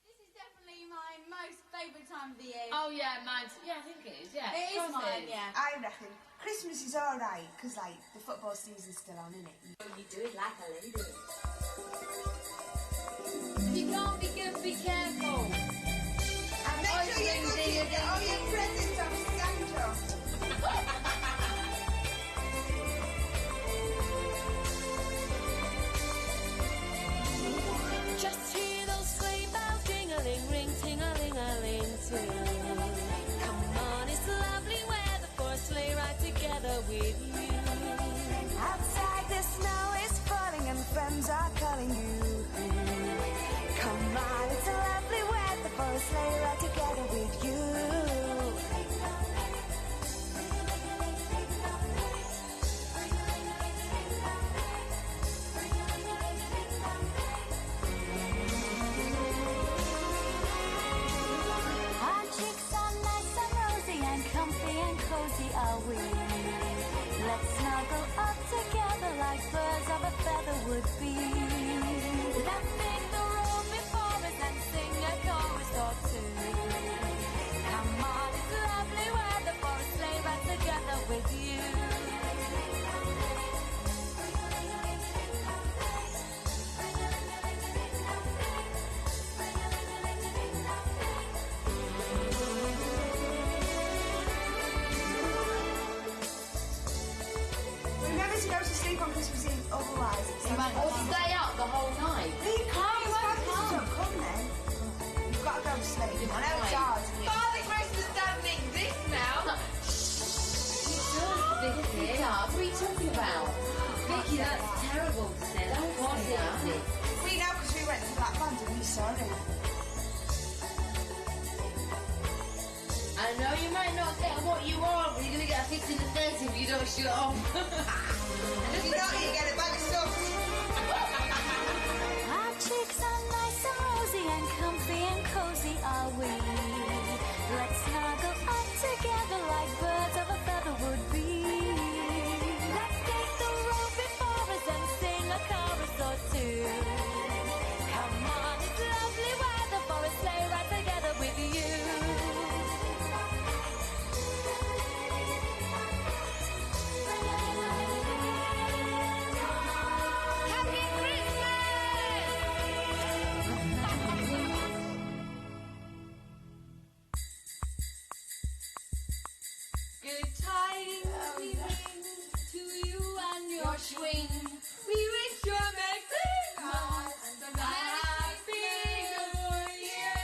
This is definitely my most favourite time of the year. Oh yeah, mine. Yeah, I think it is. Yeah, It is mine, yeah. I reckon Christmas is alright because like the football season's still on, isn't it? You do it like a lady. If you can't be good, be careful. And make sure you go to get all your presents off Santa. Just hear those sleigh bells ding-a-ling, ring, ting-a-ling-a-ling too. Come on, it's lovely weather for a sleigh ride together with you. Outside the snow is falling and friends are calling you. Come on, it's a lovely weather for a sleigh ride together with you. Our cheeks are nice and rosy and comfy and cozy are we. Let's snuggle up together like birds of a feather would be. Let's take the road before us and sing a chorus or two. Come on, it's lovely weather for a sleigh ride together with you. Remember to go to sleep on Christmas Eve, otherwise it's Or stay up the whole night. You can't, don't come then. You've got to go to sleep. I know it's hard. Father Christmas doesn't exist now. Vicky, what are you talking about? Vicky, that's terrible to say. Don't want it. We know because we went to Black Band and we saw it. I know you might not get what you want, but you're going to get a fix in the face if you don't shut off. And if you don't, you get a bag of stuff. Our cheeks are nice and rosy and comfy and cozy are we. Let's snuggle up together like birds of a feather would be. Let's take the road before us and sing a chorus or two. Come on, it's lovely weather for a sleigh ride together with you. Happy Good tidings we bring to you and your swing. We wish you a Merry Christmas and a Happy New Year.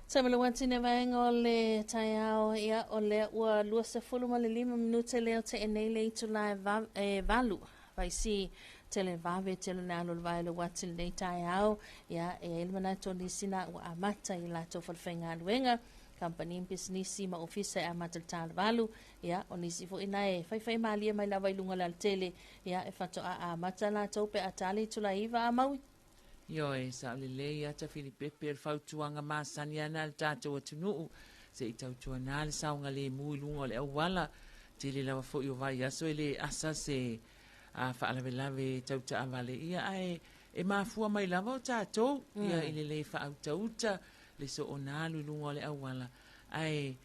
Samela watine vaenga o le taiao ia o le ua lua se fulu ma le 5 minute leo te enei le itu lai valu. Vai si tele vave tele na alo vai le watine le taiao ia e ilmana toni sina ua amata i la to falfenga aluenga. Company business ma ofisa e amata tala valu ia o nisi fo ina e fai malia mai la vailunga la tele ia e fato a amata la tope atali tu la iva amaui. Yo e sa le le ata Filipepe el fautuanga masani ana le tatou atunuu se i tautua na le saunga le mui lunga le awala te le lava fo i o vai aso e le asa se a whaalawelawe tauta avale ia ai e mafua mai lava o tatou ia i le whautauta le so o nā lunga le awala ai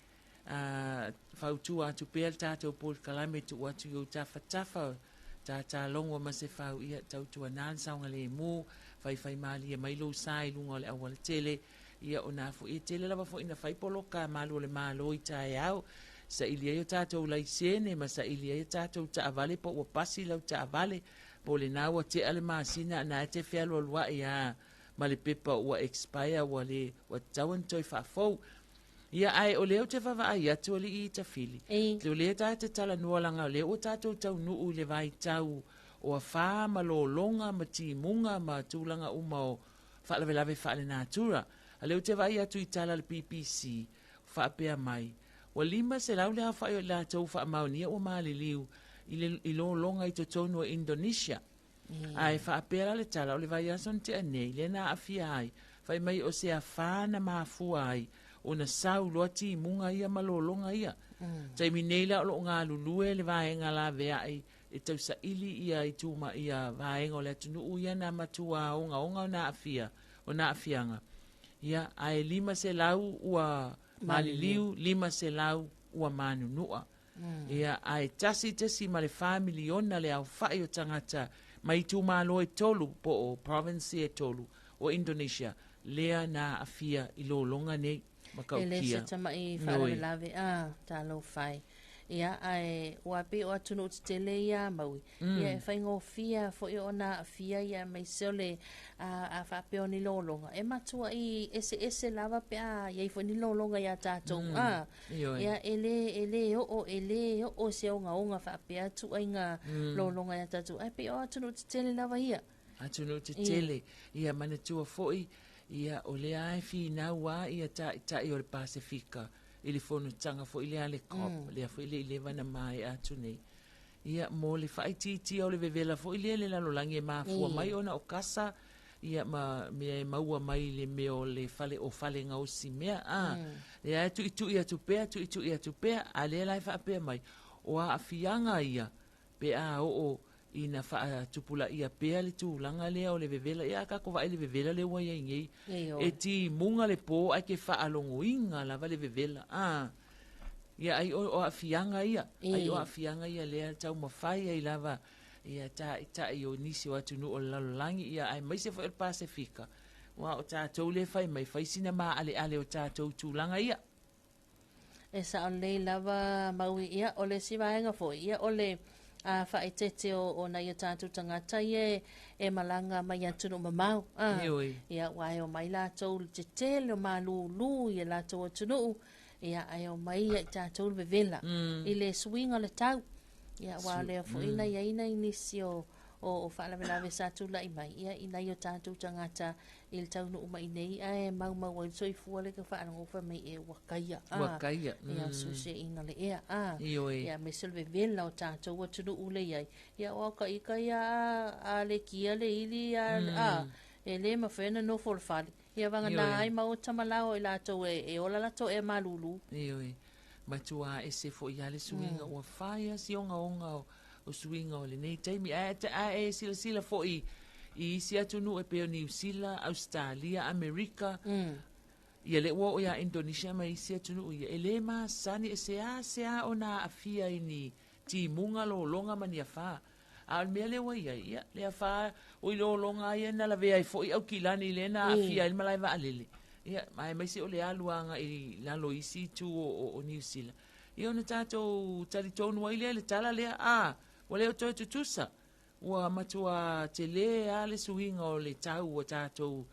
fautua atu pēr tatou pol kalame tu atu i o tawhatafa ta longo ma se fau ia tautua nā le saunga le mu fai mali e mai lo sai lunga le awala tele ia ona fo e tele lava fo ina fai poloka malu le malo i tai au sa ilia yo tatou lai sene ma sa ilia yo tatou ta avale po wa pasi lau ta avale po le na wa te ale masina na te fialo lua ia ma le pepa wa expire wa le wa tawan toi fa fo ia ai o leo te fava ai atu li i ta fili le le ta te tala nualanga le o tatou tau nuu le vai tau o fa malolonga ma timunga ma tulanga umao fa la ve fa le natura ale o te vai atu i tala le PPC fa pe mai Ua lima se lau le hawhai o la tau wha maunia ua maliliu i lo longa i totonu o Indonesia. Ai whaapera le tala o le vai ason te anei le na awhia ai. Whai mai o se a whana mafua ai o na sau loa ti munga ia malolonga ia. Taimi neila o lo ngā lulue le vaenga la vea ai e tau sa ili ia i tūma ia vaenga o le atunu uia na matua o ngā o na afianga. Ia ai lima se lau ua maliliu, lima se lau ua manunua. Ia ai tasi ma le family ona le au whai o tangata mai tūma lo e tolu po o province e tolu o Indonesia. Lea na afia i lo longa nei makaukia. Ele se tama i whaare lawe tā lo whai. Ia ai wapi o atunu tele ia maui. Ia e whaingo fia fo i ona fia ia mai sole a whapeo ni lolonga. E matua i ese lava pe ia i fo ni lolonga ia tātou. Ia ele o se o ngā whapea tu ai ngā lolonga ia tātou. Ai pe o atunu tele lava ia. Atunu tele. Ia manatua foi. Ia o le ai fi na wa ia ta i o le Pasifika. Ili fono tanga fo ile ale kop le fo ile vana mai atu nei ia mo le fai titi o le vevela fo ile le lalolangi e mafua mai ona o kasa ia me maua mai le meo le fale o fale ngausi mea ia tu ia tu pea ale lai fa pe mai o a fianga ia pe o ina fa tupula ia pea le tu langa le o le vevela ia ka ko vai le vevela le wa ngi e ti munga le po ai ke fa alongo inga la vale vevela ia ai o afianga ia ai o afianga ia le tau mafai ai lava ia ta i o nisi o atu no o lalangi ia ai mai se fa el Pasifika wa o ta tau le fai mai fai sina ma ale o ta tau tu langa ia e sa le lava maui ia o le sivaenga fo ia o le a whaetete o na ia tātou tangata e malanga mai atu no mamau. Ia wai o mai lātou te tele o malulu ia lātou atu no ia ai o mai ia tātou vevela. I le swinga le tau. Ia wā lea fo ina ia ina inisi o whaalawe sa tula i mai. Ia ina i o tātou tangata i le tau no umai nei. Ai mau ai soi fua le ka whaanongo wha mai e wakaia. Wakaia. Ia suse ina le ea. Ia me silve vela o tātou watu no ule iai. Ia waka ika ia a le kia le ili e le mawhena no whole Ia wanga nā ai mau tamalao i lātou e ola lato e malulu. Ioi. Matua e se fo ia le suinga o whaia si onga o suinga o le nei taimi e sila fo i isi atu nu e peo New Zealand, Australia, Amerika ia le ua o ia Indonesia ma isi atu nu ia e le ma sani e sea o na afia ini ti munga lo longa mani a wha a mea le wa ia le a wha o i lo longa ia na la vea i fo i au kilani le na afia il malai wa alele ia mai se o le aluanga i lalo isi tu o New Zealand ia ona tātou taritonu ai le tala lea o leo toi tutusa ua matua te le a le suhinga o le tau o tātou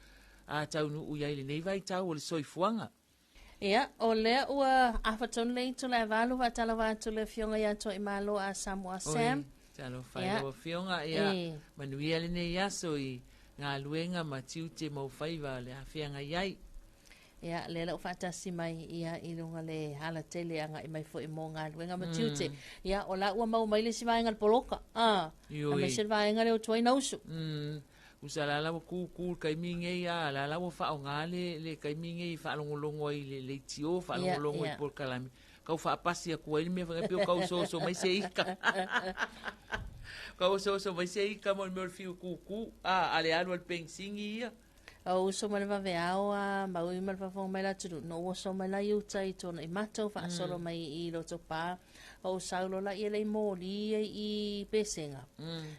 a tau nu uia ile nei vai tau o le soifuanga. Ia, o lea ua awhatonu le itu le avalu wa tala watu le fionga ia to i malo a Samoa Sam. Talo whai o fionga ia manuia le nei aso i ngā luenga ma tiu te mau whaiva le awhianga iai. Ia, le lau whatasi mai ia i lunga le hala tele anga i mai fo i mō ngā luenga ma tiute. Ia, o la ua mau mai le si vaenga le poloka. A me se vaenga le o tuai nausu. Usa la lawa kūkūr kai minge ia, la lawa whao ngā le kai minge i whaalongolongo i le tio, whaalongolongo i por kalami. Kau whaapasi a kua ili mea whangapio kau soso mai se ika. Kau soso mai se ika mo mea fiu kūkū. Ale alu al pengsingi ia. O so mai va veao a maui mai va mai la tu no so mai la yuta i tona i mato fa solo mai I loto pa o saulo la I le moli I pesenga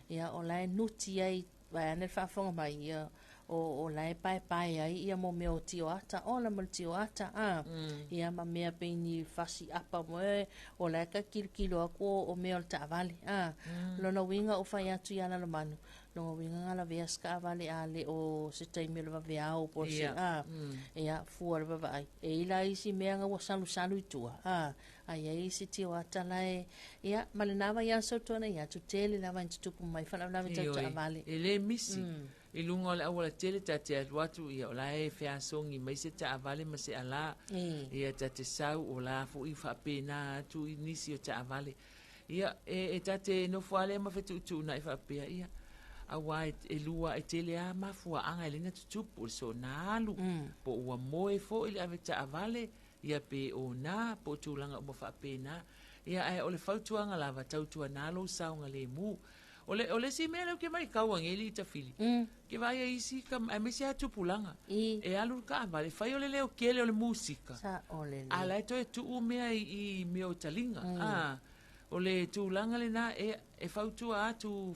ia o la nuti ai va ne fa fonga mai ia o la pai ai ia mo me o tio ata o la mo tio ata ia ma me pe ni fasi apa mo o la ka kilo ko o me o ta vale lo no winga o fa ya tu ya na manu no winga la vea ska vale ale o se taimi le vea o po se ia fuar va vai e ila isi meanga o salu itua ai isi tio ata lai ia malenava ia so tona ia tu tele lava tupu mai fala lava tau vale ele misi I lunga o le awala tele tate atu ia o la e feasongi mai se ta avale ma se ala. Ia tate sau o la fu i whapena atu i nisi o ta avale. Ia e tate no fuale ma fetu tu na i whapea ia. Awa e lua e tele a mafua anga e lena tutupu so na alu. Po ua moe fo ili ave ta avale. Ia pe o na po tūlanga o mawhapena. Ia ai ole fautuanga lava tautua nalo saunga le mu. Ole si mea leu ke mai kaua ngeli ta fili. Ke vai e isi ka me se atu pulanga. E alu ka vale fai ole leo kele ole musika. Sa ole le. Ala e toe tu mea i meo talinga. Ole tūlanga le na e fautua atu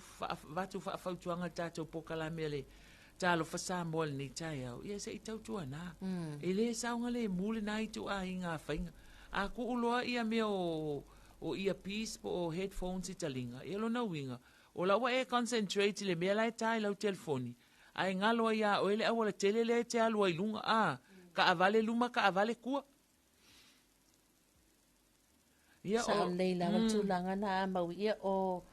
vatu fautuanga tato pokala mea le talo fasa moa le nei tai au. Ia se i tautua na. E le saunga le mule na i tu a inga whainga. A ku uloa ia mea o ia piece po o headphones i talinga. Ia lo na winga. O la wa e concentrate le mea lai tai lau telefoni. Ai ngaloa ia o ele awala tele le te alua i lunga. Ka avale luma, ka avale kua. Sa leila la tūlanga na mau ia o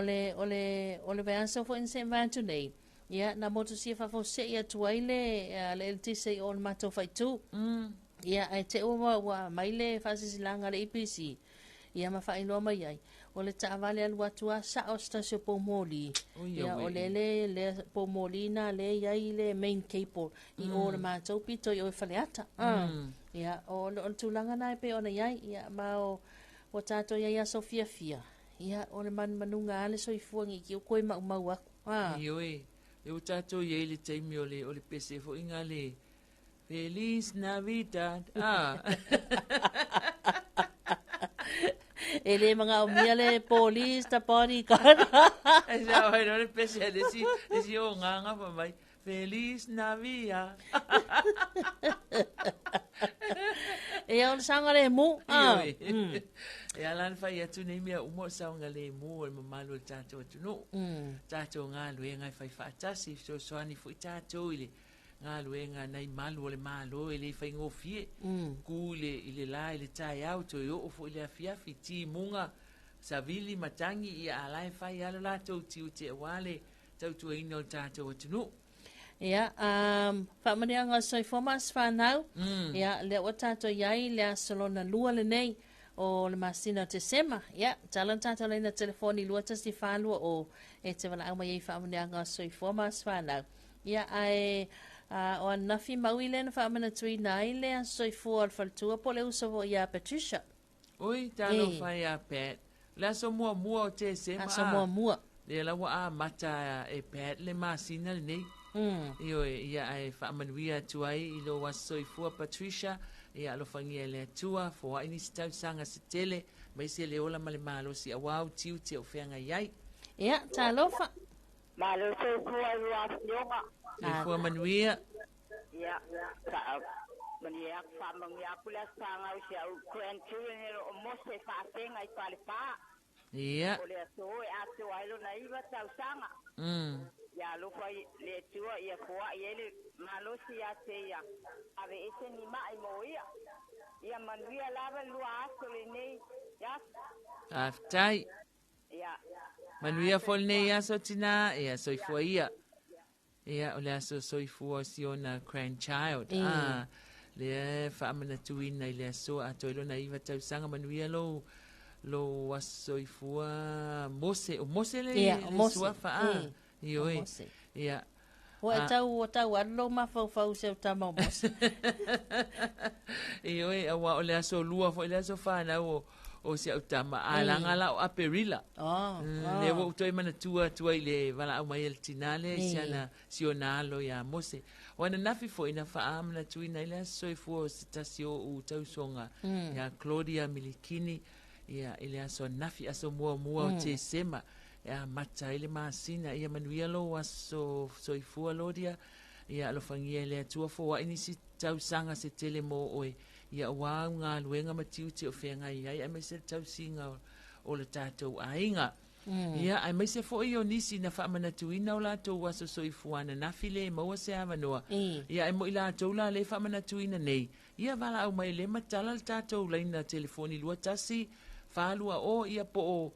le veansa fo in St. Vantu nei. Ia na motu sia fafo se ia tuaile le tise o le mato faitu. Ia ai te ua wa maile fasisilanga le IPC. Ia mawhailoa mai ai. O le taavale alu atua sa o stasio pomoli. Ia o le pomoli na le iai le main cable. I o le mātou pito i o e whaleata. Ia o le tūlanga nai pe o na iai. Ia ma o tātou iai a Sofia Fia. Ia o le manunga ale soifuangi ki o koe mau aku. Ioi. E o tātou iai le taimi o le pese fo inga le Feliz Navidad. Ele mga umia le police ta bodyguard. E sa vai no le pese desi o nganga pa mai. Feliz Navidad. E o sanga le mu. E alan fai atu nei mea umo saunga le mu o le mamalu le tātou atu no. Tātou ngā lue ngai fai whaatasi so soani fui tātou ile. Ngā lue ngā nei malu o le malo e le fai ngofie. Ku ile la ile tai au to yo o fo ile afiafi ti munga savili matangi i alai fai alo la tau tiu te wale tau tu ino o tātou atu no. Ia, whamania ngā soifomas whanau. Ia, le o tātou iai le asolona lua le nei o le masina te sema. Ia, talan tātou leina telefoni lua tasi whanua o e te wala au mai ei whamania ngā soifomas whanau. Ia, ai o anafi maui le na whamana tui nai le a soifua al whaltua po le usavo ia Patricia. Oi, talo whai a Pat. Le aso mua o te sema. Aso mua. Le lawa a mata e Pat le masina le nei. Io ia ai whaamanuia tuai I lo wasoifua Patricia ia alo whangia le atua fo ini stau sanga se tele mai se le ola male malo si awau tiu te o whenga iai. Ia, talofa. Malo soifua ua fionga. Soifua manuia. Ia, mania whamangia kula sanga usi au grandchildren o mose whaatenga I pale paa. Ia. O le aso e ato ailo na iwa tau sanga. Ya lo fai le tua ia foa ele malo si ate ia ave ese ni mai moia ia manuia lava lua aso le nei ya aftai ia manuia fol nei aso tina ia soifua ia ole aso soifua si ona grandchild le whaamana tuina I le aso ato ilo na iwa tau sanga manuia lo asoifua mose le suafa Ioi. Ia. O tau alo mafau se tama mos. Ioi, awa ole aso lua fo ole aso fana o se utama alanga la o aperila. Le wo toi mana tua ile vala au mai el tinale siana sionalo ya mose. Wana nafi fo ina faamna tuina ile aso ifo sitasio u tausonga ya Claudia Milikini ia ile aso nafi aso mua o te sema. Ia mata ile masina ia manuia lo aso soifua lo dia ia lo fangia le atua fo wa inisi tau sanga se tele mo oe ia wa nga luenga matiu te o fenga ia me se tau singa o le tatou ainga ia ai me se fo io nisi na fa mana tuina o la to waso soifua na nafile mo se avanoa ia ai mo ila to la le fa mana tuina nei ia vala au mai le matala tatou leina telefoni lua tasi falua o ia po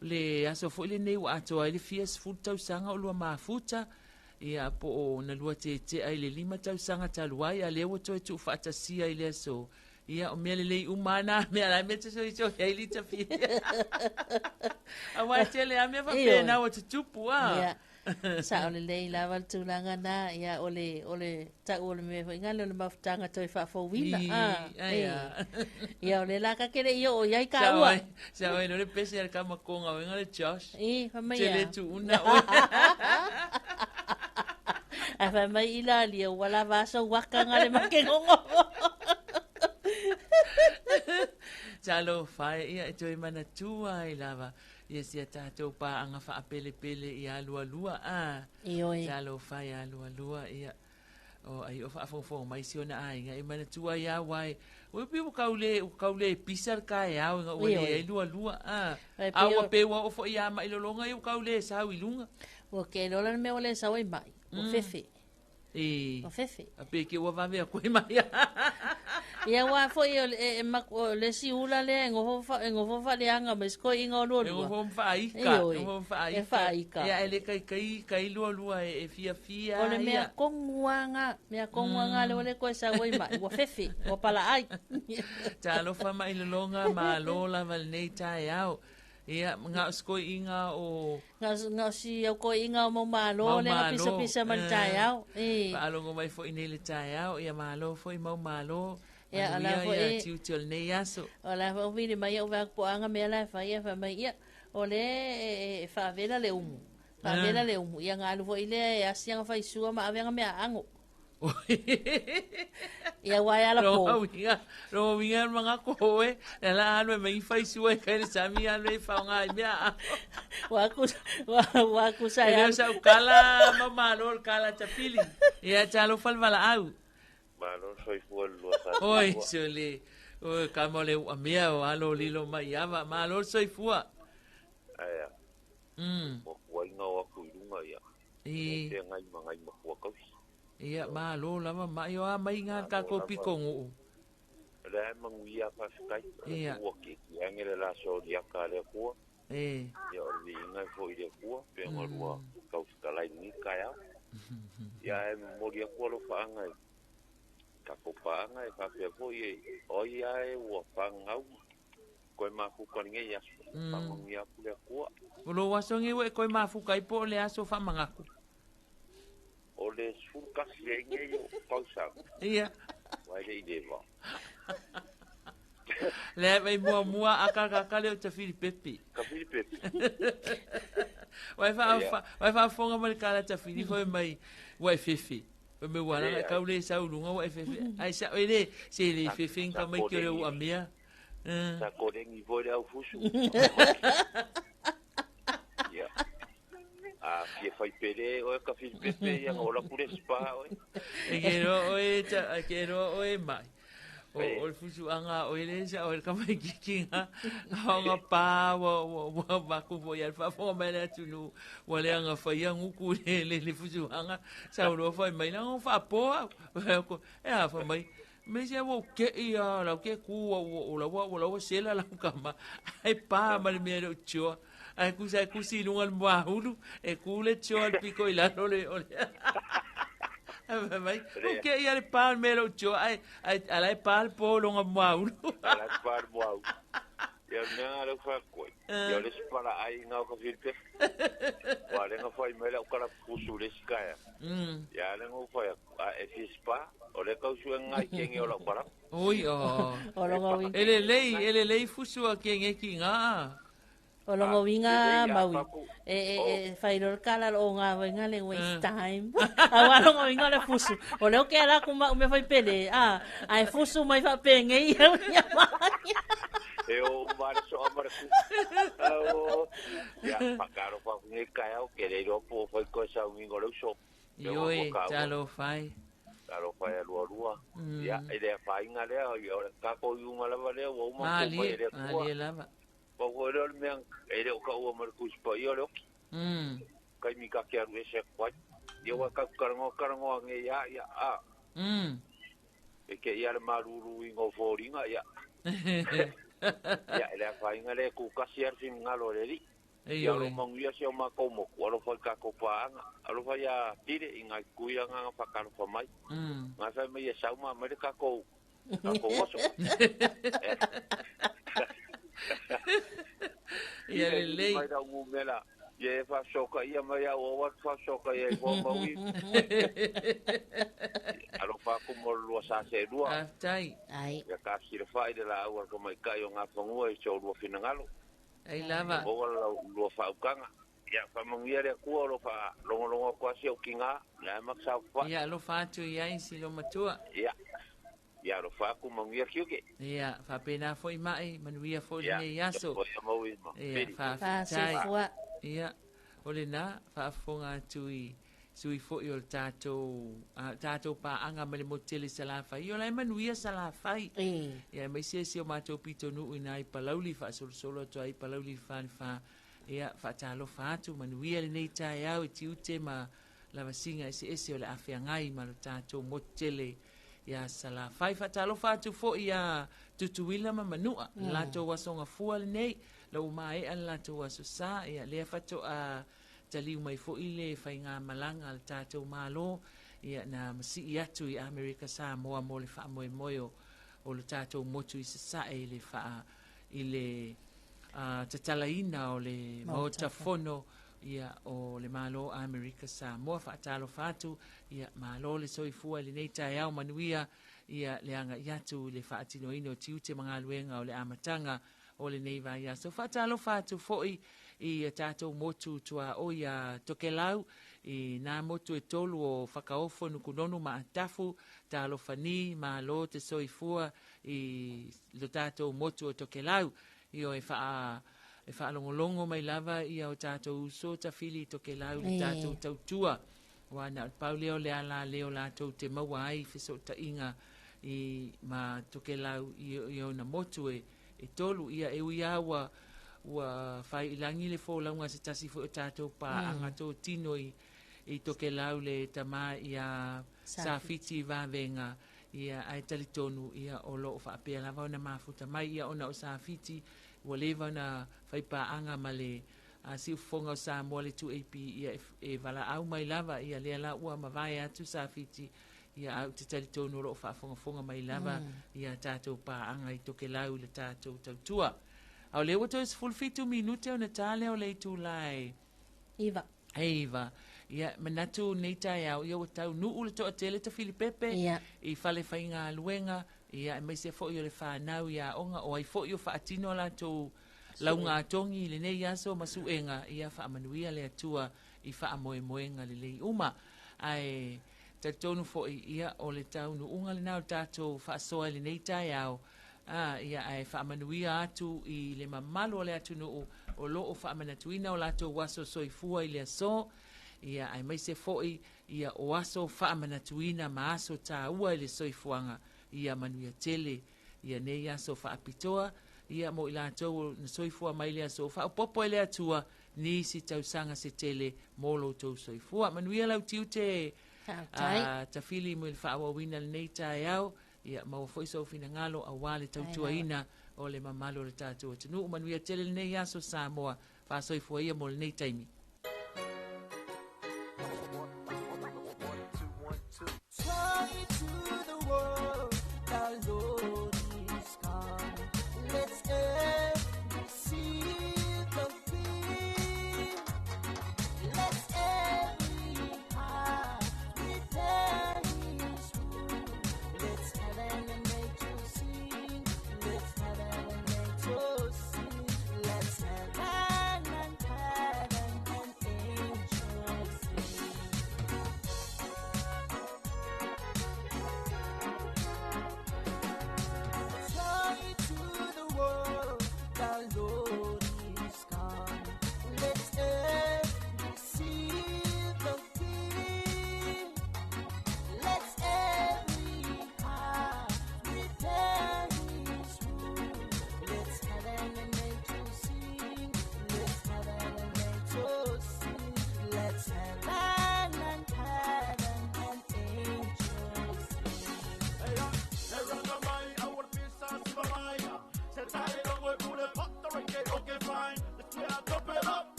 le aso fo le nei wa ato ai le fias futa usanga o lua mafuta ia po o na lua te ai le 5 tausaga taluai a lea ua toe tuufaatasia i lea so ia o mea lelei umana mea la mea tasoiso ai li tafi aua tele a mea faapena ua tutupu a sa o lelei lava le tulaga na ia o le tau o le mea faigale o le mafutaga toe faafauina ia o le lakakele ia o iai kaua sa oe no le pese ale kamakoga oiga le Josh famai tele tuuna a famai ila lia ua lava asau wakaga le makegogo Talo fai ia e toi mana tua i lava. Ia sia tātou pā anga wha apele i alua a. Ioi. Talo fai alua ia. O ai o wha mai si ona ainga i mana tua ia wai. Ui pi ukaule pisar kai au inga ua le lua a. Awa pewa o fo ia ma ilolonga i ukaule sau ilunga. Ua ke lola me o le sau i mai. O fefe. O fefe. A pe ke ua vave a koe mai. Ia wa fo le si ula le ngo fa le anga mes ko inga lo lo. Ngo fa aika. Ia ele kai lo e fia. Ole mea konguanga le ko sa wai mai. Wa fefe, o pala ai. Talo fa mai le longa ma lo la val nei tai au. Ia nga sko inga o nga si ko inga mo malo le pisa man tai au. Pa lo mai fo inele tai au ia malo fo i mo malo. Ya ala fo e tiutol nei aso. Ala fo vini mai o va poanga me la fa ia fa mai ia. Ole fa vela le umu. Fa vela le umu ia nga fo ile asia fa isua ma avenga me ango. Ia wa ala po. Ro winga manga ko e la alo me fa isua ka ni sami alo fa nga mea. Wa ku sa ia sa kala mama lo kala chapili. Ia chalo fal vala au. Malo soy fuelo. Oi, sole. O kamole a mea o alo lilo mai ava, malo soy fua. Aya. O wainga o kuirunga ia. Te ngai mangai mahua kaus. Ia malo lava mai o mai nga ka ko pikongu. Le manguia pa skai. Ia. O ki angele la so dia ka le ko. Ia o li ngai fo ile ko, pe ngorua kaus kalai ni kaya. Ia moria ko lo fa ngai. Kakopanga e whapea po i oi ai ua whangau koe mafuka ni ngei aso whangongi aku lea kua Ulo wasongi we koe mafuka i po le aso whamangaku O le sulkasi e ngei o pausang Ia Wai le i lewa Le wei mua aka leo ta whiri pepe Ka whiri pepe Wai whaafonga mani kala ta whiri foi mai wai fefe me wala ka ule sa ulunga wa fefe ai sa ele se le fefe ka mai ke o amia sa ko dengi vole au fusu ya fie fai pele o ka fil pepe ya ola pure spa o kero o mai o fusu anga o ele sa o ka mai kikinga nga pa wo ba ku vo ya fa fo mai na tunu wale anga fa ya nguku le fusu anga sa o fa mai na fa po ko fa mai me se wo ke ia la ke ku o la sela la kama ai pa mal me ro cho ai ku si lunga mo hulu e ku le cho al pico ila ole Vai, o que ia le pal melo cho ai ala pal po longa mau. Ala pal mau. Ya na lo fa ko. Ya le para ai nga ko filpe. Wa le nga fa melo kala pusu le skaya. Ya le nga fa e fispa, o le ka su nga ke ngi ola para. Oi o. Ele lei fusu a ke ngi ki nga. O longo winga maui. Whairor kala o ngā winga le waste time. Awa longo winga le fusu. O leo ke ala kuma ume whai pele. Ai fusu mai wha penge i au ni amani. E o mara so amara ku. Ya, pakaro pa nge kaya o ke le ropo whai ko sa winga le so. Ioi, talo whai. Talo whai alua. Ya, ele whai ngā lea. Kako iunga lava lea. Wa uma ko mai lea kua. Mali lava. Ko ora me ele o ka o marcus pa yo lo kai mi ka ke aru ese kwai yo wa ka karango nge ya e ke ya maruru ingo foringa ya ya ele fa inga le ku ka sia sin ngalo le ri Ia lo mangia se o mako mo alo fa ka ko paanga alo fa ya tire inga kuia nga fakar fa mai nga fa me sa uma amerika ko oso ia le mai da umela ye fa soka ia mai o wa fa soka ye ko maui alo fa ko mo lo sa se dua tai ai ya ka sir fa de la agua ko mai ka yo nga fa ngua e cho lo finangalo ai lava o lo fa ukanga ya fa mangia le ku lo fa longo ko se o kinga la maksa fa ya lo fa tu ya isi lo matua ya lo fa ku mangia kiuke ya fa pena foi mai manuia foi ni yaso ya fa sai fua ya ole na fa fonga tui sui fo yo tato pa anga mele moteli sala fa yo la manuia sala fa ya me se o mato pito nu ina I palauli fa solo to I palauli fa ya fa talo fa tu manuia le nei ta ya o tiute ma la vasinga ese o le afia ngai ma tato motele ya sala fa talo fa tu fo ya tutuila ma manua la to wasonga fua le nei lo mai an la to waso sa ya le fa to a tali mai fo ile fa nga malanga al tato malo ya na masi atu I America sa mo le fa moyo o le tato motu sa ile fa ile tatalaina o le motafono ia o le malo America sa mo fa talo fatu ia malo le soifua le nei tai au manuia ia le anga yatu le fa atino ino tiute mga luenga o le amatanga o le nei vai so fa talo fatu foi I tato motu tua o ia tokelau I na motu e tolu o whakaofo nukunonu ma atafu talo fani ma lo te soifua I lo tato motu o tokelau io e fa longolongo mai lava ia o tato uso ta fili tokelau le tato tautua wana pauleo le ala leo la tau te mawai fiso ta inga I ma tokelau io na motu e tolu ia e uiawa wa fai ilangi le fo launga se tasi fo tato pa anga to tino I tokelau le tama ia safiti va venga ia ai talitonu ia o lo fa pe lava ona mafuta mai ia ona o safiti wa leva na fai pa anga male a si fonga sa mole tu AP ia e vala au mai lava ia le la ua ma vai atu safiti ia au te talitonu lo fa fonga mai lava ia tato pa anga I tokelau le tato tautua au le wato is full fit 2 minute o Natalia o le tu lai Eva ia manatu neita ia ia watau nu ule to atele te Filipepe I fale fainga luenga ia me se fo yo le fa nau ia onga o ai fo yo fa atino la to launga tongi le nei aso masuenga ia fa manuia le atua I fa moenga le uma ai tatonu fo ia o le tau nu unga le nau tato fa soa le neita ia ia ai fa manuia atu I le mamalo le atu no o lo o fa manatuina o lato waso soifua I le so ia ai mai se foi ia o waso fa manatuina ma aso ta ua I le soifuanga ia manuia tele ia ne ia so fa apitoa ia mo ila to na soifua mai le so fa popo le atua ni si tausanga se tele mo lo to soifua manuia lau tiute ta fili mo fa wa wina le neita yao ia mau foi so fina ngalo a wale tautua ina o le mamalo le tatua tunu manuia tele nei aso Samoa fa soifua ia mo le nei taimi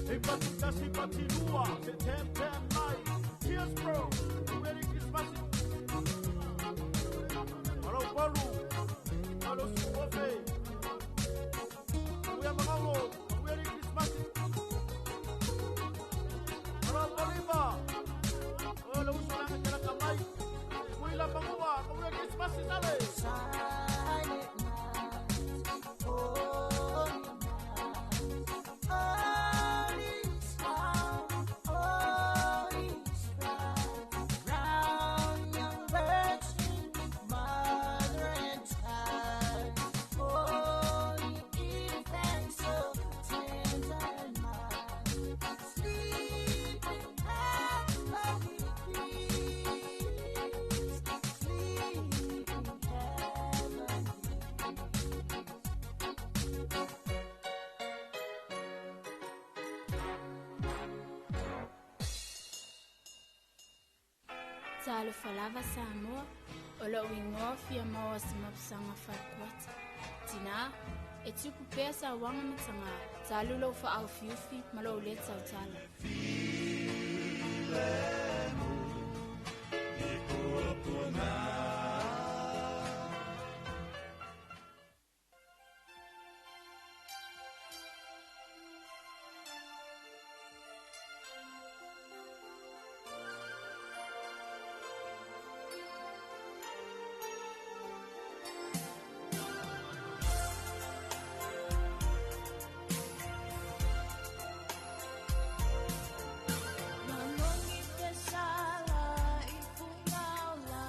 Hey, pati kasi pati lua, se tem mai. Cheers, bro. Merry Christmas. Hello, Palu. Hello, Suofe. Kuya Mangango. Merry Christmas. Hello, Oliva. Hello, Usulang at Jalan Kamay. Kuya Mangua. Merry Christmas, Isale. Silent night, holy night, all is calm, all is bright. Round young virgin, mother and child, holy infant, so tender and mild, sleeping heavenly peace, sleeping heavenly Talo falava Samoa, o lo ingoa fia maua si mapsanga whakuata. Tina, e tuku pēr sa wanga matanga, talo lo fa au fiufi, malo le tau tala. Manongi te sala I pungaula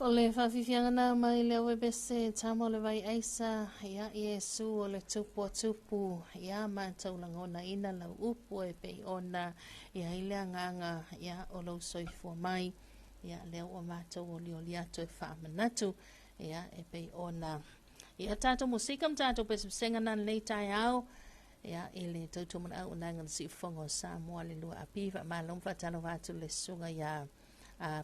O le whawhiwhianga nā mai leo webese tamo le vai aisa ia Iesu o le tupu ia mātou langona ina lau upu e pei ona ia ile anganga ia o lau soifua mai ia leo o mātou o li atu e whaamanatu ia e pei ona ia tātou musika tātou pesipsenga nan leitai au ia ele tautu mana au nangan si fongo Samoa le lua apiva malong whatalo watu le sunga ia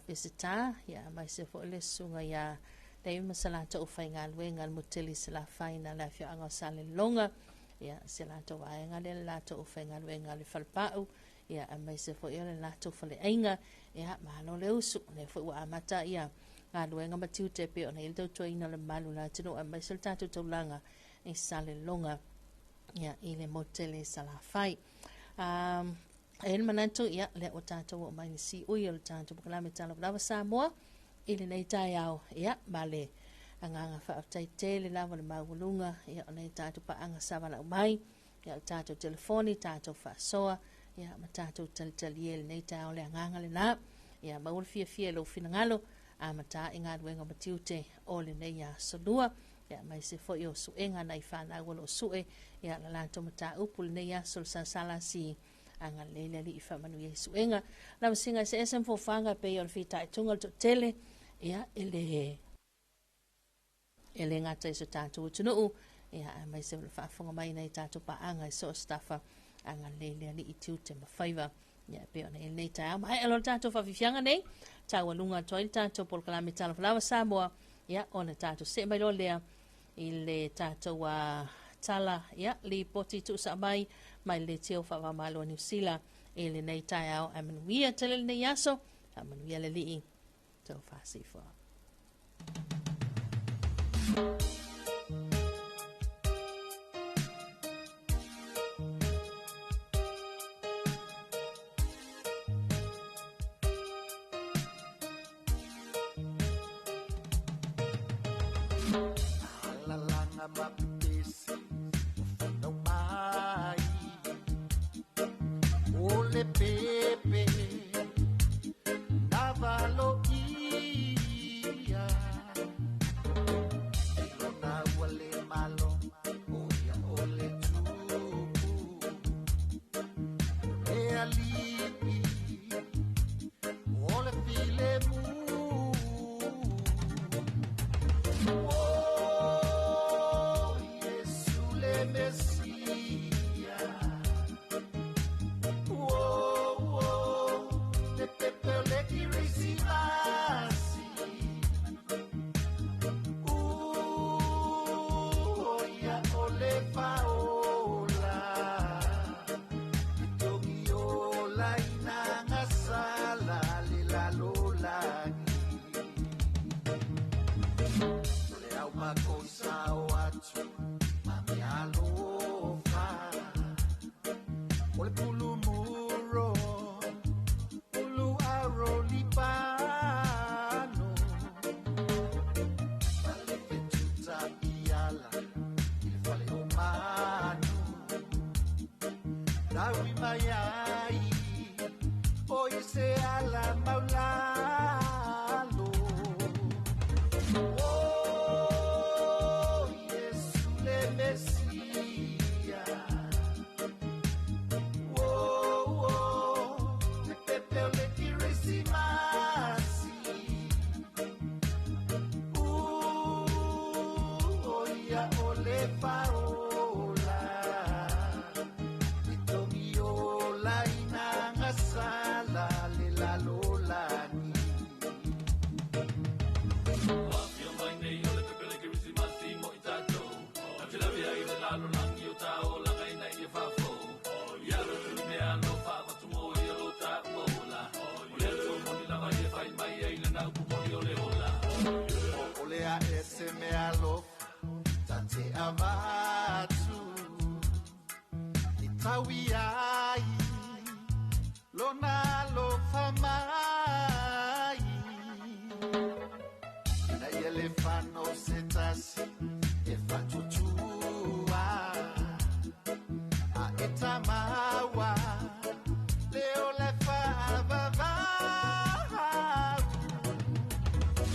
pesita ya mai se fo le sunga ya dei masala to fainga luenga muteli sala faina la fio anga sale longa ya sala to ainga le la to fainga luenga le falpau ya mai se fo le la to fale ainga ya malo le usu le fo wa mata ya nga luenga matiu te pe ona il to ina le malu la tino mai se tato to langa e sale longa ya ile muteli sala fai el mananto ia le o tātou o mai si ui o tātou bukalame tala lawa Samoa ili nei tai au ia male anganga whaatai te le lawa le maulunga ia o nei tātou pa anga sawana umai ia o tātou telefoni tātou whaasoa ia ma tātou talitali ele nei tai au le anganga le nā ia maul fia lo finangalo a mata inga duenga matiute o le nei a solua ia mai se fo i o suenga nei whanau o sue ia la lanto mata upul nei a sol sala si anga lele li fa manu Yesu enga la singa se esem fo fanga pe on fita tunga to tele ya ele ngata so tatu tunu ya mai se fa fonga mai nei tatu pa anga so staffa anga lele li itu te ma favor ya pe on ele ta mai elo tatu fa fianga nei ta walunga toil tatu por kalame tala flawa Samoa ya on tatu se mai lo le ile tatu wa tala ya li poti tu sa mai le teo fa malo New Zealand ele nei tai au amanuia tele nei yaso amanuia le li to fa si fo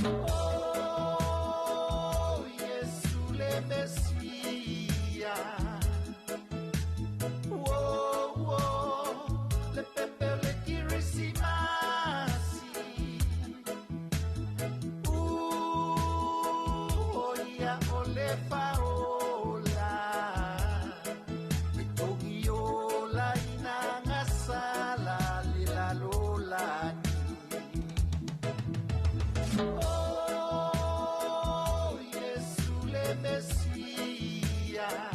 Oh ya